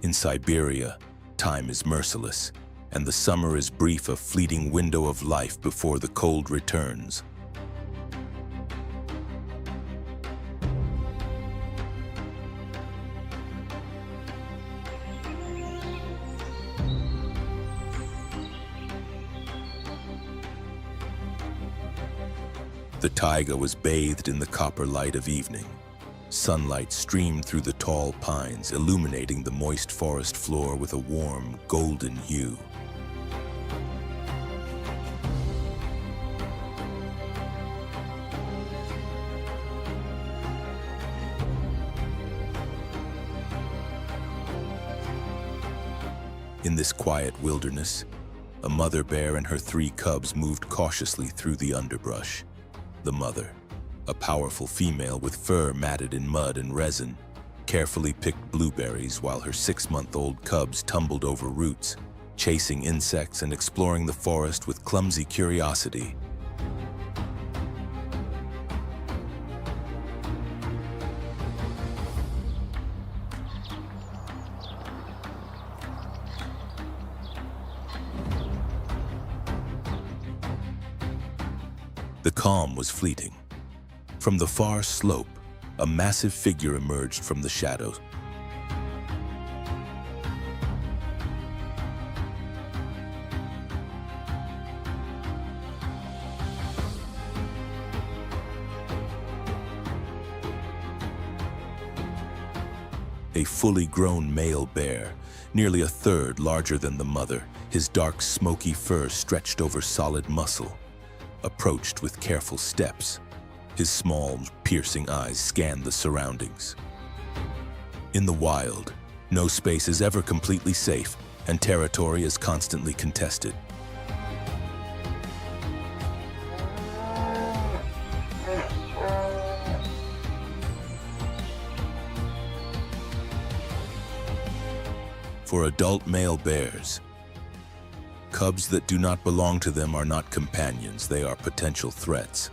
[SPEAKER 1] In Siberia, time is merciless, and the summer is brief, a fleeting window of life before the cold returns. The taiga was bathed in the copper light of evening. Sunlight streamed through the tall pines, illuminating the moist forest floor with a warm, golden hue. In this quiet wilderness, a mother bear and her 3 cubs moved cautiously through the underbrush. The mother, a powerful female with fur matted in mud and resin, carefully picked blueberries while her 6-month-old cubs tumbled over roots, chasing insects and exploring the forest with clumsy curiosity. The calm was fleeting. From the far slope, a massive figure emerged from the shadows. A fully grown male bear, nearly a third larger than the mother, his dark, smoky fur stretched over solid muscle, approached with careful steps. His small, piercing eyes scanned the surroundings. In the wild, no space is ever completely safe, and territory is constantly contested. For adult male bears, cubs that do not belong to them are not companions, they are potential threats.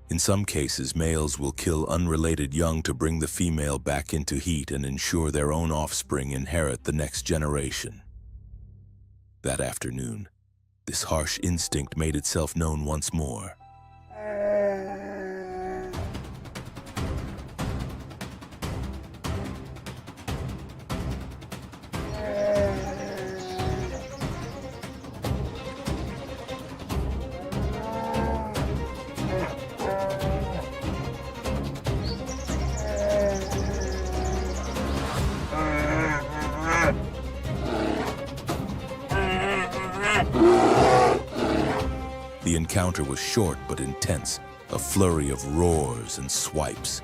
[SPEAKER 1] In some cases, males will kill unrelated young to bring the female back into heat and ensure their own offspring inherit the next generation. That afternoon, this harsh instinct made itself known once more. The encounter was short but intense, a flurry of roars and swipes.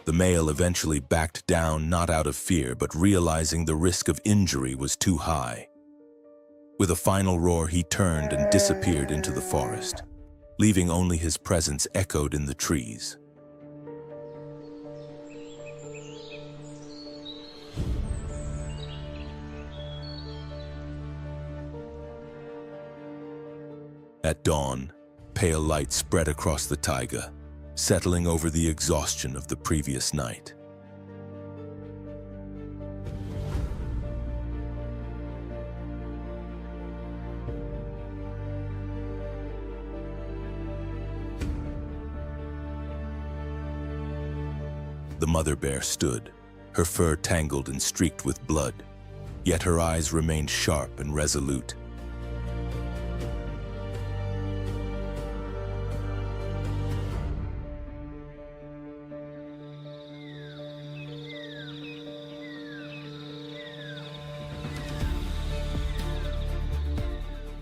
[SPEAKER 1] The male eventually backed down, not out of fear, but realizing the risk of injury was too high. With a final roar, he turned and disappeared into the forest, leaving only his presence echoed in the trees. At dawn, pale light spread across the taiga, settling over the exhaustion of the previous night. The mother bear stood, her fur tangled and streaked with blood, yet her eyes remained sharp and resolute.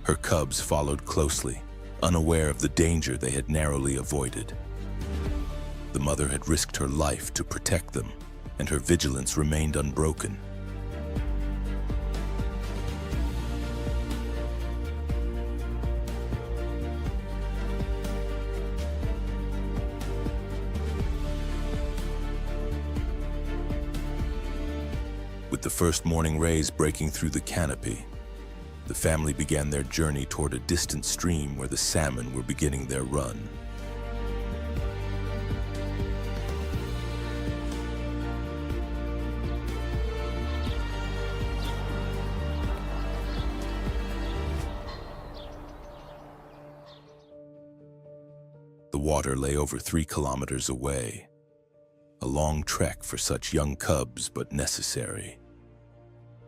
[SPEAKER 1] Her cubs followed closely, unaware of the danger they had narrowly avoided. The mother had risked her life to protect them, and her vigilance remained unbroken. With the first morning rays breaking through the canopy, the family began their journey toward a distant stream where the salmon were beginning their run. The water lay over 3 kilometers away, a long trek for such young cubs, but necessary.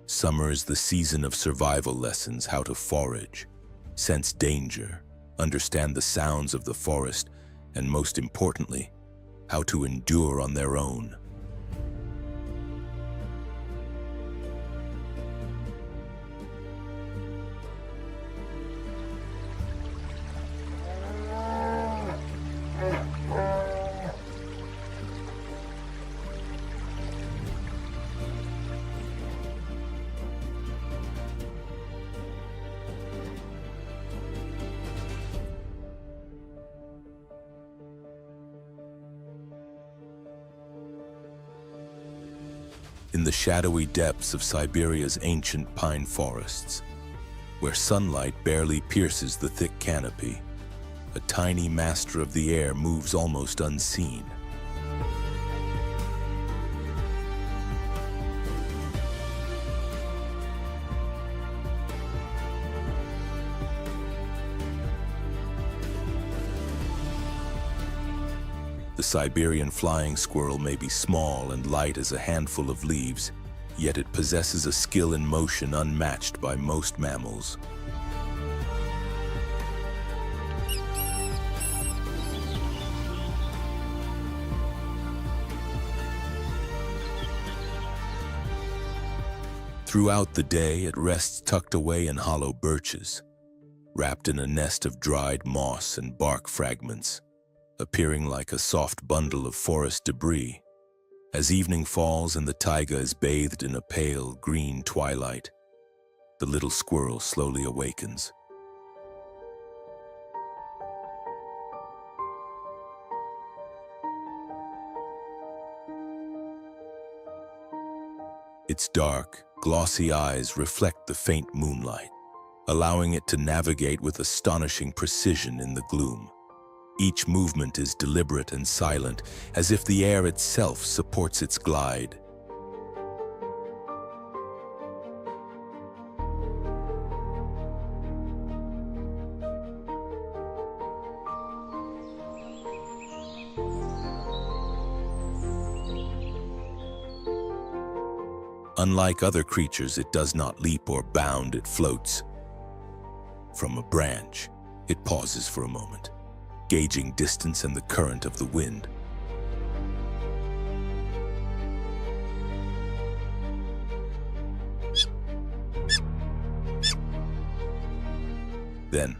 [SPEAKER 1] Summer is the season of survival lessons, how to forage, sense danger, understand the sounds of the forest, and most importantly, how to endure on their own. in the shadowy depths of Siberia's ancient pine forests, where sunlight barely pierces the thick canopy, a tiny master of the air moves almost unseen. The Siberian flying squirrel may be small and light as a handful of leaves, yet it possesses a skill in motion unmatched by most mammals. Throughout the day, it rests tucked away in hollow birches, wrapped in a nest of dried moss and bark fragments, appearing like a soft bundle of forest debris. As evening falls and the taiga is bathed in a pale green twilight, the little squirrel slowly awakens. Its dark, glossy eyes reflect the faint moonlight, allowing it to navigate with astonishing precision in the gloom. Each movement is deliberate and silent, as if the air itself supports its glide. Unlike other creatures, it does not leap or bound, it floats. From a branch, it pauses for a moment, gauging distance and the current of the wind. Then,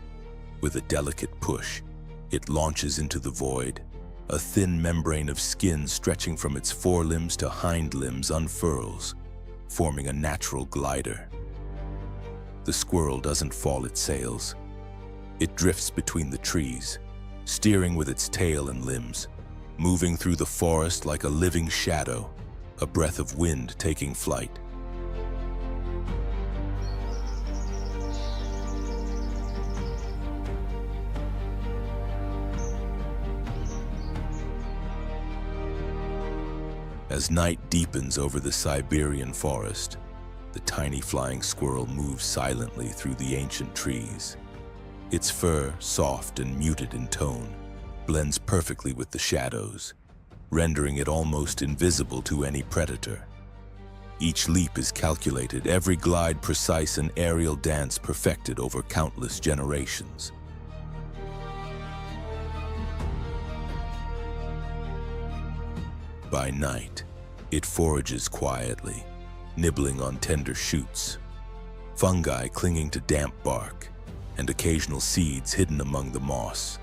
[SPEAKER 1] with a delicate push, it launches into the void. A thin membrane of skin stretching from its forelimbs to hind limbs unfurls, forming a natural glider. The squirrel doesn't fall its sails. It drifts between the trees, steering with its tail and limbs, moving through the forest like a living shadow, a breath of wind taking flight. As night deepens over the Siberian forest, the tiny flying squirrel moves silently through the ancient trees. Its fur, soft and muted in tone, blends perfectly with the shadows, rendering it almost invisible to any predator. Each leap is calculated, every glide precise, an aerial dance perfected over countless generations. By night, it forages quietly, nibbling on tender shoots, fungi clinging to damp bark, and occasional seeds hidden among the moss.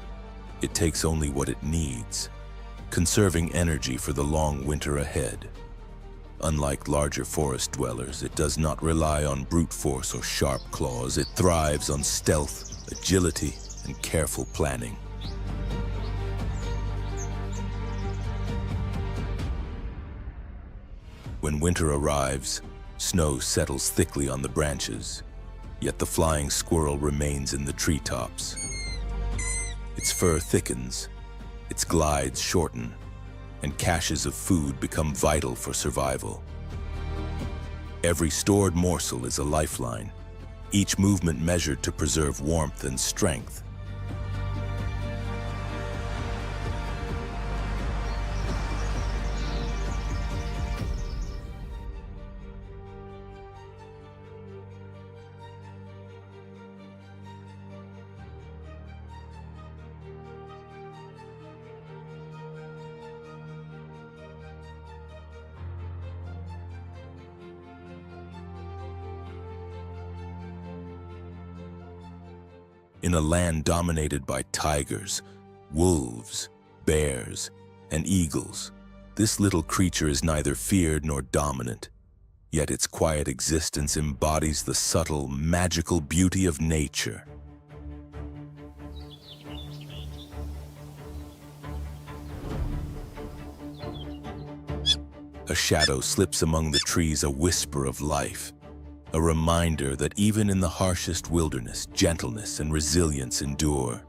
[SPEAKER 1] It takes only what it needs, conserving energy for the long winter ahead. Unlike larger forest dwellers, it does not rely on brute force or sharp claws. It thrives on stealth, agility, and careful planning. When winter arrives, snow settles thickly on the branches, yet the flying squirrel remains in the treetops. Its fur thickens, its glides shorten, and caches of food become vital for survival. Every stored morsel is a lifeline, each movement measured to preserve warmth and strength. In a land dominated by tigers, wolves, bears, and eagles, this little creature is neither feared nor dominant, yet its quiet existence embodies the subtle, magical beauty of nature. A shadow slips among the trees, a whisper of life, a reminder that even in the harshest wilderness, gentleness and resilience endure.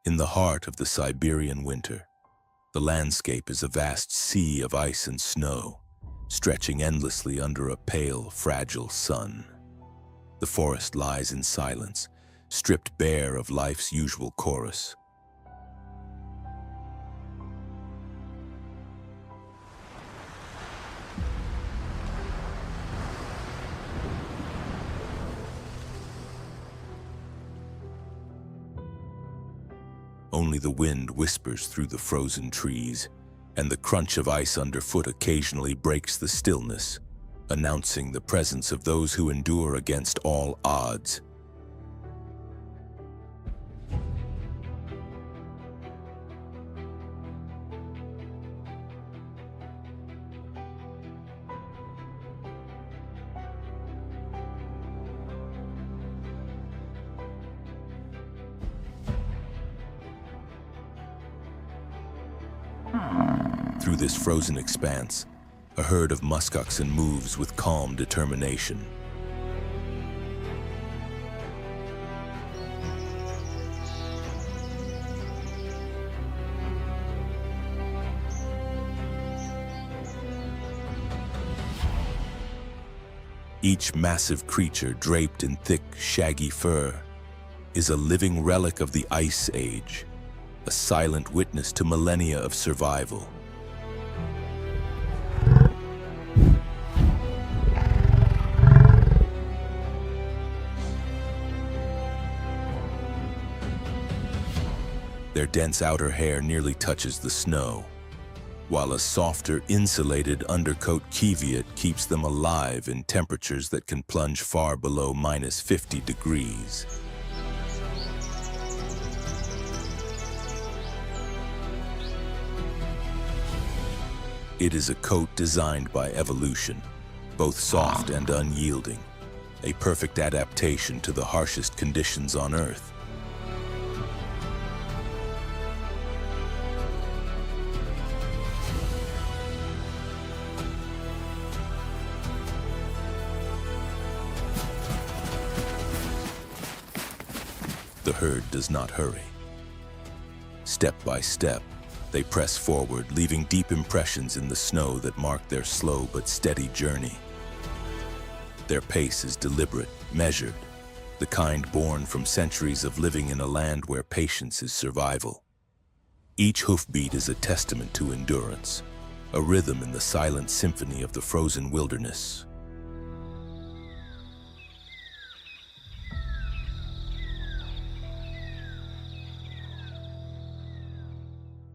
[SPEAKER 1] In the heart of the Siberian winter, the landscape is a vast sea of ice and snow, stretching endlessly under a pale, fragile sun. The forest lies in silence, stripped bare of life's usual chorus. Only the wind whispers through the frozen trees, and the crunch of ice underfoot occasionally breaks the stillness, announcing the presence of those who endure against all odds. Through this frozen expanse, a herd of muskoxen moves with calm determination. Each massive creature draped in thick, shaggy fur is a living relic of the Ice Age, a silent witness to millennia of survival. Their dense outer hair nearly touches the snow, while a softer, insulated undercoat caveat keeps them alive in temperatures that can plunge far below -50 degrees. It is a coat designed by evolution, both soft and unyielding, a perfect adaptation to the harshest conditions on Earth. The herd does not hurry. Step by step, they press forward, leaving deep impressions in the snow that mark their slow but steady journey. Their pace is deliberate, measured, the kind born from centuries of living in a land where patience is survival. Each hoofbeat is a testament to endurance, a rhythm in the silent symphony of the frozen wilderness.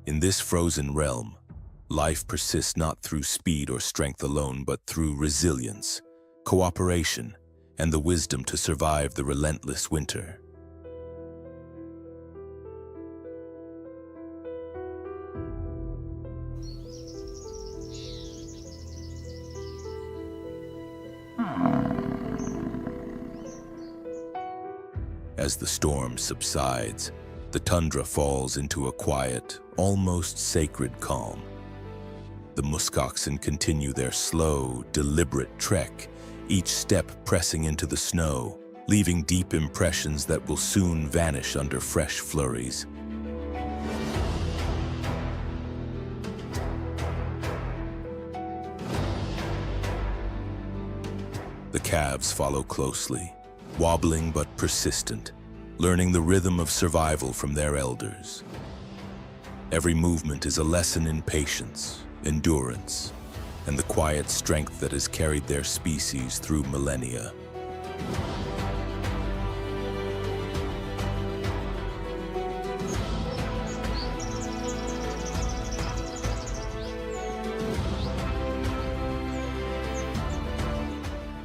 [SPEAKER 1] In this frozen realm, life persists not through speed or strength alone, but through resilience, cooperation, and the wisdom to survive the relentless winter. As the storm subsides, the tundra falls into a quiet, almost sacred calm. The muskoxen continue their slow, deliberate trek, each step pressing into the snow, leaving deep impressions that will soon vanish under fresh flurries. The calves follow closely, wobbling but persistent, learning the rhythm of survival from their elders. Every movement is a lesson in patience, endurance, and the quiet strength that has carried their species through millennia.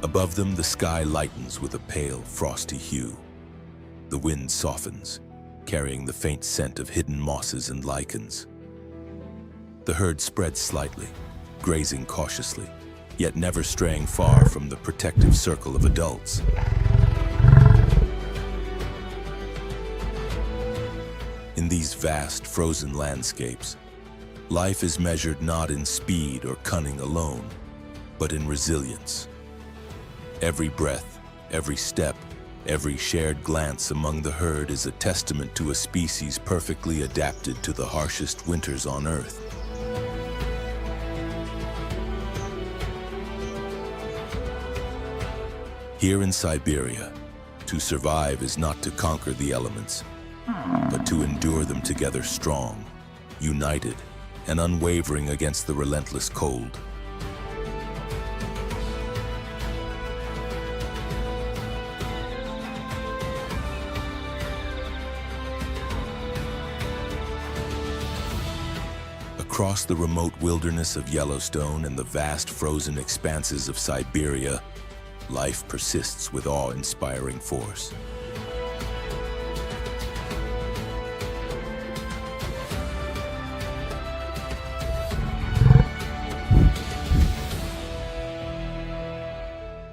[SPEAKER 1] Above them, the sky lightens with a pale, frosty hue. The wind softens, carrying the faint scent of hidden mosses and lichens. The herd spreads slightly, grazing cautiously, yet never straying far from the protective circle of adults. In these vast, frozen landscapes, life is measured not in speed or cunning alone, but in resilience. Every breath, every step, every shared glance among the herd is a testament to a species perfectly adapted to the harshest winters on Earth. Here in Siberia, to survive is not to conquer the elements, but to endure them together strong, united, and unwavering against the relentless cold. Across the remote wilderness of Yellowstone and the vast frozen expanses of Siberia, life persists with awe-inspiring force.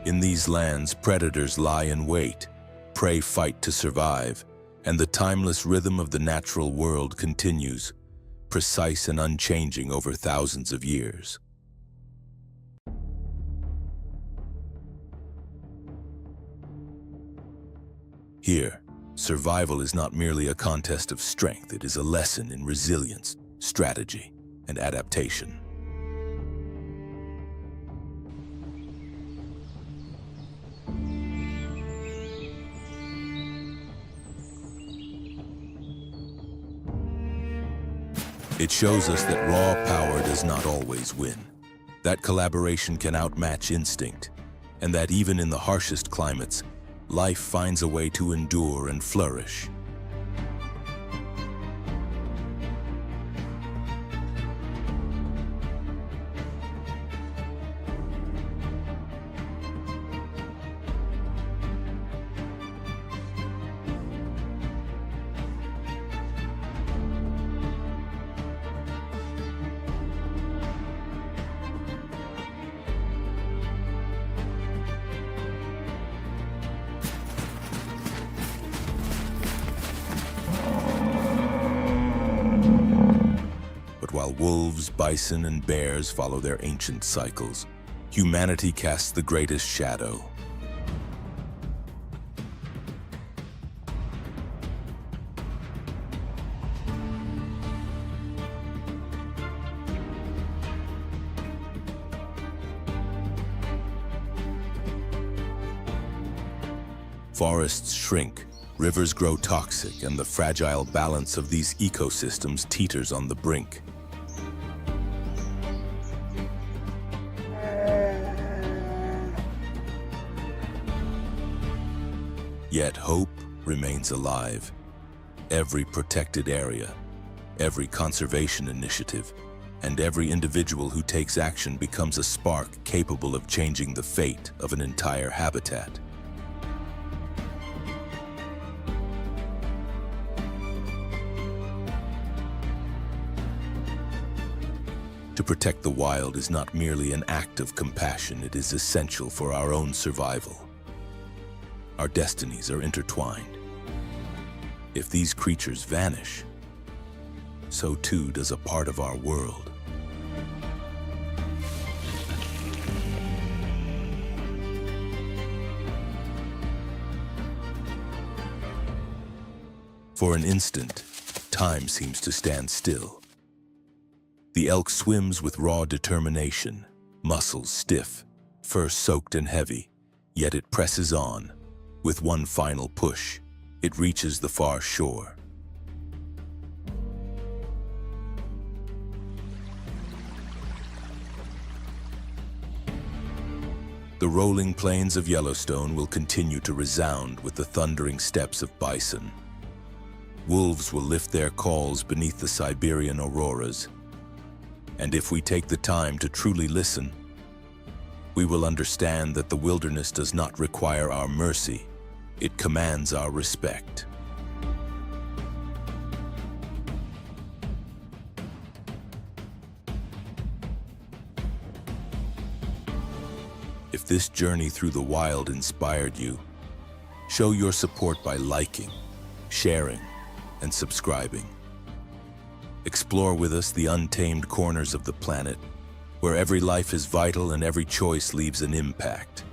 [SPEAKER 1] In these lands, predators lie in wait, prey fight to survive, and the timeless rhythm of the natural world continues, precise and unchanging over thousands of years. Here, survival is not merely a contest of strength, it is a lesson in resilience, strategy, and adaptation. It shows us that raw power does not always win, that collaboration can outmatch instinct, and that even in the harshest climates, life finds a way to endure and flourish. While wolves, bison, and bears follow their ancient cycles, humanity casts the greatest shadow. Forests shrink, rivers grow toxic, and the fragile balance of these ecosystems teeters on the brink. Yet hope remains alive. Every protected area, every conservation initiative, and every individual who takes action becomes a spark capable of changing the fate of an entire habitat. To protect the wild is not merely an act of compassion, it is essential for our own survival. Our destinies are intertwined. If these creatures vanish, so too does a part of our world. For an instant, time seems to stand still. The elk swims with raw determination, muscles stiff, fur soaked and heavy, yet it presses on. With one final push, it reaches the far shore. The rolling plains of Yellowstone will continue to resound with the thundering steps of bison. Wolves will lift their calls beneath the Siberian auroras. And if we take the time to truly listen, we will understand that the wilderness does not require our mercy. It commands our respect. If this journey through the wild inspired you, show your support by liking, sharing, and subscribing. Explore with us the untamed corners of the planet, where every life is vital and every choice leaves an impact.